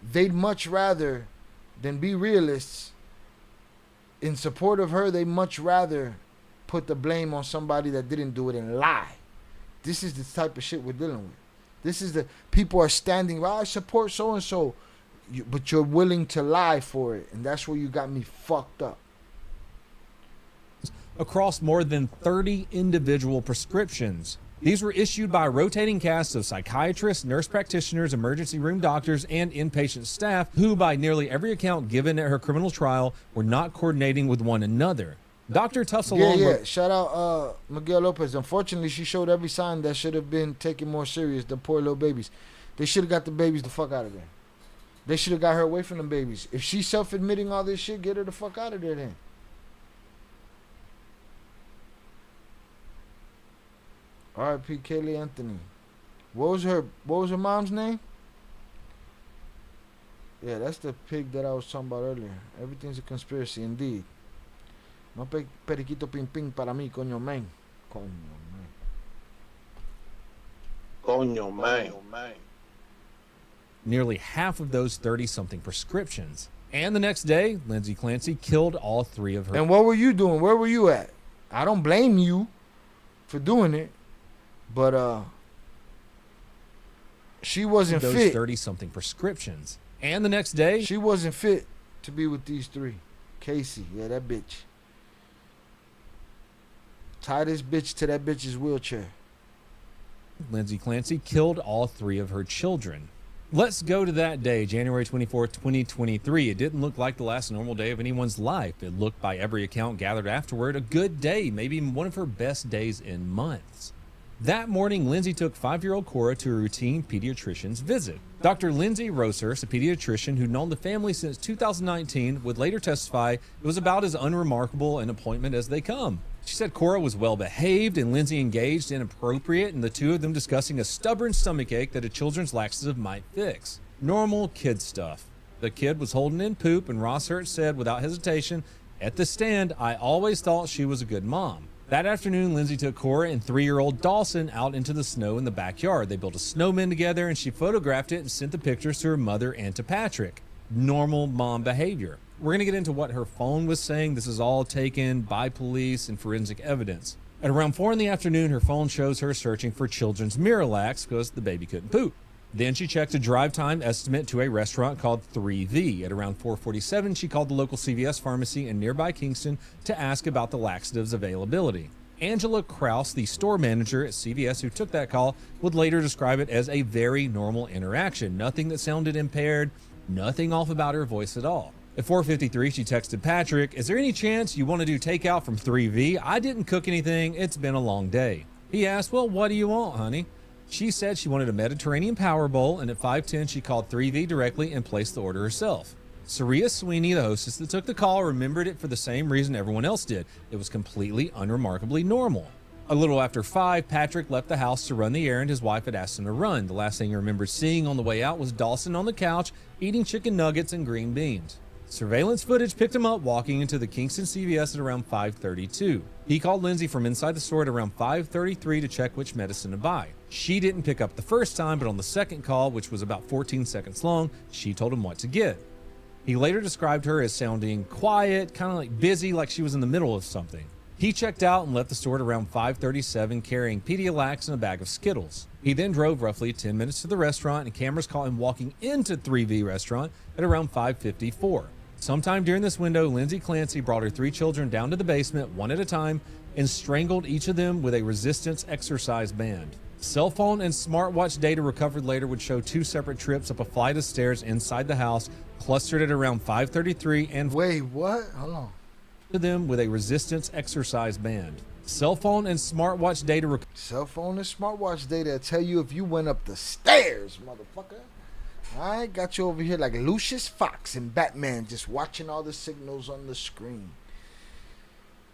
They'd much rather than be realists. In support of her, they much rather put the blame on somebody that didn't do it and lie. This is the type of shit we're dealing with. This is the people are standing, well, I support so-and-so, but you're willing to lie for it. And that's where you got me fucked up.
Across more than 30 individual prescriptions. These were issued by a rotating cast of psychiatrists, nurse practitioners, emergency room doctors, and inpatient staff who, by nearly every account given at her criminal trial, were not coordinating with one another. Dr. Tufts alone...
Yeah. Shout out Miguel Lopez. Unfortunately, she showed every sign that should have been taken more serious. The poor little babies. They should have got the babies the fuck out of there. They should have got her away from them babies. If she's self-admitting all this shit, get her the fuck out of there then. R.I.P. Kaylee Anthony. What was her mom's name? Yeah, that's the pig that I was talking about earlier. Everything's a conspiracy, indeed. No periquito ping ping para mí, coño man.
Coño man.
Nearly half of those 30-something prescriptions. And the next day, Lindsay Clancy killed all 3 of her.
And what were you doing? Where were you at? I don't blame you for doing it. But she wasn't fit.
30-something prescriptions. And the next day,
she wasn't fit to be with these 3. Casey, yeah, that bitch. Tie this bitch to that bitch's wheelchair.
Lindsay Clancy killed all 3 of her children. Let's go to that day, January 24th, 2023. It didn't look like the last normal day of anyone's life. It looked, by every account gathered afterward, a good day, maybe one of her best days in months. That morning, Lindsay took 5-year-old Cora to a routine pediatrician's visit. Dr. Lindsay Roshurst, a pediatrician who'd known the family since 2019, would later testify it was about as unremarkable an appointment as they come. She said Cora was well behaved and Lindsay engaged inappropriate, and the two of them discussing a stubborn stomachache that a children's laxative might fix. Normal kid stuff. The kid was holding in poop, and Roshurst said without hesitation, "At the stand, I always thought she was a good mom." That afternoon, Lindsay took Cora and 3-year-old Dawson out into the snow in the backyard. They built a snowman together, and she photographed it and sent the pictures to her mother and to Patrick. normal mom behavior. We're going to get into what her phone was saying. This is all taken by police and forensic evidence. At around 4 in the afternoon, her phone shows her searching for children's Miralax because the baby couldn't poop. Then she checked a drive time estimate to a restaurant called 3V. At around 4:47, she called the local CVS pharmacy in nearby Kingston to ask about the laxatives availability. Angela Kraus, the store manager at CVS who took that call, would later describe it as a very normal interaction. Nothing that sounded impaired, nothing off about her voice at all. At 4:53, she texted Patrick, "Is there any chance you want to do takeout from 3V? I didn't cook anything. It's been a long day." He asked, "Well, what do you want, honey?" She said she wanted a Mediterranean power bowl, and at 5:10, she called 3V directly and placed the order herself. Saria Sweeney, the hostess that took the call, remembered it for the same reason everyone else did. It was completely unremarkably normal. A little after 5, Patrick left the house to run the errand his wife had asked him to run. The last thing he remembered seeing on the way out was Dawson on the couch eating chicken nuggets and green beans. Surveillance footage picked him up walking into the Kingston CVS at around 5:32. He called Lindsay from inside the store at around 5:33 to check which medicine to buy. She didn't pick up the first time, but on the second call, which was about 14 seconds long, she told him what to get. He later described her as sounding quiet, kind of like busy, like she was in the middle of something. He checked out and left the store at around 5:37 carrying Pedialyte and a bag of Skittles. He then drove roughly 10 minutes to the restaurant, and cameras caught him walking into 3V restaurant at around 5:54. Sometime during this window, Lindsay Clancy brought her 3 children down to the basement one at a time and strangled each of them with a resistance exercise band. Cell phone and smartwatch data recovered later would show 2 separate trips up a flight of stairs inside the house, clustered at around 5:33 and
wait, what? Hold on.
To them with a resistance exercise band. Cell phone and smartwatch data
Cell phone and smartwatch data tell you if you went up the stairs, motherfucker. I got you over here like Lucius Fox and Batman, just watching all the signals on the screen.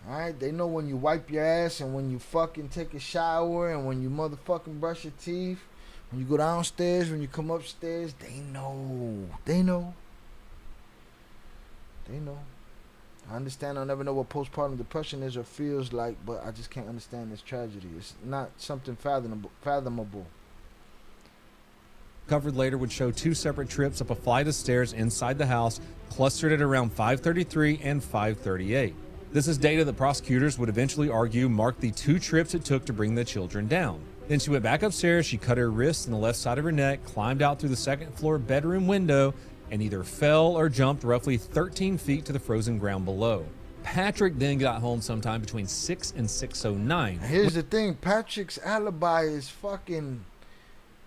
Alright, they know when you wipe your ass and when you fucking take a shower and when you motherfucking brush your teeth, when you go downstairs, when you come upstairs. They know. They know. They know. I understand I'll never know what postpartum depression is or feels like, but I just can't understand this tragedy. It's not something fathomable.
Covered later would show 2 separate trips up a flight of stairs inside the house, clustered at around 5:33 and 5:38. This is data that prosecutors would eventually argue marked the 2 trips it took to bring the children down. Then she went back upstairs, she cut her wrists and the left side of her neck, climbed out through the second floor bedroom window, and either fell or jumped roughly 13 feet to the frozen ground below. Patrick then got home sometime between 6 and 6:09.
Here's the thing, Patrick's alibi is fucking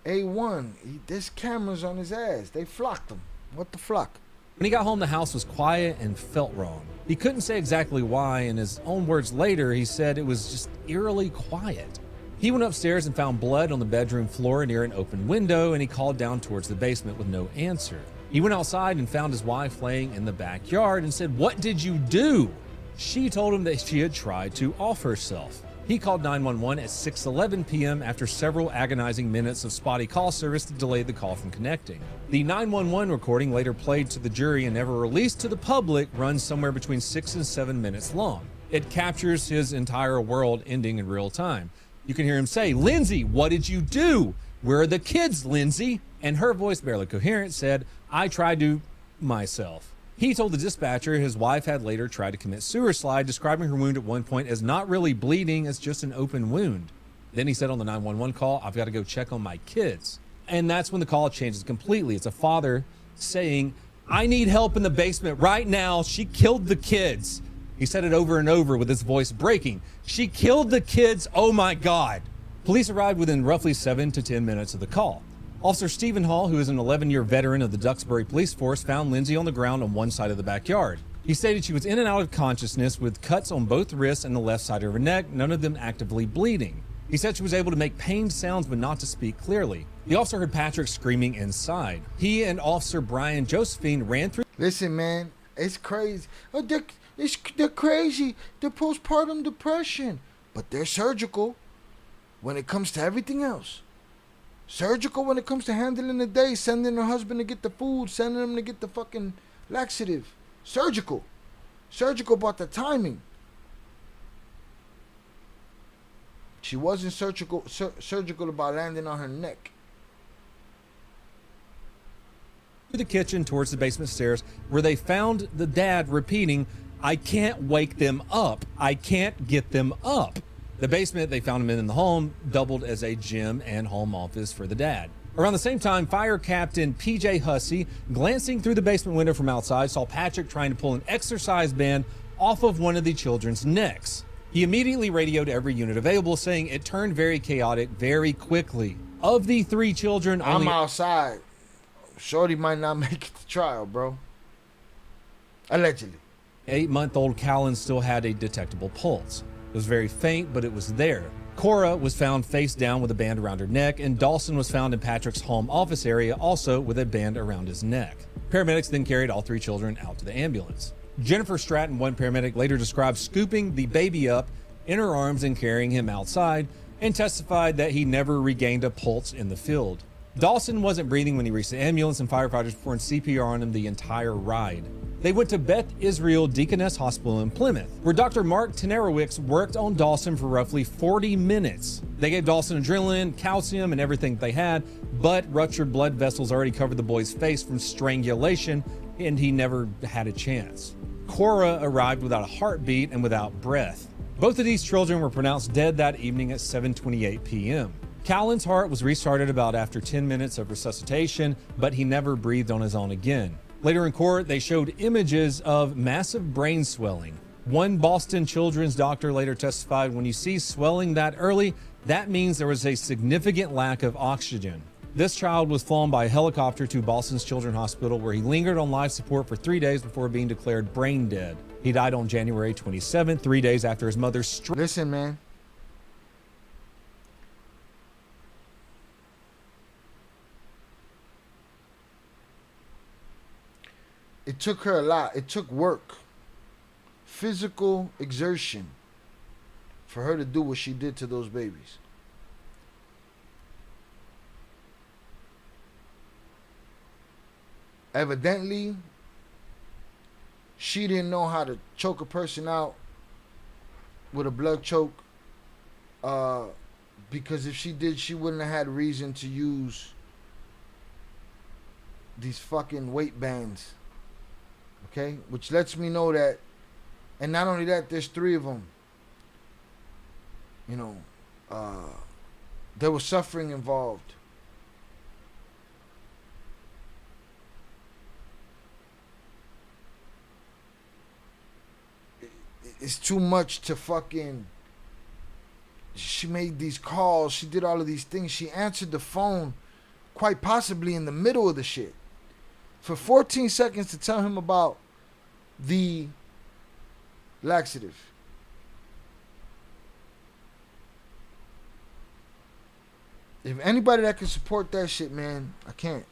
A1. There's cameras on his ass. They flocked him. What the fuck?
When he got home, the house was quiet and felt wrong. He couldn't say exactly why. In his own words later, he said it was just eerily quiet. He went upstairs and found blood on the bedroom floor near an open window, and he called down towards the basement with no answer. He went outside and found his wife laying in the backyard and said, "What did you do?" She told him that she had tried to off herself. He called 911 at 6:11 p.m. after several agonizing minutes of spotty call service that delayed the call from connecting. The 911 recording, later played to the jury and never released to the public, runs somewhere between 6 and 7 minutes long. It captures his entire world ending in real time. You can hear him say, "Lindsay, what did you do? Where are the kids, Lindsay?" And her voice, barely coherent, said, "I tried to myself." He told the dispatcher his wife had later tried to commit suicide, describing her wound at one point as not really bleeding, as just an open wound. Then he said on the 911 call, "I've got to go check on my kids." And that's when the call changes completely. It's a father saying, "I need help in the basement right now. She killed the kids." He said it over and over with his voice breaking. "She killed the kids. Oh my God." Police arrived within roughly 7 to 10 minutes of the call. Officer Stephen Hall, who is an 11-year veteran of the Duxbury Police Force, found Lindsay on the ground on one side of the backyard. He stated she was in and out of consciousness with cuts on both wrists and the left side of her neck, none of them actively bleeding. He said she was able to make pained sounds but not to speak clearly. The officer heard Patrick screaming inside. He and Officer Brian Josephine ran through...
Listen, man, it's crazy. They're crazy. They're postpartum depression. But they're surgical when it comes to everything else. Surgical when it comes to handling the day, sending her husband to get the food, sending him to get the fucking laxative. Surgical. Surgical about the timing. She wasn't surgical about landing on her neck.
the kitchen towards the basement stairs, where they found the dad repeating, "I can't wake them up. I can't get them up." The basement they found him in the home doubled as a gym and home office for the dad. Around the same time, Fire Captain PJ Hussey, glancing through the basement window from outside, saw Patrick trying to pull an exercise band off of one of the children's necks. He immediately radioed every unit available, saying it turned very chaotic very quickly. Of the 3 children,
I'm outside. Shorty might not make it to trial, bro. Allegedly.
8-month-old Callan still had a detectable pulse. It was very faint, but it was there. Cora was found face down with a band around her neck, and Dawson was found in Patrick's home office area, also with a band around his neck. Paramedics then carried all 3 children out to the ambulance. Jennifer Stratton, one paramedic, later described scooping the baby up in her arms and carrying him outside, and testified that he never regained a pulse in the field. Dawson wasn't breathing when he reached the ambulance, and firefighters performed CPR on him the entire ride. They went to Beth Israel Deaconess Hospital in Plymouth, where Dr. Mark Tenerowicz worked on Dawson for roughly 40 minutes. They gave Dawson adrenaline, calcium, and everything they had, but ruptured blood vessels already covered the boy's face from strangulation, and he never had a chance. Cora arrived without a heartbeat and without breath. Both of these children were pronounced dead that evening at 7:28 p.m. Callan's heart was restarted about after 10 minutes of resuscitation, but he never breathed on his own again. Later in court, they showed images of massive brain swelling. One Boston children's doctor later testified, when you see swelling that early, that means there was a significant lack of oxygen. This child was flown by a helicopter to Boston's Children's Hospital, where he lingered on life support for 3 days before being declared brain dead. He died on January 27th, 3 days after his mother's stroke.
Listen, man. It took her a lot. It took work, physical exertion for her to do what she did to those babies. Evidently, she didn't know how to choke a person out with a blood choke, because if she did, she wouldn't have had reason to use these fucking weight bands. Okay, which lets me know that, and not only that, there's 3 of them. You know, there was suffering involved. It's too much to fucking. She made these calls. She did all of these things. She answered the phone, quite possibly in the middle of the shit, for 14 seconds to tell him about the laxative. If anybody that can support that shit, man, I can't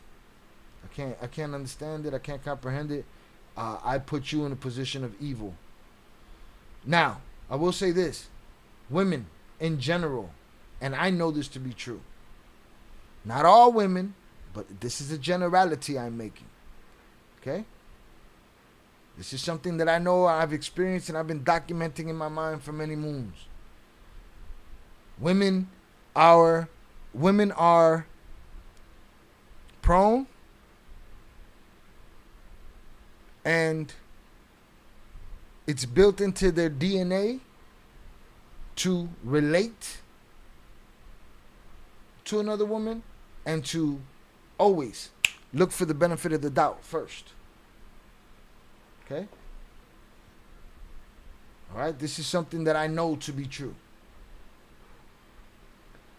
understand it. I can't comprehend it. I put you in a position of evil. Now, I will say this. Women in general, and I know this to be true. Not all women, but this is a generality I'm making. Okay? This is something that I know I've experienced and I've been documenting in my mind for many moons. Women are prone and it's built into their DNA to relate to another woman and to always look for the benefit of the doubt first. Okay? All right? This is something that I know to be true.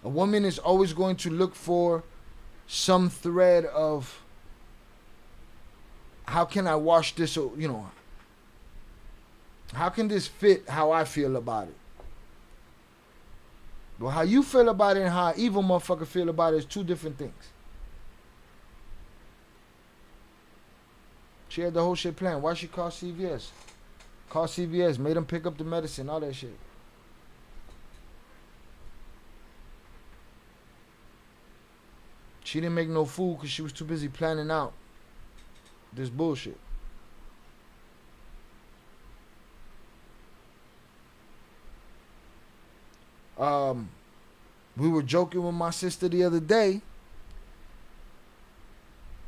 A woman is always going to look for some thread of, how can I wash this, you know, how can this fit how I feel about it? Well, how you feel about it and how an evil motherfucker feel about it is 2 different things. She had the whole shit planned. Why she called CVS? Called CVS, made them pick up the medicine, all that shit. She didn't make no food because she was too busy planning out this bullshit. We were joking with my sister the other day,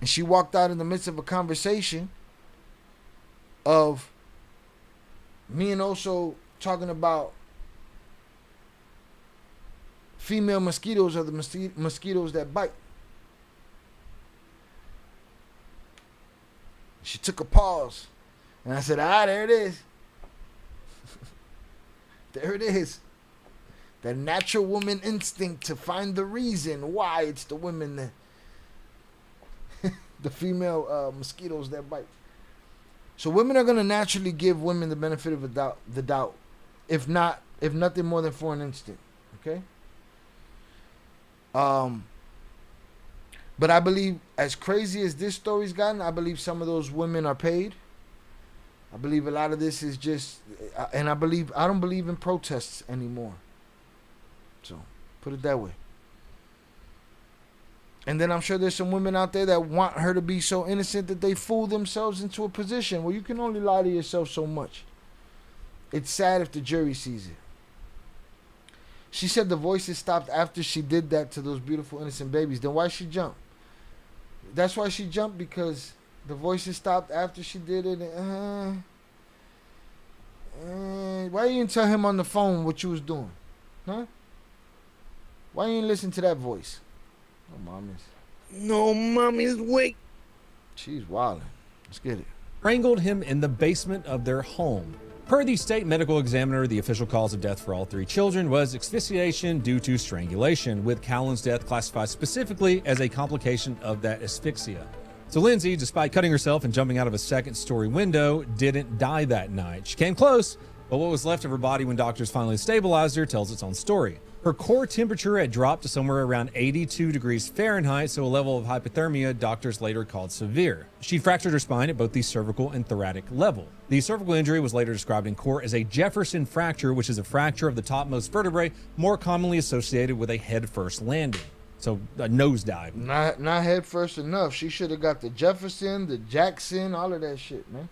and And she walked out in the midst of a conversation of me and also talking about female mosquitoes are the mosquitoes that bite. She took a pause. And I said, there it is. There it is. The natural woman instinct to find the reason why it's the women that the female mosquitoes that bite. So women are going to naturally give women the benefit of the doubt, if nothing more than for an instant. Okay? But I believe, as crazy as this story's gotten, I believe some of those women are paid. I believe a lot of this is just, and I don't believe in protests anymore. So, put it that way. And then I'm sure there's some women out there that want her to be so innocent that they fool themselves into a position where you can only lie to yourself so much. It's sad if the jury sees it. She said the voices stopped after she did that to those beautiful innocent babies. Then why she jump? That's why she jumped, because the voices stopped after she did it. Why you didn't tell him on the phone what you was doing? Huh? Why you didn't listen to that voice? Oh,
No, mommy's weak.
She's wildin'. Let's get it.
Strangled him in the basement of their home. Per the state medical examiner, the official cause of death for all three children was asphyxiation due to strangulation, with Callan's death classified specifically as a complication of that asphyxia. So Lindsay, despite cutting herself and jumping out of a second-story window, didn't die that night. She came close, but what was left of her body when doctors finally stabilized her tells its own story. Her core temperature had dropped to somewhere around 82 degrees Fahrenheit, so a level of hypothermia doctors later called severe. She fractured her spine at both the cervical and thoracic level. The cervical injury was later described in court as a Jefferson fracture, which is a fracture of the topmost vertebrae, more commonly associated with a head-first landing. So a nosedive.
Not head first enough. She should have got the Jefferson, the Jackson, all of that shit, man.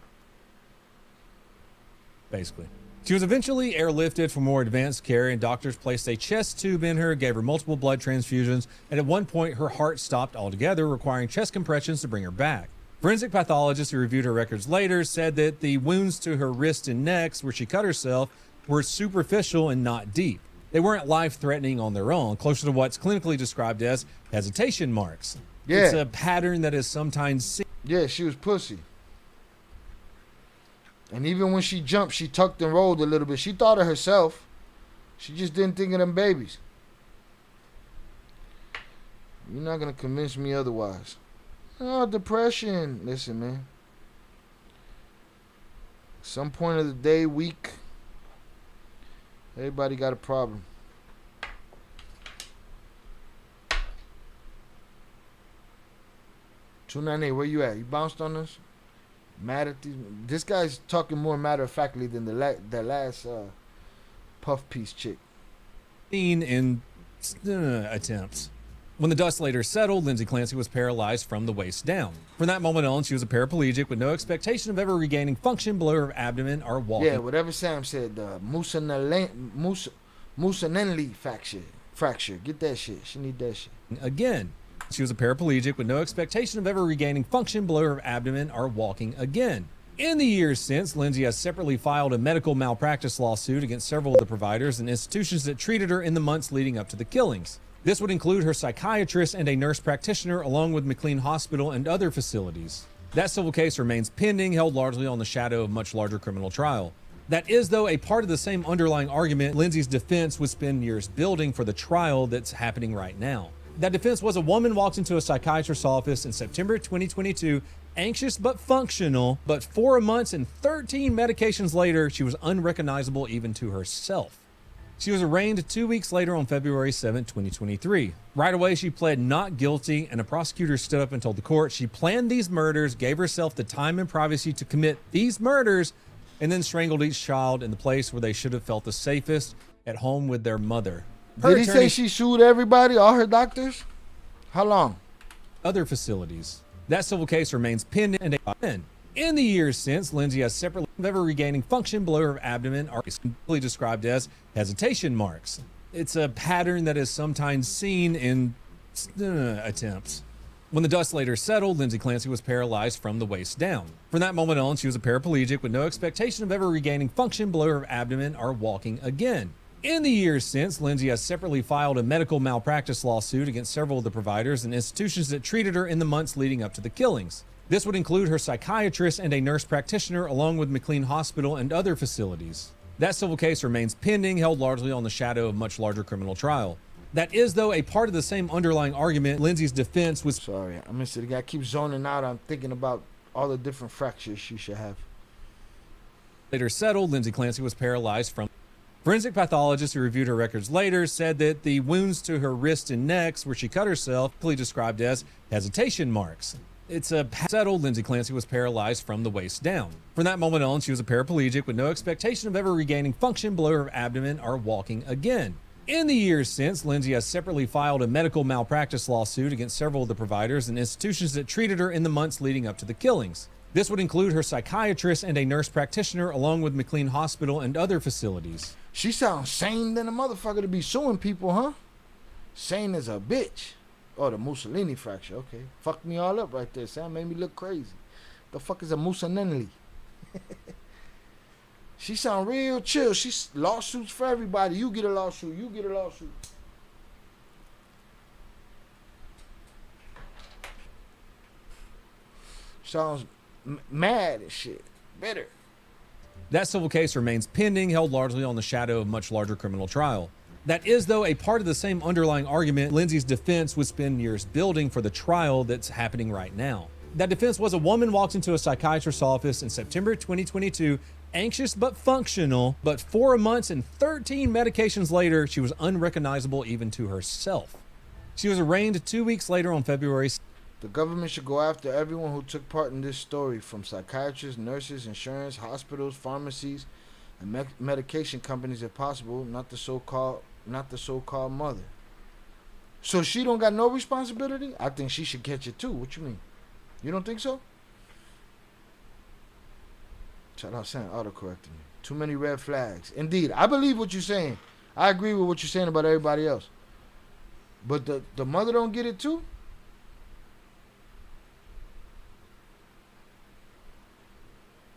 Basically. She was eventually airlifted for more advanced care, and doctors placed a chest tube in her, gave her multiple blood transfusions, and at one point her heart stopped altogether, requiring chest compressions to bring her back. Forensic pathologists who reviewed her records later said that the wounds to her wrists and necks where she cut herself were superficial and not deep. They weren't life-threatening on their own, closer to what's clinically described as hesitation marks.
Yeah.
It's a pattern that is sometimes seen.
Yeah, she was pussy. And even when she jumped, she tucked and rolled a little bit. She thought of herself. She just didn't think of them babies. You're not going to convince me otherwise. Oh, depression. Listen, man. Some point of the day, week, everybody got a problem. $298, where you at? You bounced on us? Mad at these. This guy's talking more matter-of-factly than that last puff piece chick.
In attempts. When the dust later settled, Lindsay Clancy was paralyzed from the waist down. From that moment on, she was a paraplegic with no expectation of ever regaining function below her abdomen or walking.
Yeah, whatever Sam said, Musanenli fracture. Get that shit. She need that shit.
Again. She was a paraplegic with no expectation of ever regaining function below her abdomen or walking again. In the years since, Lindsay has separately filed a medical malpractice lawsuit against several of the providers and institutions that treated her in the months leading up to the killings. This would include her psychiatrist and a nurse practitioner, along with McLean Hospital and other facilities. That civil case remains pending, held largely on the shadow of much larger criminal trial. That is, though, a part of the same underlying argument Lindsay's defense would spend years building for the trial that's happening right now. That defense was a woman walked into a psychiatrist's office in September 2022, anxious but functional, but 4 months and 13 medications later, she was unrecognizable even to herself. She was arraigned 2 weeks later on February 7, 2023. Right away, she pled not guilty, and a prosecutor stood up and told the court she planned these murders, gave herself the time and privacy to commit these murders, and then strangled each child in the place where they should have felt the safest, at home with their mother.
Did he say she sued everybody, all her doctors? How long?
Other facilities. That civil case remains pending. And in the years since, Lindsay has separately ever regaining function below her abdomen are simply described as hesitation marks. It's a pattern that is sometimes seen in attempts. When the dust later settled, Lindsay Clancy was paralyzed from the waist down. From that moment on, she was a paraplegic with no expectation of ever regaining function below her abdomen or walking again. In the years since, Lindsay has separately filed a medical malpractice lawsuit against several of the providers and institutions that treated her in the months leading up to the killings. This would include her psychiatrist and a nurse practitioner, along with McLean Hospital and other facilities. That civil case remains pending, held largely on the shadow of a much larger criminal trial. That is, though, a part of the same underlying argument. Lindsay's defense was...
Sorry, I missed it. The guy keeps zoning out. I'm thinking about all the different fractures she should have.
Later settled, Lindsay Clancy was paralyzed from... Forensic pathologists who reviewed her records later said that the wounds to her wrist and necks, where she cut herself, described as hesitation marks. It's a settled. Lindsay Clancy was paralyzed from the waist down. From that moment on, she was a paraplegic with no expectation of ever regaining function below her abdomen or walking again. In the years since, Lindsay has separately filed a medical malpractice lawsuit against several of the providers and institutions that treated her in the months leading up to the killings. This would include her psychiatrist and a nurse practitioner, along with McLean Hospital and other facilities.
She sounds sane than a motherfucker to be suing people, huh? Sane as a bitch. Oh, the Mussolini fracture. Okay. Fucked me all up right there, Sam. Made me look crazy. The fuck is a Mussolini? She sound real chill. She's lawsuits for everybody. You get a lawsuit. You get a lawsuit. Sounds mad and shit. Better.
That civil case remains pending, held largely on the shadow of a much larger criminal trial. That is, though, a part of the same underlying argument Lindsay's defense would spend years building for the trial that's happening right now. That defense was a woman walked into a psychiatrist's office in September 2022, anxious but functional, but 4 months and 13 medications later, she was unrecognizable even to herself. She was arraigned 2 weeks later on February.
The government should go after everyone who took part in this story, from psychiatrists, nurses, insurance, hospitals, pharmacies, and medication companies if possible, not the so-called mother. So she don't got no responsibility? I think she should catch it too. What you mean? You don't think so? Shout out Sam auto-correcting me. Too many red flags. Indeed, I believe what you're saying. I agree with what you're saying about everybody else. But the mother don't get it too?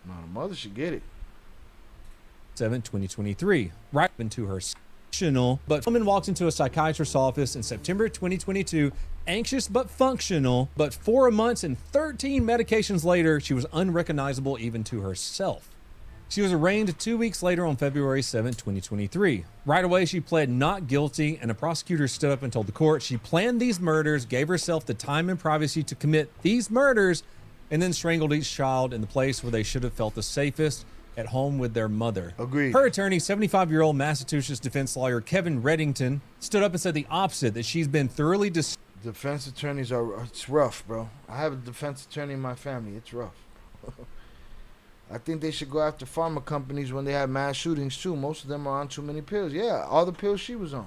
No, the mother should get it.
2023, right into her functional, but woman walked into a psychiatrist's office in September 2022, anxious but functional, but 4 months and 13 medications later, she was unrecognizable even to herself. She was arraigned 2 weeks later on February 7, 2023. Right away, she pled not guilty, and a prosecutor stood up and told the court she planned these murders, gave herself the time and privacy to commit these murders, and then strangled each child in the place where they should have felt the safest, at home with their mother.
Agreed.
Her attorney, 75-year-old Massachusetts defense lawyer Kevin Reddington, stood up and said the opposite, that she's been thoroughly
defense attorneys it's rough, bro. I have a defense attorney in my family. It's rough. I think they should go after pharma companies when they have mass shootings too. Most of them are on too many pills. Yeah, all the pills she was on.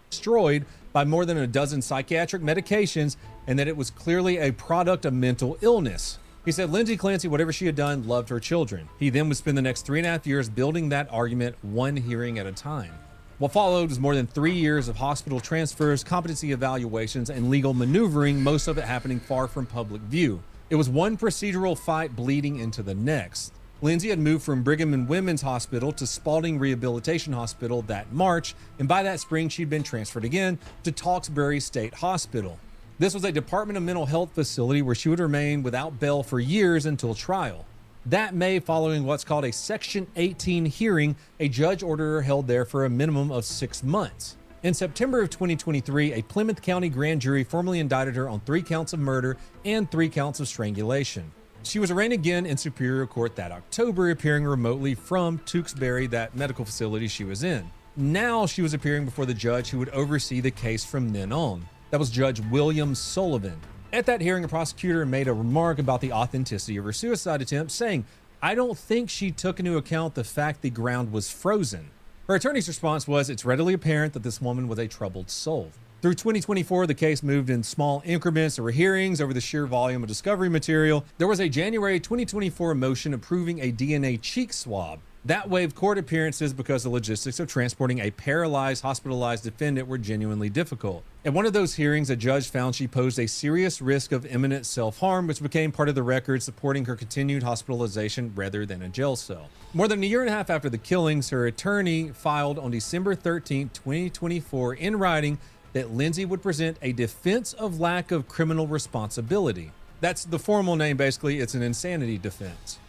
Destroyed by more than a dozen psychiatric medications, and that it was clearly a product of mental illness. He said Lindsay Clancy, whatever she had done, loved her children. He then would spend the next 3.5 years building that argument, one hearing at a time. What followed was more than 3 years of hospital transfers, competency evaluations, and legal maneuvering, most of it happening far from public view. It was one procedural fight bleeding into the next. Lindsay had moved from Brigham and Women's Hospital to Spalding Rehabilitation Hospital that March, and by that spring she'd been transferred again to Tewksbury State Hospital. This was a Department of Mental Health facility where she would remain without bail for years until trial. That May, following what's called a Section 18 hearing, a judge ordered her held there for a minimum of 6 months. In September of 2023, a Plymouth County grand jury formally indicted her on 3 counts of murder and 3 counts of strangulation. She was arraigned again in Superior Court that October, appearing remotely from Tewksbury, that medical facility she was in. Now she was appearing before the judge who would oversee the case from then on. That was Judge William Sullivan. At that hearing, a prosecutor made a remark about the authenticity of her suicide attempt, saying, "I don't think she took into account the fact the ground was frozen." Her attorney's response was, "It's readily apparent that this woman was a troubled soul." Through 2024, the case moved in small increments. There were hearings over the sheer volume of discovery material. There was a January 2024 motion approving a DNA cheek swab. That waived court appearances because the logistics of transporting a paralyzed, hospitalized defendant were genuinely difficult. At one of those hearings, a judge found she posed a serious risk of imminent self-harm, which became part of the record supporting her continued hospitalization rather than a jail cell. More than a year and a half after the killings, her attorney filed on December 13, 2024 in writing that Lindsay would present a defense of lack of criminal responsibility. That's the formal name, basically. It's an insanity defense.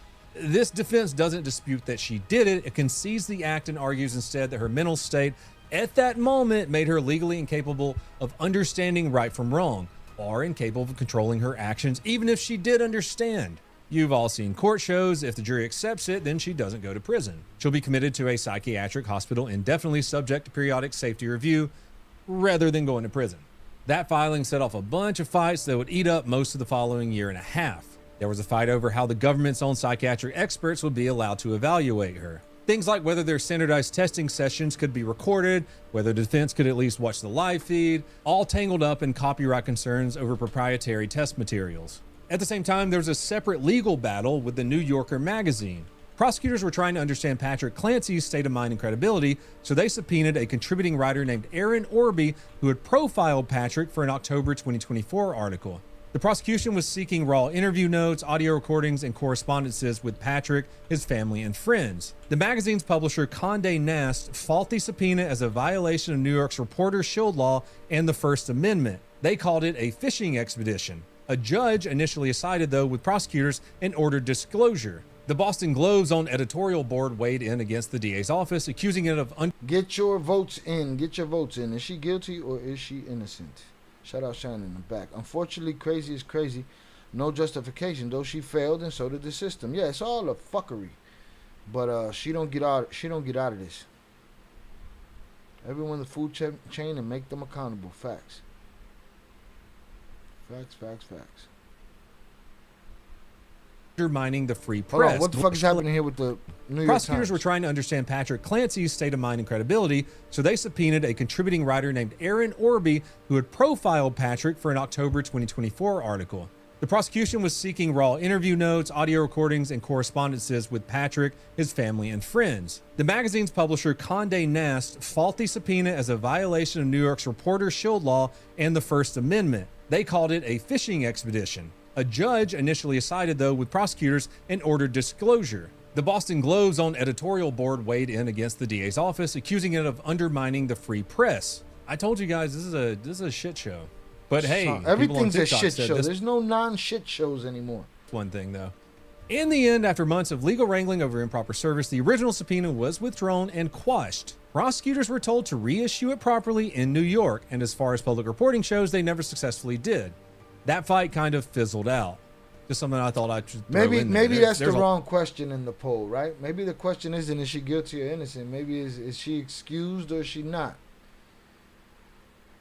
This defense doesn't dispute that she did it. It concedes the act and argues instead that her mental state at that moment made her legally incapable of understanding right from wrong, or incapable of controlling her actions, even if she did understand. You've all seen court shows. If the jury accepts it, then she doesn't go to prison. She'll be committed to a psychiatric hospital indefinitely, subject to periodic safety review, rather than going to prison. That filing set off a bunch of fights that would eat up most of the following year and a half. There was a fight over how the government's own psychiatric experts would be allowed to evaluate her. Things like whether their standardized testing sessions could be recorded, whether the defense could at least watch the live feed, all tangled up in copyright concerns over proprietary test materials. At the same time, there was a separate legal battle with the New Yorker magazine. Prosecutors were trying to understand Patrick Clancy's state of mind and credibility, so they subpoenaed a contributing writer named Aaron Orby, who had profiled Patrick for an October 2024 article. The prosecution was seeking raw interview notes, audio recordings, and correspondences with Patrick, his family, and friends. The magazine's publisher, Condé Nast, fought the subpoena as a violation of New York's Reporter Shield Law and the First Amendment. They called it a fishing expedition. A judge initially sided, though, with prosecutors and ordered disclosure. The Boston Globe's own editorial board weighed in against the DA's office, accusing it of
Get your votes in. Get your votes in. Is she guilty or is she innocent? Shout out Shannon in the back. Unfortunately, crazy is crazy. No justification, though she failed and so did the system. Yeah, it's all a fuckery. But she don't get out of this. Everyone in the food chain and make them accountable. Facts. Facts.
undermining the free
Hold
press.
on, what the fuck is happening here with the New York
Prosecutors
Times?
were trying to understand Patrick Clancy's state of mind and credibility, so they subpoenaed a contributing writer named Aaron Orby, who had profiled Patrick for an October 2024 article. The prosecution was seeking raw interview notes, audio recordings, and correspondences with Patrick, his family, and friends. The magazine's publisher, Condé Nast, fought the subpoena as a violation of New York's Reporter Shield Law and the First Amendment. They called it a fishing expedition. A judge initially sided, though, with prosecutors and ordered disclosure. The Boston Globe's own editorial board weighed in against the DA's office, accusing it of undermining the free press. I told you guys, this is a shit show. But hey,
everything's a shit show. There's no non-shit shows anymore.
One thing, though. In the end, after months of legal wrangling over improper service, the original subpoena was withdrawn and quashed. Prosecutors were told to reissue it properly in New York, and as far as public reporting shows, they never successfully did. That fight kind of fizzled out. Just something I thought I should throw in there.
Maybe that's the wrong question in the poll, right? Maybe the question isn't, is she guilty or innocent? Maybe is she excused or is she not?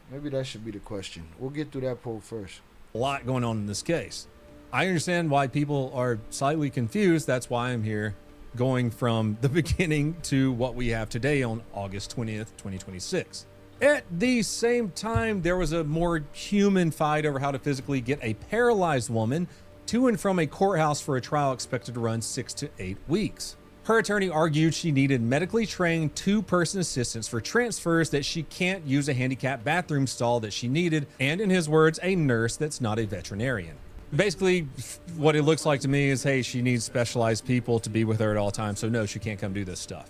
Maybe that should be the question. We'll get through that poll first.
A lot going on in this case. I understand why people are slightly confused. That's why I'm here, going from the beginning to what we have today on August 20th, 2026. At the same time, there was a more human fight over how to physically get a paralyzed woman to and from a courthouse for a trial expected to run 6 to 8 weeks. Her attorney argued she needed medically trained two-person assistance for transfers, that she can't use a handicapped bathroom stall that she needed, and in his words, a nurse that's not a veterinarian. Basically, what it looks like to me is, hey, she needs specialized people to be with her at all times, so no, she can't come do this stuff.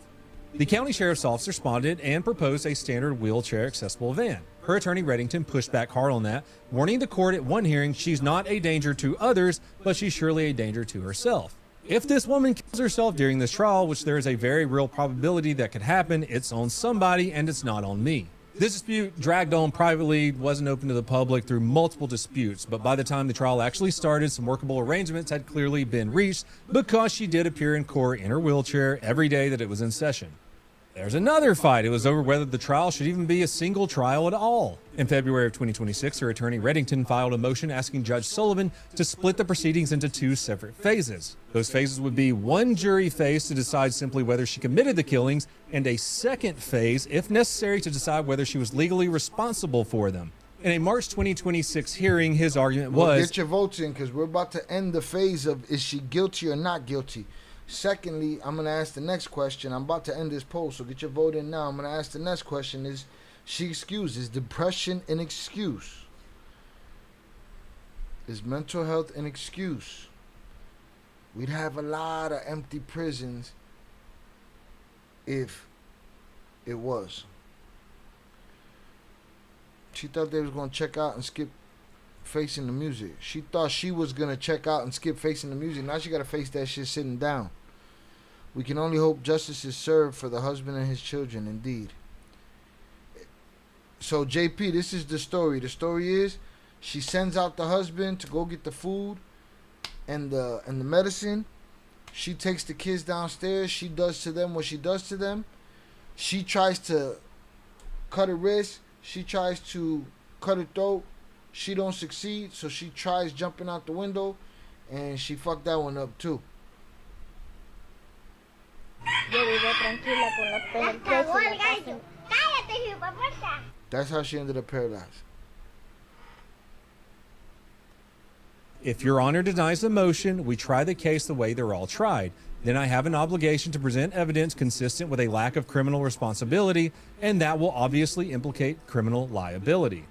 The county sheriff's office responded and proposed a standard wheelchair accessible van. Her attorney Reddington pushed back hard on that, warning the court at one hearing she's not a danger to others, but she's surely a danger to herself. If this woman kills herself during this trial, which there is a very real probability that could happen, it's on somebody and it's not on me. This dispute dragged on privately, wasn't open to the public through multiple disputes, but by the time the trial actually started, some workable arrangements had clearly been reached because she did appear in court in her wheelchair every day that it was in session. There's another fight. It was over whether the trial should even be a single trial at all. In February of 2026, her attorney Reddington filed a motion asking Judge Sullivan to split the proceedings into two separate phases. Those phases would be one jury phase to decide simply whether she committed the killings, and a second phase, if necessary, to decide whether she was legally responsible for them. In a March 2026 hearing, his argument was...
Get your votes in, because we're about to end the phase of is she guilty or not guilty. Secondly, I'm gonna ask the next question. I'm about to end this poll, so get your vote in now. I'm gonna ask the next question: Is she excused? Is depression an excuse? Is mental health an excuse? We'd have a lot of empty prisons if it was. She thought they was gonna check out and skip facing the music. She thought she was gonna check out and skip facing the music. Now she gotta face that shit sitting down. We can only hope justice is served for the husband and his children, indeed. So JP, this is the story. The story is she sends out the husband to go get the food and the medicine. She takes the kids downstairs. She does to them what she does to them. She tries to cut her wrist. She tries to cut her throat. She don't succeed, so she tries jumping out the window, and she fucked that one up too.
Yo vivo tranquila con la pena en preso y la casa.
Cállate, hijo puerta.
That's how she ended up paralyzed.
If Your Honor denies the motion, we try the case the way they're all tried. Then I have an obligation to present evidence consistent with a lack of criminal responsibility, and that will obviously implicate criminal liability.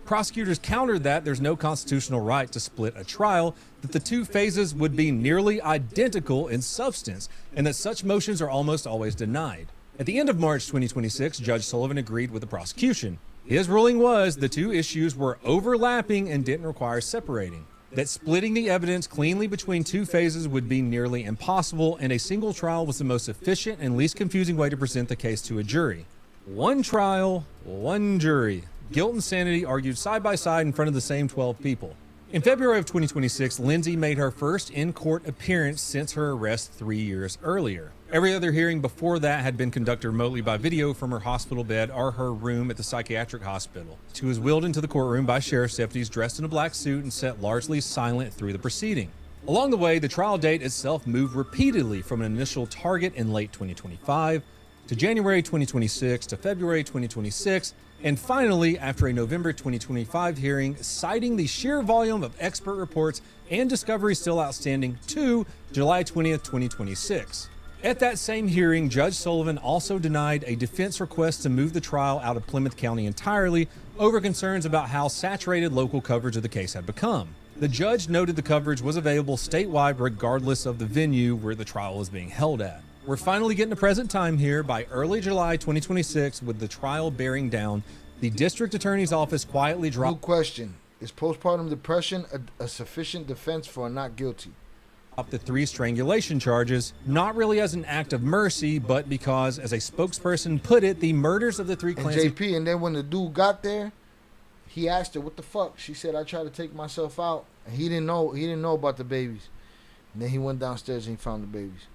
Prosecutors countered that there's no constitutional right to split a trial, that the two phases would be nearly identical in substance, and that such motions are almost always denied. At the end of March 2026, Judge Sullivan agreed with the prosecution. His ruling was the two issues were overlapping and didn't require separating, that splitting the evidence cleanly between two phases would be nearly impossible, and a single trial was the most efficient and least confusing way to present the case to a jury. One trial, one jury. Guilt and sanity argued side by side in front of the same 12 people. In February of 2026, Lindsay made her first in-court appearance since her arrest 3 years earlier. Every other hearing before that had been conducted remotely by video from her hospital bed or her room at the psychiatric hospital. She was wheeled into the courtroom by sheriff's deputies dressed in a black suit and sat largely silent through the proceeding. Along the way, the trial date itself moved repeatedly from an initial target in late 2025 to January 2026 to February 2026, and finally, after a November 2025 hearing, citing the sheer volume of expert reports and discoveries still outstanding, to July 20th, 2026. At that same hearing, Judge Sullivan also denied a defense request to move the trial out of Plymouth County entirely over concerns about how saturated local coverage of the case had become. The judge noted the coverage was available statewide regardless of the venue where the trial was being held at. We're finally getting to present time here by early July 2026 with the trial bearing down. The district attorney's office quietly dropped.
New question. Is postpartum depression a sufficient defense for a not guilty?
The 3 strangulation charges, not really as an act of mercy, but because, as a spokesperson put it, the murders of the 3 Clancy...
And JP, and then when the dude got there, he asked her, what the fuck? She said, I tried to take myself out. And he didn't know about the babies. And then he went downstairs and he found the babies.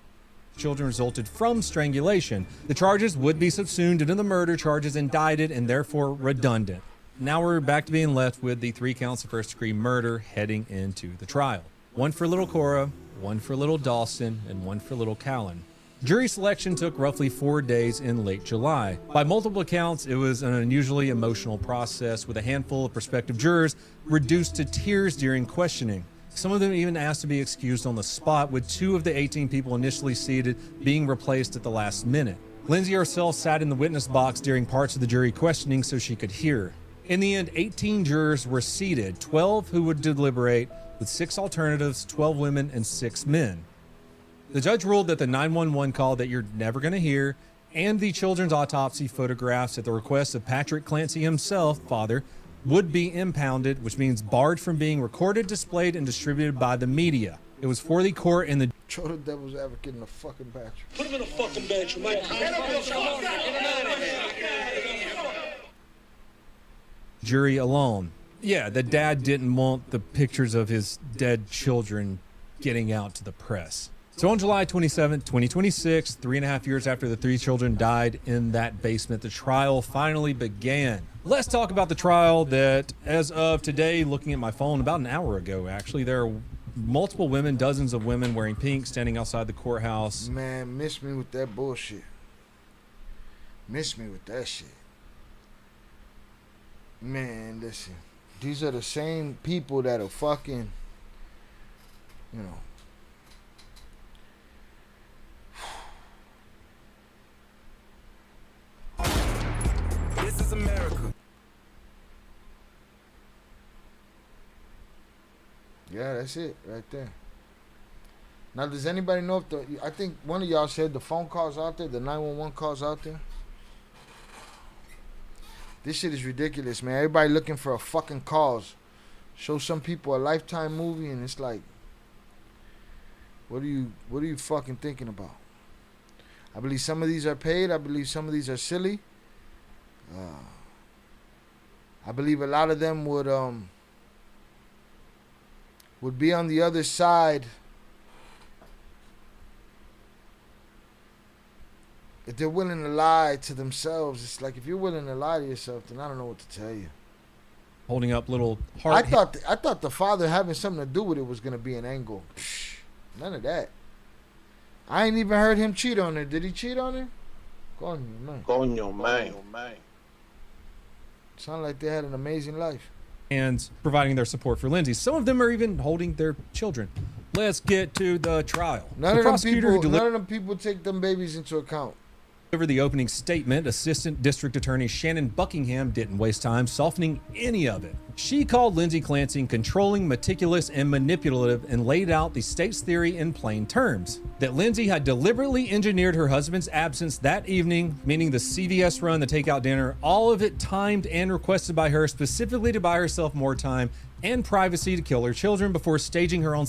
Children resulted from strangulation. The charges would be subsumed into the murder charges indicted and therefore redundant. Now we're back to being left with the 3 counts of first-degree murder heading into the trial. 1 for little Cora, 1 for little Dawson, and 1 for little Callan. Jury selection took roughly 4 days in late July. By multiple accounts, it was an unusually emotional process with a handful of prospective jurors reduced to tears during questioning. Some of them even asked to be excused on the spot, with 2 of the 18 people initially seated being replaced at the last minute. Lindsay herself sat in the witness box during parts of the jury questioning so she could hear. In the end, 18 jurors were seated, 12 who would deliberate, with 6 alternatives, 12 women and 6 men. The judge ruled that the 911 call that you're never going to hear and the children's autopsy photographs at the request of Patrick Clancy himself, father, would be impounded, which means barred from being recorded, displayed, and distributed by the media. It was for the court and the...
Throw the devil's advocate in the fucking bathroom.
Put him in a fucking bedroom, Mike.
jury alone. Yeah, the dad didn't want the pictures of his dead children getting out to the press. So on July 27, 2026, 3.5 years after the 3 children died in that basement, the trial finally began. Let's talk about the trial that, as of today, looking at my phone about an hour ago, actually, there are multiple women, dozens of women wearing pink, standing outside the courthouse.
Man, miss me with that bullshit. Miss me with that shit. Man, listen. These are the same people that are fucking, you know, Yeah, that's it right there. Now, does anybody know if I think one of y'all said the phone calls out there, the 911 calls out there? This shit is ridiculous, man. Everybody looking for a fucking cause. Show some people a Lifetime movie and it's like, what are you fucking thinking about? I believe some of these are paid. I believe some of these are silly. I believe a lot of them would be on the other side if they're willing to lie to themselves. It's like, if you're willing to lie to yourself, then I don't know what to tell you.
Holding up little heart.
I thought the father having something to do with it was gonna be an angle. Psh, none of that. I ain't even heard him cheat on her. Did he cheat on her?
Coño, man.
Sound like they had an amazing life.
And providing their support for Lindsay. Some of them are even holding their children. Let's get to the trial.
None of them people take them babies into account.
Over the opening statement, Assistant District Attorney Shannon Buckingham didn't waste time softening any of it. She called Lindsay Clancy controlling, meticulous, and manipulative, and laid out the state's theory in plain terms. That Lindsay had deliberately engineered her husband's absence that evening, meaning the CVS run, the takeout dinner, all of it timed and requested by her specifically to buy herself more time and privacy to kill her children before staging her own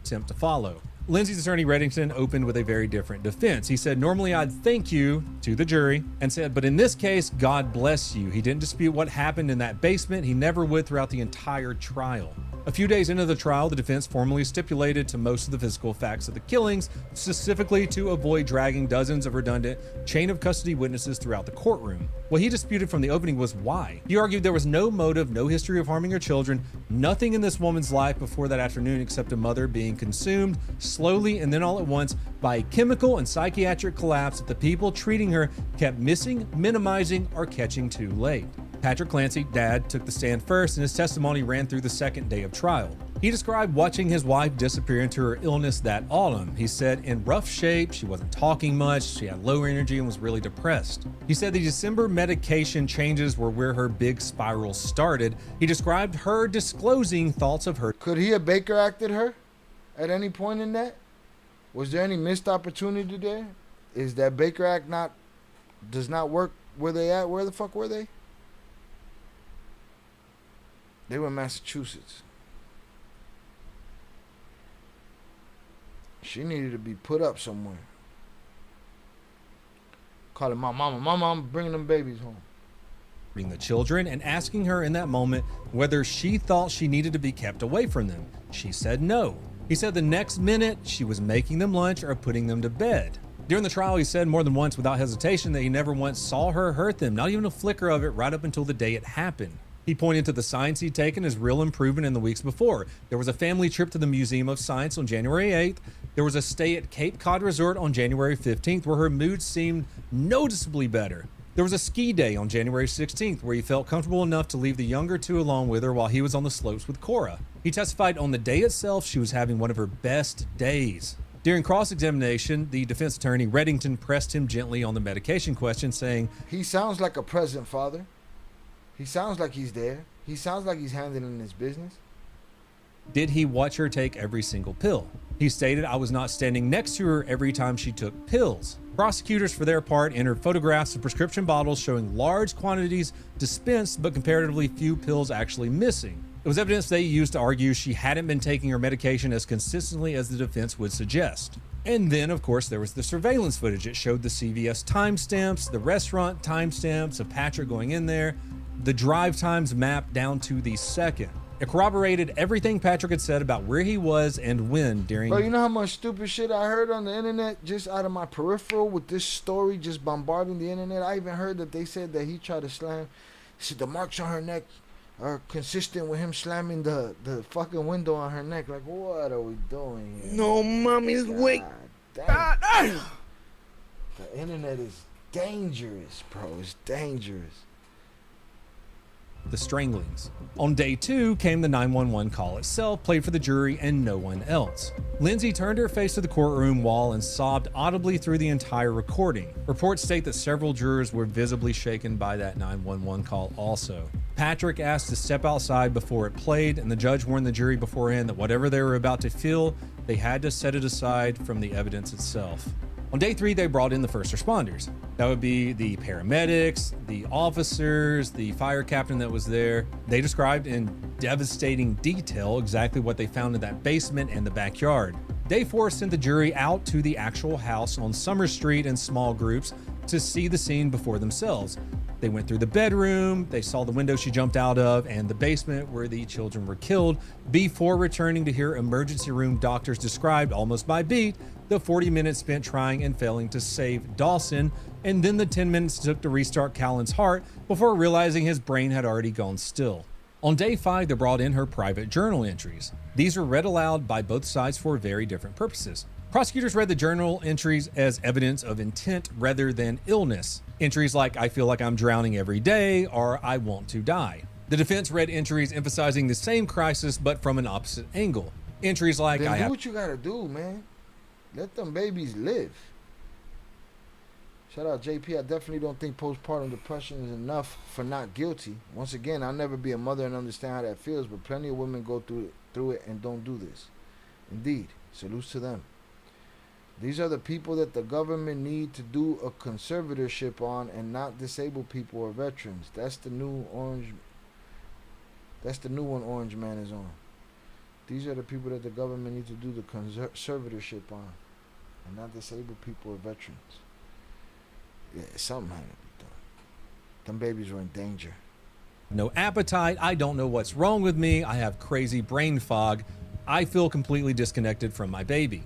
attempt to follow. Lindsay's attorney Reddington opened with a very different defense. He said, normally I'd thank you to the jury, and said, but in this case, God bless you. He didn't dispute what happened in that basement. He never would throughout the entire trial. A few days into the trial, the defense formally stipulated to most of the physical facts of the killings, specifically to avoid dragging dozens of redundant chain of custody witnesses throughout the courtroom. What he disputed from the opening was why. He argued there was no motive, no history of harming her children, nothing in this woman's life before that afternoon except a mother being consumed slowly and then all at once by a chemical and psychiatric collapse that the people treating her kept missing, minimizing, or catching too late. Patrick Clancy, dad, took the stand first, and his testimony ran through the second day of trial. He described watching his wife disappear into her illness that autumn. He said, in rough shape, she wasn't talking much, she had low energy and was really depressed. He said the December medication changes were where her big spiral started. He described her disclosing thoughts of her.
Could he have Baker acted her at any point in that? Was there any missed opportunity there? Is that Baker Act does not work where they at? Where the fuck were they? They were in Massachusetts. She needed to be put up somewhere. Calling my mama. Mama, I'm bringing them babies home.
The children and asking her in that moment whether she thought she needed to be kept away from them. She said no. He said the next minute she was making them lunch or putting them to bed. During the trial, he said more than once without hesitation that he never once saw her hurt them, not even a flicker of it right up until the day it happened. He pointed to the signs he'd taken as real improvement in the weeks before. There was a family trip to the Museum of Science on January 8th. There was a stay at Cape Cod Resort on January 15th where her mood seemed noticeably better. There was a ski day on January 16th where he felt comfortable enough to leave the younger two alone with her while he was on the slopes with Cora. He testified on the day itself she was having one of her best days. During cross-examination, the defense attorney Reddington pressed him gently on the medication question, saying,
he sounds like a present father. He sounds like he's there. He sounds like he's handling his business.
Did he watch her take every single pill? He stated, I was not standing next to her every time she took pills. Prosecutors, for their part, entered photographs of prescription bottles showing large quantities dispensed, but comparatively few pills actually missing. It was evidence they used to argue she hadn't been taking her medication as consistently as the defense would suggest. And then, of course, there was the surveillance footage. It showed the CVS timestamps, the restaurant timestamps of Patrick going in there, the drive times mapped down to the second. It corroborated everything Patrick had said about where he was and when during...
Bro, you know how much stupid shit I heard on the internet just out of my peripheral with this story just bombarding the internet? I even heard that they said that he tried to slam... See, the marks on her neck are consistent with him slamming the fucking window on her neck. Like, what are we doing here?
No, mommy's weak.
The internet is dangerous, bro. It's dangerous.
The stranglings. On day 2 came the 911 call itself, played for the jury and no one else. Lindsay turned her face to the courtroom wall and sobbed audibly through the entire recording. Reports state that several jurors were visibly shaken by that 911 call also. Patrick asked to step outside before it played, and the judge warned the jury beforehand that whatever they were about to feel, they had to set it aside from the evidence itself. On day 3, they brought in the first responders. That would be the paramedics, the officers, the fire captain that was there. They described in devastating detail exactly what they found in that basement and the backyard. Day 4 sent the jury out to the actual house on Summer Street in small groups to see the scene before themselves. They went through the bedroom, they saw the window she jumped out of, and the basement where the children were killed, before returning to hear emergency room doctors described, almost by beat, the 40 minutes spent trying and failing to save Dawson, and then the 10 minutes it took to restart Callan's heart before realizing his brain had already gone still. On day 5, they brought in her private journal entries. These were read aloud by both sides for very different purposes. Prosecutors read the journal entries as evidence of intent rather than illness. Entries like, "I feel like I'm drowning every day," or "I want to die." The defense read entries emphasizing the same crisis but from an opposite angle. Entries like,
Then do what you gotta do, man. Let them babies live. Shout out JP. I definitely don't think postpartum depression is enough for not guilty. Once again, I'll never be a mother and understand how that feels, but plenty of women go through it and don't do this. Indeed, salutes to them. These are the people that the government need to do a conservatorship on, and not disabled people or veterans. That's the new orange. That's the new one Orange Man is on. These are the people that the government need to do the conservatorship on, and not disabled people or veterans. Yeah, something had to be done. Them babies were in danger.
No appetite. I don't know what's wrong with me. I have crazy brain fog. I feel completely disconnected from my baby.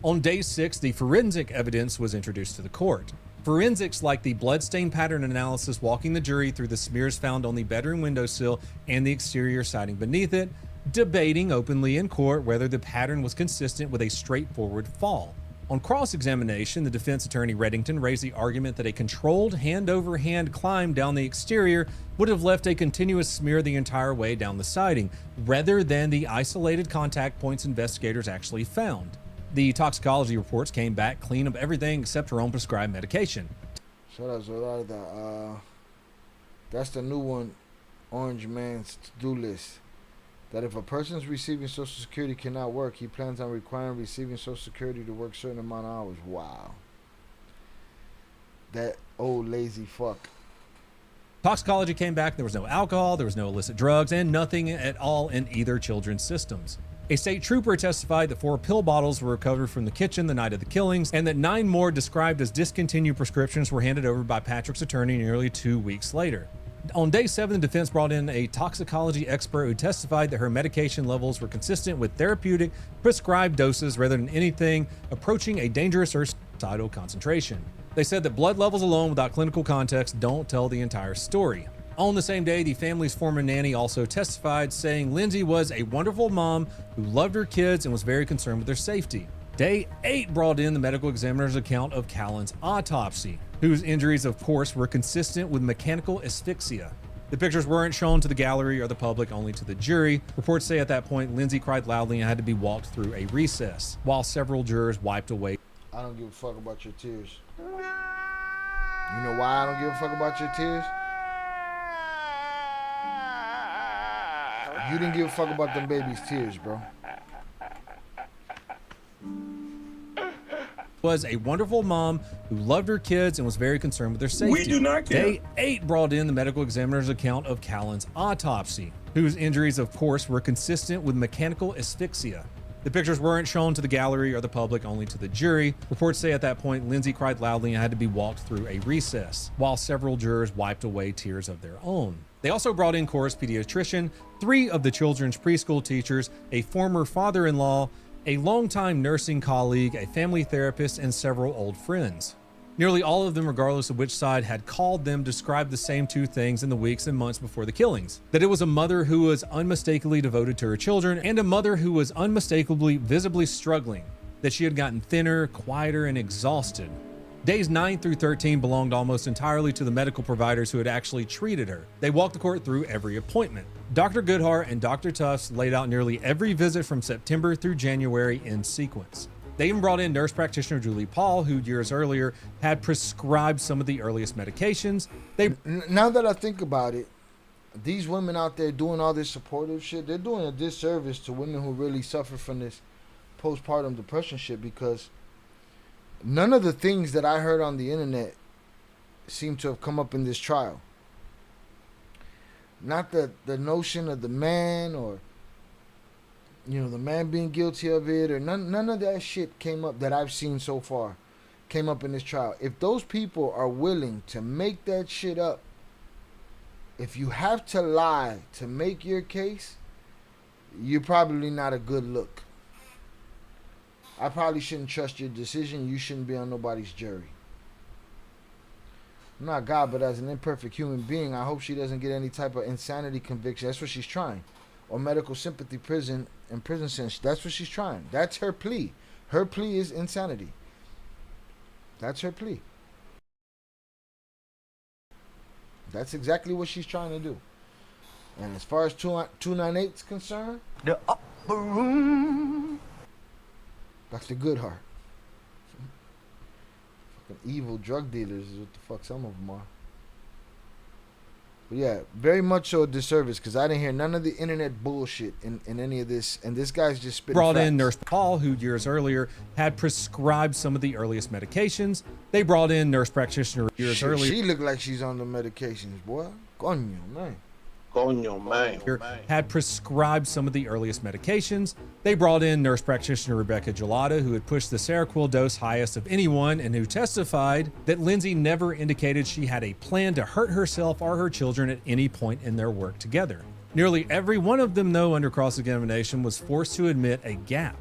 On day 6, the forensic evidence was introduced to the court. Forensics like the bloodstain pattern analysis walking the jury through the smears found on the bedroom windowsill and the exterior siding beneath it, debating openly in court whether the pattern was consistent with a straightforward fall. On cross-examination, the defense attorney Reddington raised the argument that a controlled hand-over-hand climb down the exterior would have left a continuous smear the entire way down the siding, rather than the isolated contact points investigators actually found. The toxicology reports came back clean of everything except her own prescribed medication.
So that's a lot of that. That's the new one, Orange Man's to-do list. That if a person's receiving Social Security cannot work, he plans on requiring receiving Social Security to work certain amount of hours. Wow. That old lazy fuck.
Toxicology came back. There was no alcohol, there was no illicit drugs, and nothing at all in either children's systems. A state trooper testified that 4 pill bottles were recovered from the kitchen the night of the killings, and that 9 more described as discontinued prescriptions were handed over by Patrick's attorney nearly 2 weeks later. On day 7, the defense brought in a toxicology expert who testified that her medication levels were consistent with therapeutic prescribed doses rather than anything approaching a dangerous or suicidal concentration. They said that blood levels alone without clinical context don't tell the entire story. On the same day, the family's former nanny also testified, saying Lindsay was a wonderful mom who loved her kids and was very concerned with their safety. Day 8 brought in the medical examiner's account of Callan's autopsy, whose injuries, of course, were consistent with mechanical asphyxia. The pictures weren't shown to the gallery or the public, only to the jury. Reports say at that point, Lindsay cried loudly and had to be walked through a recess, while several jurors wiped away.
I don't give a fuck about your tears. You know why I don't give a fuck about your tears? You didn't give a fuck about them babies' tears, bro.
Was a wonderful mom who loved her kids and was very concerned with their safety.
We do not care.
Day 8 brought in the medical examiner's account of Callan's autopsy, whose injuries, of course, were consistent with mechanical asphyxia. The pictures weren't shown to the gallery or the public, only to the jury. Reports say at that point, Lindsay cried loudly and had to be walked through a recess, while several jurors wiped away tears of their own. They also brought in Cora's pediatrician, 3 of the children's preschool teachers, a former father-in-law, a longtime nursing colleague, a family therapist, and several old friends. Nearly all of them, regardless of which side had called them, described the same 2 things in the weeks and months before the killings. That it was a mother who was unmistakably devoted to her children, and a mother who was unmistakably visibly struggling. That she had gotten thinner, quieter, and exhausted. Days 9 through 13 belonged almost entirely to the medical providers who had actually treated her. They walked the court through every appointment. Dr. Goodhart and Dr. Tufts laid out nearly every visit from September through January in sequence. They even brought in nurse practitioner Julie Paul, who years earlier had prescribed some of the earliest medications.
Now that I think about it, these women out there doing all this supportive shit, they're doing a disservice to women who really suffer from this postpartum depression shit, because none of the things that I heard on the internet seem to have come up in this trial. Not the notion of the man, or the man being guilty of it, or none of that shit came up that I've seen so far came up in this trial. If those people are willing to make that shit up, if you have to lie to make your case, you're probably not a good look. I probably shouldn't trust your decision. You shouldn't be on nobody's jury. I'm not God, but as an imperfect human being, I hope she doesn't get any type of insanity conviction. That's what she's trying. Or medical sympathy prison sentence. That's what she's trying. That's her plea. Her plea is insanity. That's her plea. That's exactly what she's trying to do. And as far as 298 is concerned, the upper room. Dr. Goodhart. Fucking evil drug dealers is what the fuck some of them are. But yeah, very much so a disservice, because I didn't hear none of the internet bullshit in any of this, and this guy's just spitting
Brought
facts.
in Nurse Paul, who years earlier had prescribed some of the earliest medications. They brought in nurse practitioner years earlier.
She looked like she's on the medications, boy. Coño, man.
Coño, man.
Had prescribed some of the earliest medications. They brought in nurse practitioner Rebecca Gelada, who had pushed the Seroquel dose highest of anyone, and who testified that Lindsay never indicated she had a plan to hurt herself or her children at any point in their work together. Nearly every one of them, though, under cross-examination, was forced to admit a gap.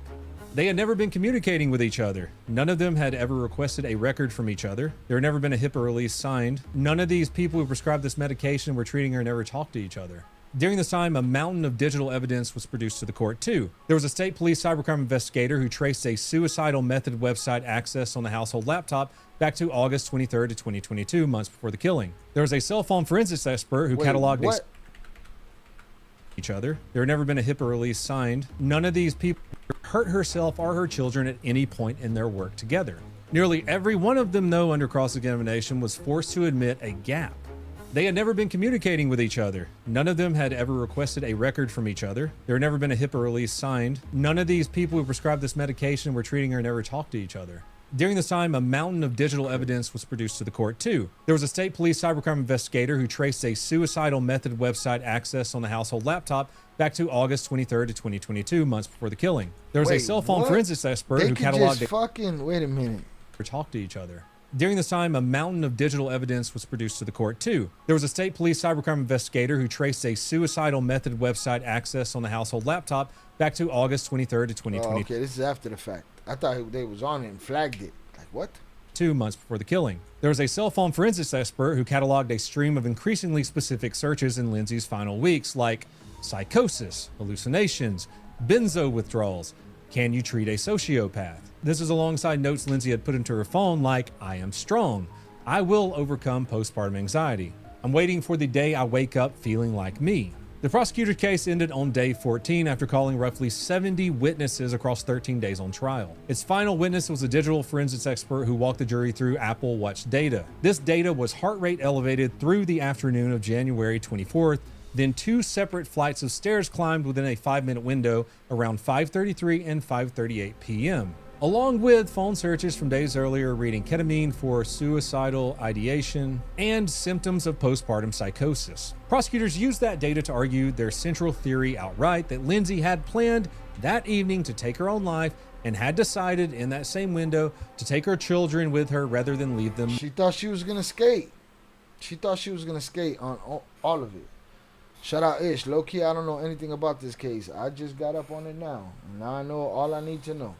They had never been communicating with each other. None of them had ever requested a record from each other. There had never been a HIPAA release signed. None of these people who prescribed this medication were treating her never talked to each other. During this time, a mountain of digital evidence was produced to the court, too. There was a state police cybercrime investigator who traced a suicidal method website access on the household laptop back to August 23rd of 2022, months before the killing. There was a cell phone forensics expert who cataloged each other. There had never been a HIPAA release signed. None of these people hurt herself or her children at any point in their work together. Nearly every one of them, though, under cross-examination, was forced to admit a gap. They had never been communicating with each other. None of them had ever requested a record from each other. There had never been a HIPAA release signed. None of these people who prescribed this medication were treating her never talked to each other. During this time, a mountain of digital evidence was produced to the court, too. There was a state police cybercrime investigator who traced a suicidal method website access on the household laptop back to August 23rd of 2022, months before the killing. There was a cell phone forensics expert who cataloged
wait a minute.
Or talk to each other. During this time, a mountain of digital evidence was produced to the court, too. There was a state police cybercrime investigator who traced a suicidal method website access on the household laptop back to August 23rd of 2022.
Oh, okay, this is after the fact. I thought they was on it and flagged it. Like, what?
2 months before the killing. There was a cell phone forensics expert who cataloged a stream of increasingly specific searches in Lindsay's final weeks, like psychosis, hallucinations, benzo withdrawals. Can you treat a sociopath? This is alongside notes Lindsay had put into her phone like, I am strong. I will overcome postpartum anxiety. I'm waiting for the day I wake up feeling like me. The prosecutor's case ended on day 14 after calling roughly 70 witnesses across 13 days on trial. Its final witness was a digital forensics expert who walked the jury through Apple Watch data. This data was heart rate elevated through the afternoon of January 24th, then 2 separate flights of stairs climbed within a 5-minute window around 5:33 and 5:38 p.m., along with phone searches from days earlier reading ketamine for suicidal ideation and symptoms of postpartum psychosis. Prosecutors used that data to argue their central theory outright that Lindsay had planned that evening to take her own life and had decided in that same window to take her children with her rather than leave them.
She thought she was going to skate. She thought she was going to skate on all of it. Shout out Ish. Low key, I don't know anything about this case. I just got up on it now. Now I know all I need to know.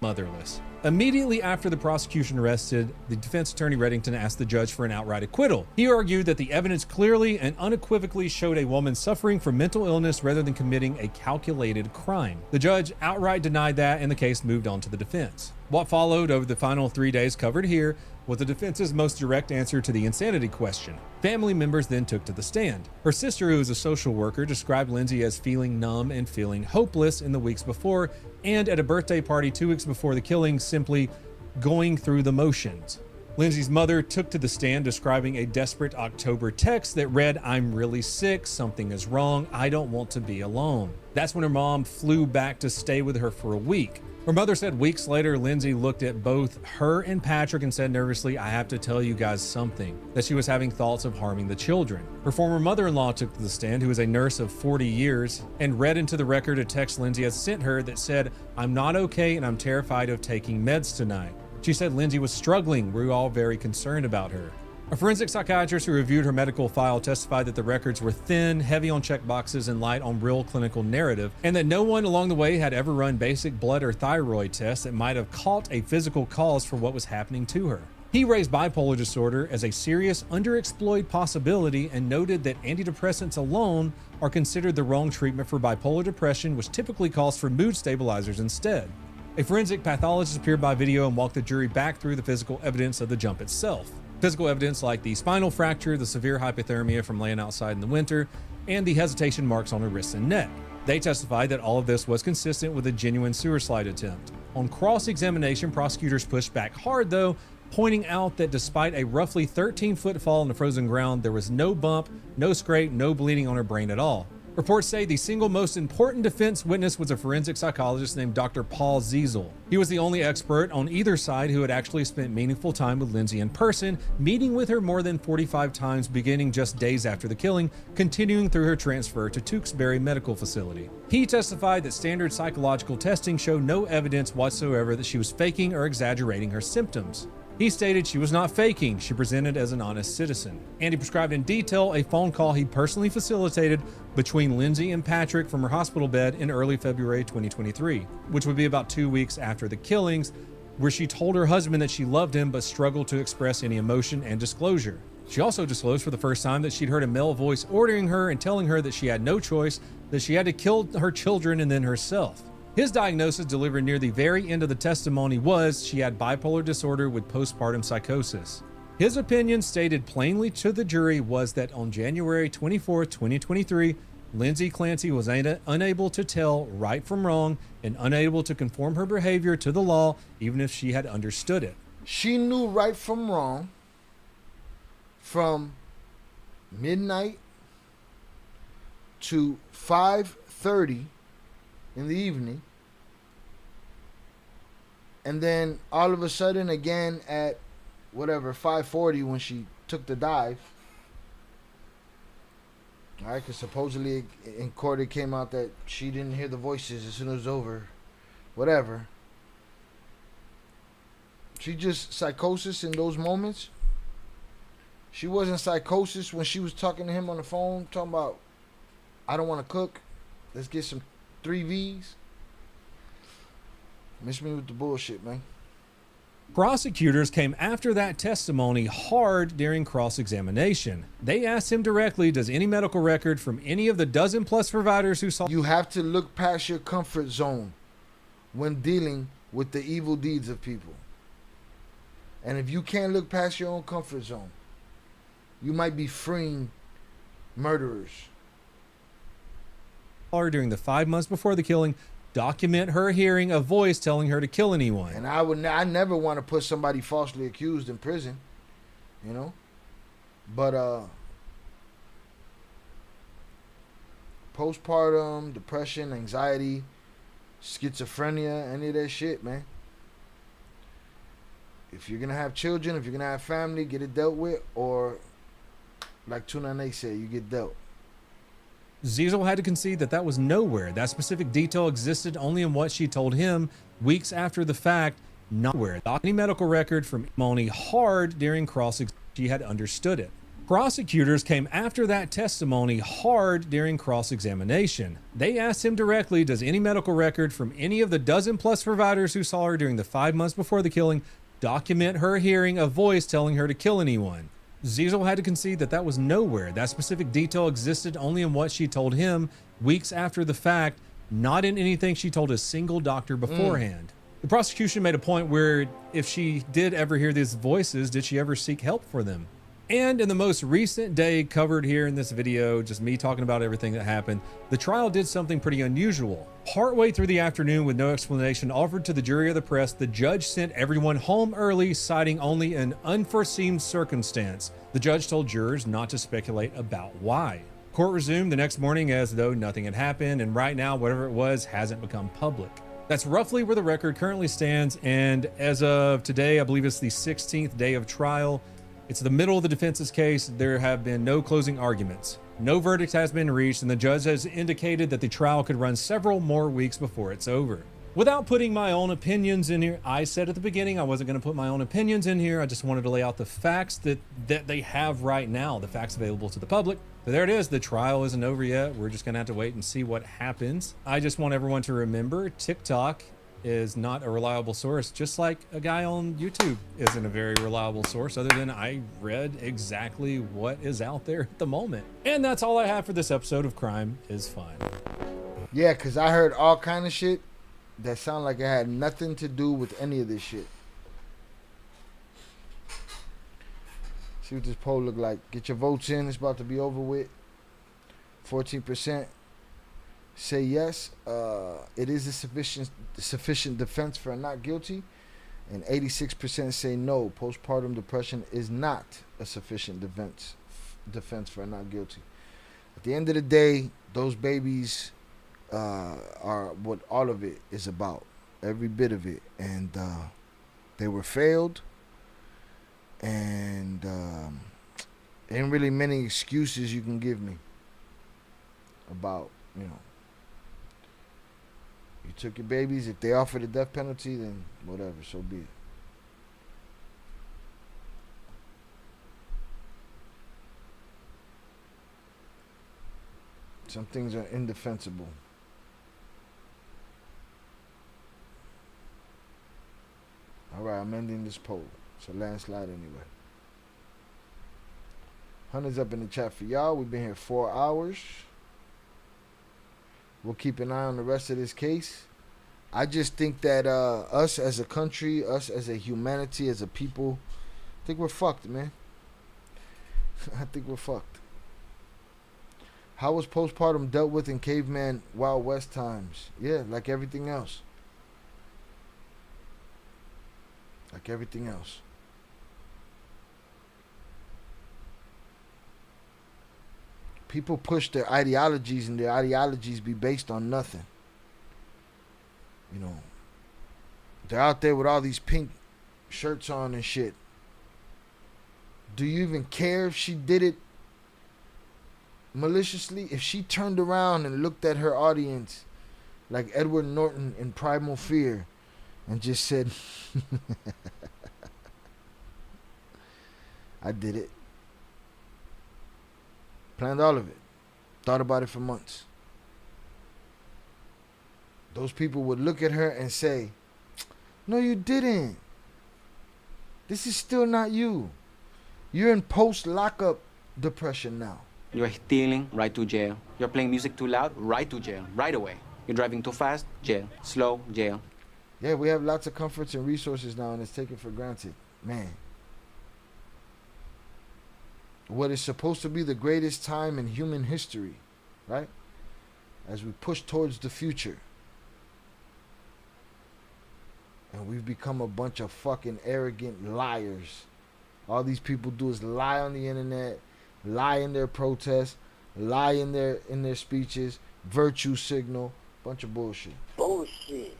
Motherless. Immediately after the prosecution rested, the defense attorney Reddington asked the judge for an outright acquittal. He argued that the evidence clearly and unequivocally showed a woman suffering from mental illness rather than committing a calculated crime. The judge outright denied that, and the case moved on to the defense. What followed over the final 3 days covered here was the defense's most direct answer to the insanity question. Family members then took to the stand. Her sister, who is a social worker, described Lindsay as feeling numb and feeling hopeless in the weeks before, and at a birthday party 2 weeks before the killing, simply going through the motions. Lindsay's mother took to the stand describing a desperate October text that read, "I'm really sick, something is wrong, I don't want to be alone." That's when her mom flew back to stay with her for a week. Her mother said weeks later, Lindsay looked at both her and Patrick and said nervously, "I have to tell you guys something," that she was having thoughts of harming the children. Her former mother-in-law took to the stand, who is a nurse of 40 years, and read into the record a text Lindsay had sent her that said, "I'm not okay and I'm terrified of taking meds tonight." She said Lindsay was struggling. We were all very concerned about her. A forensic psychiatrist who reviewed her medical file testified that the records were thin, heavy on checkboxes, and light on real clinical narrative, and that no one along the way had ever run basic blood or thyroid tests that might have caught a physical cause for what was happening to her. He raised bipolar disorder as a serious, underexploited possibility and noted that antidepressants alone are considered the wrong treatment for bipolar depression, which typically calls for mood stabilizers instead. A forensic pathologist appeared by video and walked the jury back through the physical evidence of the jump itself. Physical evidence like the spinal fracture, the severe hypothermia from laying outside in the winter, and the hesitation marks on her wrists and neck. They testified that all of this was consistent with a genuine sewer slide attempt. On cross-examination, prosecutors pushed back hard though, pointing out that despite a roughly 13-foot fall in the frozen ground, there was no bump, no scrape, no bleeding on her brain at all. Reports say the single most important defense witness was a forensic psychologist named Dr. Paul Ziesel. He was the only expert on either side who had actually spent meaningful time with Lindsay in person, meeting with her more than 45 times beginning just days after the killing, continuing through her transfer to Tewksbury Medical Facility. He testified that standard psychological testing showed no evidence whatsoever that she was faking or exaggerating her symptoms. He stated she was not faking, she presented as an honest citizen. And he prescribed in detail a phone call he personally facilitated between Lindsay and Patrick from her hospital bed in early February 2023, which would be about 2 weeks after the killings, where she told her husband that she loved him but struggled to express any emotion and disclosure. She also disclosed for the first time that she'd heard a male voice ordering her and telling her that she had no choice, that she had to kill her children and then herself. His diagnosis delivered near the very end of the testimony was she had bipolar disorder with postpartum psychosis. His opinion, stated plainly to the jury, was that on January 24, 2023, Lindsay Clancy was unable to tell right from wrong and unable to conform her behavior to the law, even if she had understood it.
She knew right from wrong from midnight to 5:30 in the evening, and then all of a sudden again at 5:40 when she took the dive. All right, because supposedly in court it came out that she didn't hear the voices as soon as it was over. Whatever. She just psychosis in those moments. She wasn't psychosis when she was talking to him on the phone, talking about, "I don't want to cook. Let's get some 3Vs. Miss me with the bullshit, man."
Prosecutors came after that testimony hard during cross-examination. They asked him directly, does any medical record from any of the dozen-plus providers who saw...
You have to look past your comfort zone when dealing with the evil deeds of people. And if you can't look past your own comfort zone, you might be freeing murderers.
During the 5 months before the killing, document her hearing a voice telling her to kill anyone.
And I never want to put somebody falsely accused in prison, you know. But postpartum, depression, anxiety, schizophrenia, any of that shit, man. If you're gonna have children, if you're gonna have family, get it dealt with, or like Tunane said, you get dealt.
Ziesel had to concede that that was nowhere. That specific detail existed only in what she told him weeks after the fact, not where. Any medical record from testimony hard during cross-examination, she had understood it. Prosecutors came after that testimony hard during cross-examination. They asked him directly, does any medical record from any of the dozen-plus providers who saw her during the 5 months before the killing document her hearing a voice telling her to kill anyone? Ziesel had to concede that that was nowhere. That specific detail existed only in what she told him weeks after the fact, not in anything she told a single doctor beforehand. The prosecution made a point where if she did ever hear these voices, did she ever seek help for them? And in the most recent day covered here in this video, just me talking about everything that happened, the trial did something pretty unusual. Partway through the afternoon, with no explanation offered to the jury or the press, the judge sent everyone home early, citing only an unforeseen circumstance. The judge told jurors not to speculate about why. Court resumed the next morning as though nothing had happened, and right now, whatever it was hasn't become public. That's roughly where the record currently stands, and as of today, I believe it's the 16th day of trial. It's the middle of the defense's case. There have been no closing arguments. No verdict has been reached, and the judge has indicated that the trial could run several more weeks before it's over. Without putting my own opinions in here, I said at the beginning I wasn't going to put my own opinions in here. I just wanted to lay out the facts that they have right now, the facts available to the public. So there it is. The trial isn't over yet. We're just going to have to wait and see what happens. I just want everyone to remember TikTok is not a reliable source, just like a guy on YouTube isn't a very reliable source, other than I read exactly what is out there at the moment. And that's all I have for this episode of Crime is Fine.
Yeah, because I heard all kind of shit that sound like it had nothing to do with any of this shit. See what this poll look like. Get your votes in. It's about to be over with. 14% say yes. It is a sufficient defense for a not guilty. And 86% say no. Postpartum depression is not a sufficient defense for a not guilty. At the end of the day, those babies are what all of it is about. Every bit of it. And they were failed. And ain't really many excuses you can give me about, you know, you took your babies. If they offer the death penalty, then whatever, so be it. Some things are indefensible. All right, I'm ending this poll. It's a landslide anyway. 100's up in the chat for y'all. We've been here 4 hours. We'll keep an eye on the rest of this case. I just think that us as a country, us as a humanity, as a people, I think we're fucked, man. I think we're fucked. How was postpartum dealt with in caveman Wild West times? Yeah, like everything else. Like everything else. People push their ideologies, and their ideologies be based on nothing. You know, they're out there with all these pink shirts on and shit. Do you even care if she did it maliciously? If she turned around and looked at her audience like Edward Norton in Primal Fear and just said, I did it. Planned all of it. Thought about it for months. Those people would look at her and say, no, you didn't. This is still not you. You're in post-lockup depression now.
You're stealing, right to jail. You're playing music too loud, right to jail, right away. You're driving too fast, jail. Slow, jail.
Yeah, we have lots of comforts and resources now, and it's taken for granted. Man. What is supposed to be the greatest time in human history, right? As we push towards the future. And we've become a bunch of fucking arrogant liars. All these people do is lie on the internet, lie in their protests, lie in their speeches, virtue signal, bunch of bullshit.
Bullshit.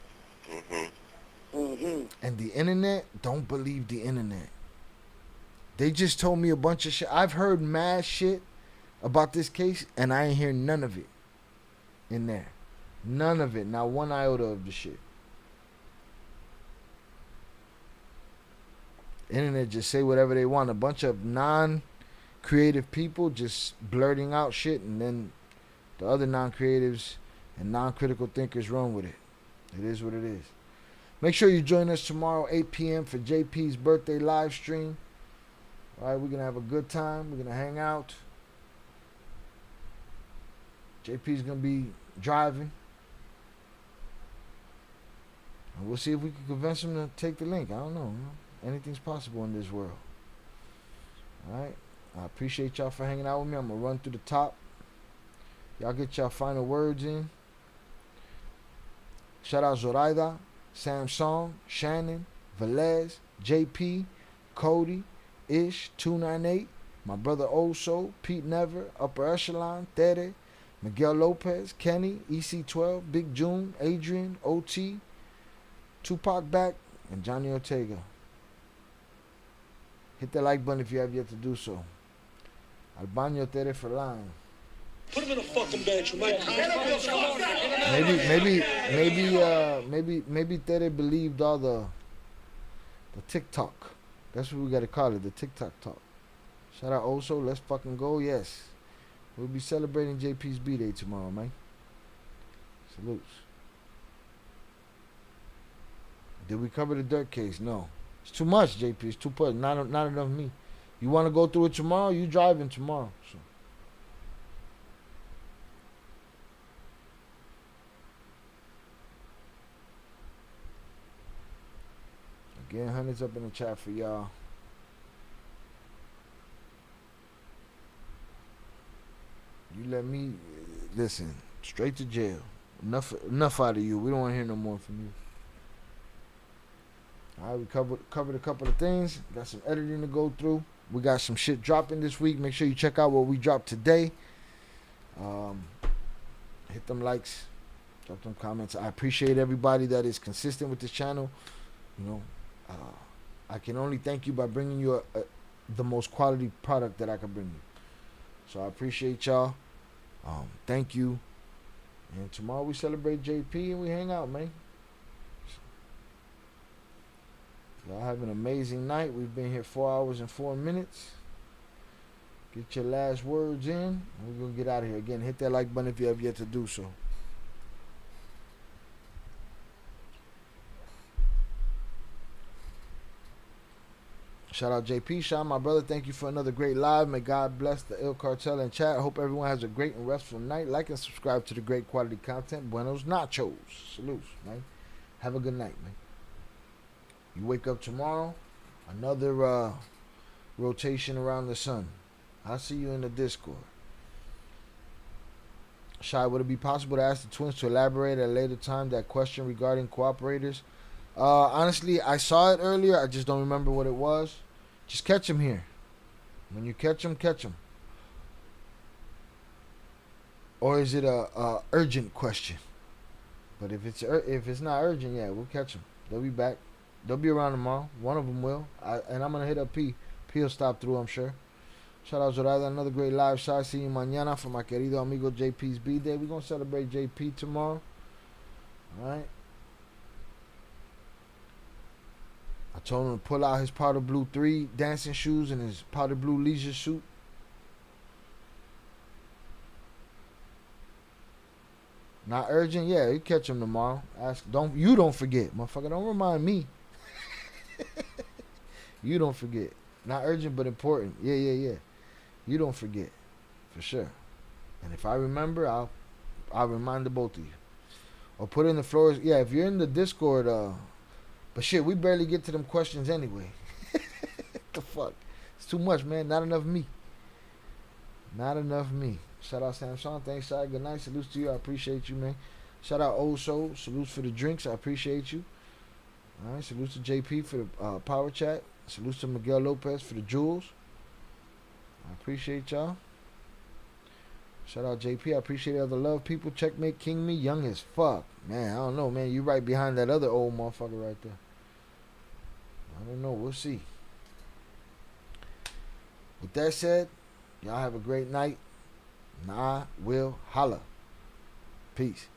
And the internet, don't believe the internet. They just told me a bunch of shit. I've heard mad shit about this case, and I ain't hear none of it in there. None of it. Not one iota of the shit. Internet just say whatever they want. A bunch of non-creative people just blurting out shit, and then the other non-creatives and non-critical thinkers run with it. It is what it is. Make sure you join us tomorrow, 8 p.m. for JP's birthday live stream. All right, we're going to have a good time. We're going to hang out. JP's going to be driving. And we'll see if we can convince him to take the link. I don't know. Anything's possible in this world. All right. I appreciate y'all for hanging out with me. I'm going to run through the top. Y'all get y'all final words in. Shout out Zoraida, Samsung, Shannon, Velez, JP, Cody, Ish, 298, my brother Oso, Pete Never, Upper Echelon, Tere, Miguel Lopez, Kenny, EC12, Big June, Adrian, OT, Tupac Back, and Johnny Ortega. Hit that like button if you have yet to do so. Al baño Tere for lying.
Put him in a fucking bench, Mike.
Maybe Tere believed all the TikTok. That's what we gotta call it, the TikTok talk. Shout out Oso, let's fucking go. Yes, we'll be celebrating JP's B-Day tomorrow, man. Salutes. Did we cover the dirt case? No. It's too much, JP. It's too much. Not enough me. You want to go through it tomorrow? You driving tomorrow. So. Again, hundreds up in the chat for y'all. You let me listen. Straight to jail. Enough out of you. We don't want to hear no more from you. All right, we covered a couple of things. Got some editing to go through. We got some shit dropping this week. Make sure you check out what we dropped today. Hit them likes. Drop them comments. I appreciate everybody that is consistent with this channel. You know, I can only thank you by bringing you the most quality product that I can bring you. So I appreciate y'all. Thank you. And tomorrow we celebrate JP and we hang out, man. Y'all have an amazing night. We've been here 4 hours and 4 minutes. Get your last words in. And we're going to get out of here. Again, hit that like button if you have yet to do so. Shout out JP. Shout out my brother. Thank you for another great live. May God bless the Il Cartel and chat. I hope everyone has a great and restful night. Like and subscribe to the great quality content. Buenos nachos. Salutes, man. Have a good night, man. You wake up tomorrow, another rotation around the sun. I'll see you in the Discord. Shy, would it be possible to ask the twins to elaborate at a later time that question regarding cooperators? Honestly, I saw it earlier. I just don't remember what it was. Just catch them here. When you catch them, catch them. Or is it a urgent question? But if it's not urgent, yeah, we'll catch them. They'll be back. They'll be around tomorrow. One of them will. And I'm going to hit up P. P will stop through, I'm sure. Shout out Zorada. Another great live shot. See you mañana for my querido amigo JP's B-Day. We're going to celebrate JP tomorrow. All right. I told him to pull out his powder blue 3 dancing shoes and his powder blue leisure suit. Not urgent? Yeah, you catch him tomorrow. Don't forget. Motherfucker, don't remind me. You don't forget. Not urgent, but important. Yeah. You don't forget. For sure. And if I remember, I'll remind the both of you. Or put it in the floors. Yeah, if you're in the Discord, but shit, we barely get to them questions anyway. The fuck? It's too much, man. Not enough me. Not enough me. Shout out Samsung. Thanks, Shai. Good night. Salutes to you. I appreciate you, man. Shout out Old Soul. Salutes for the drinks. I appreciate you. All right. Salutes to JP for the power chat. Salutes to Miguel Lopez for the jewels. I appreciate y'all. Shout out JP. I appreciate all the love, people. Checkmate King me. Young as fuck. Man, I don't know, man. You right behind that other old motherfucker right there. I don't know. We'll see. With that said, y'all have a great night. And I will holla. Peace.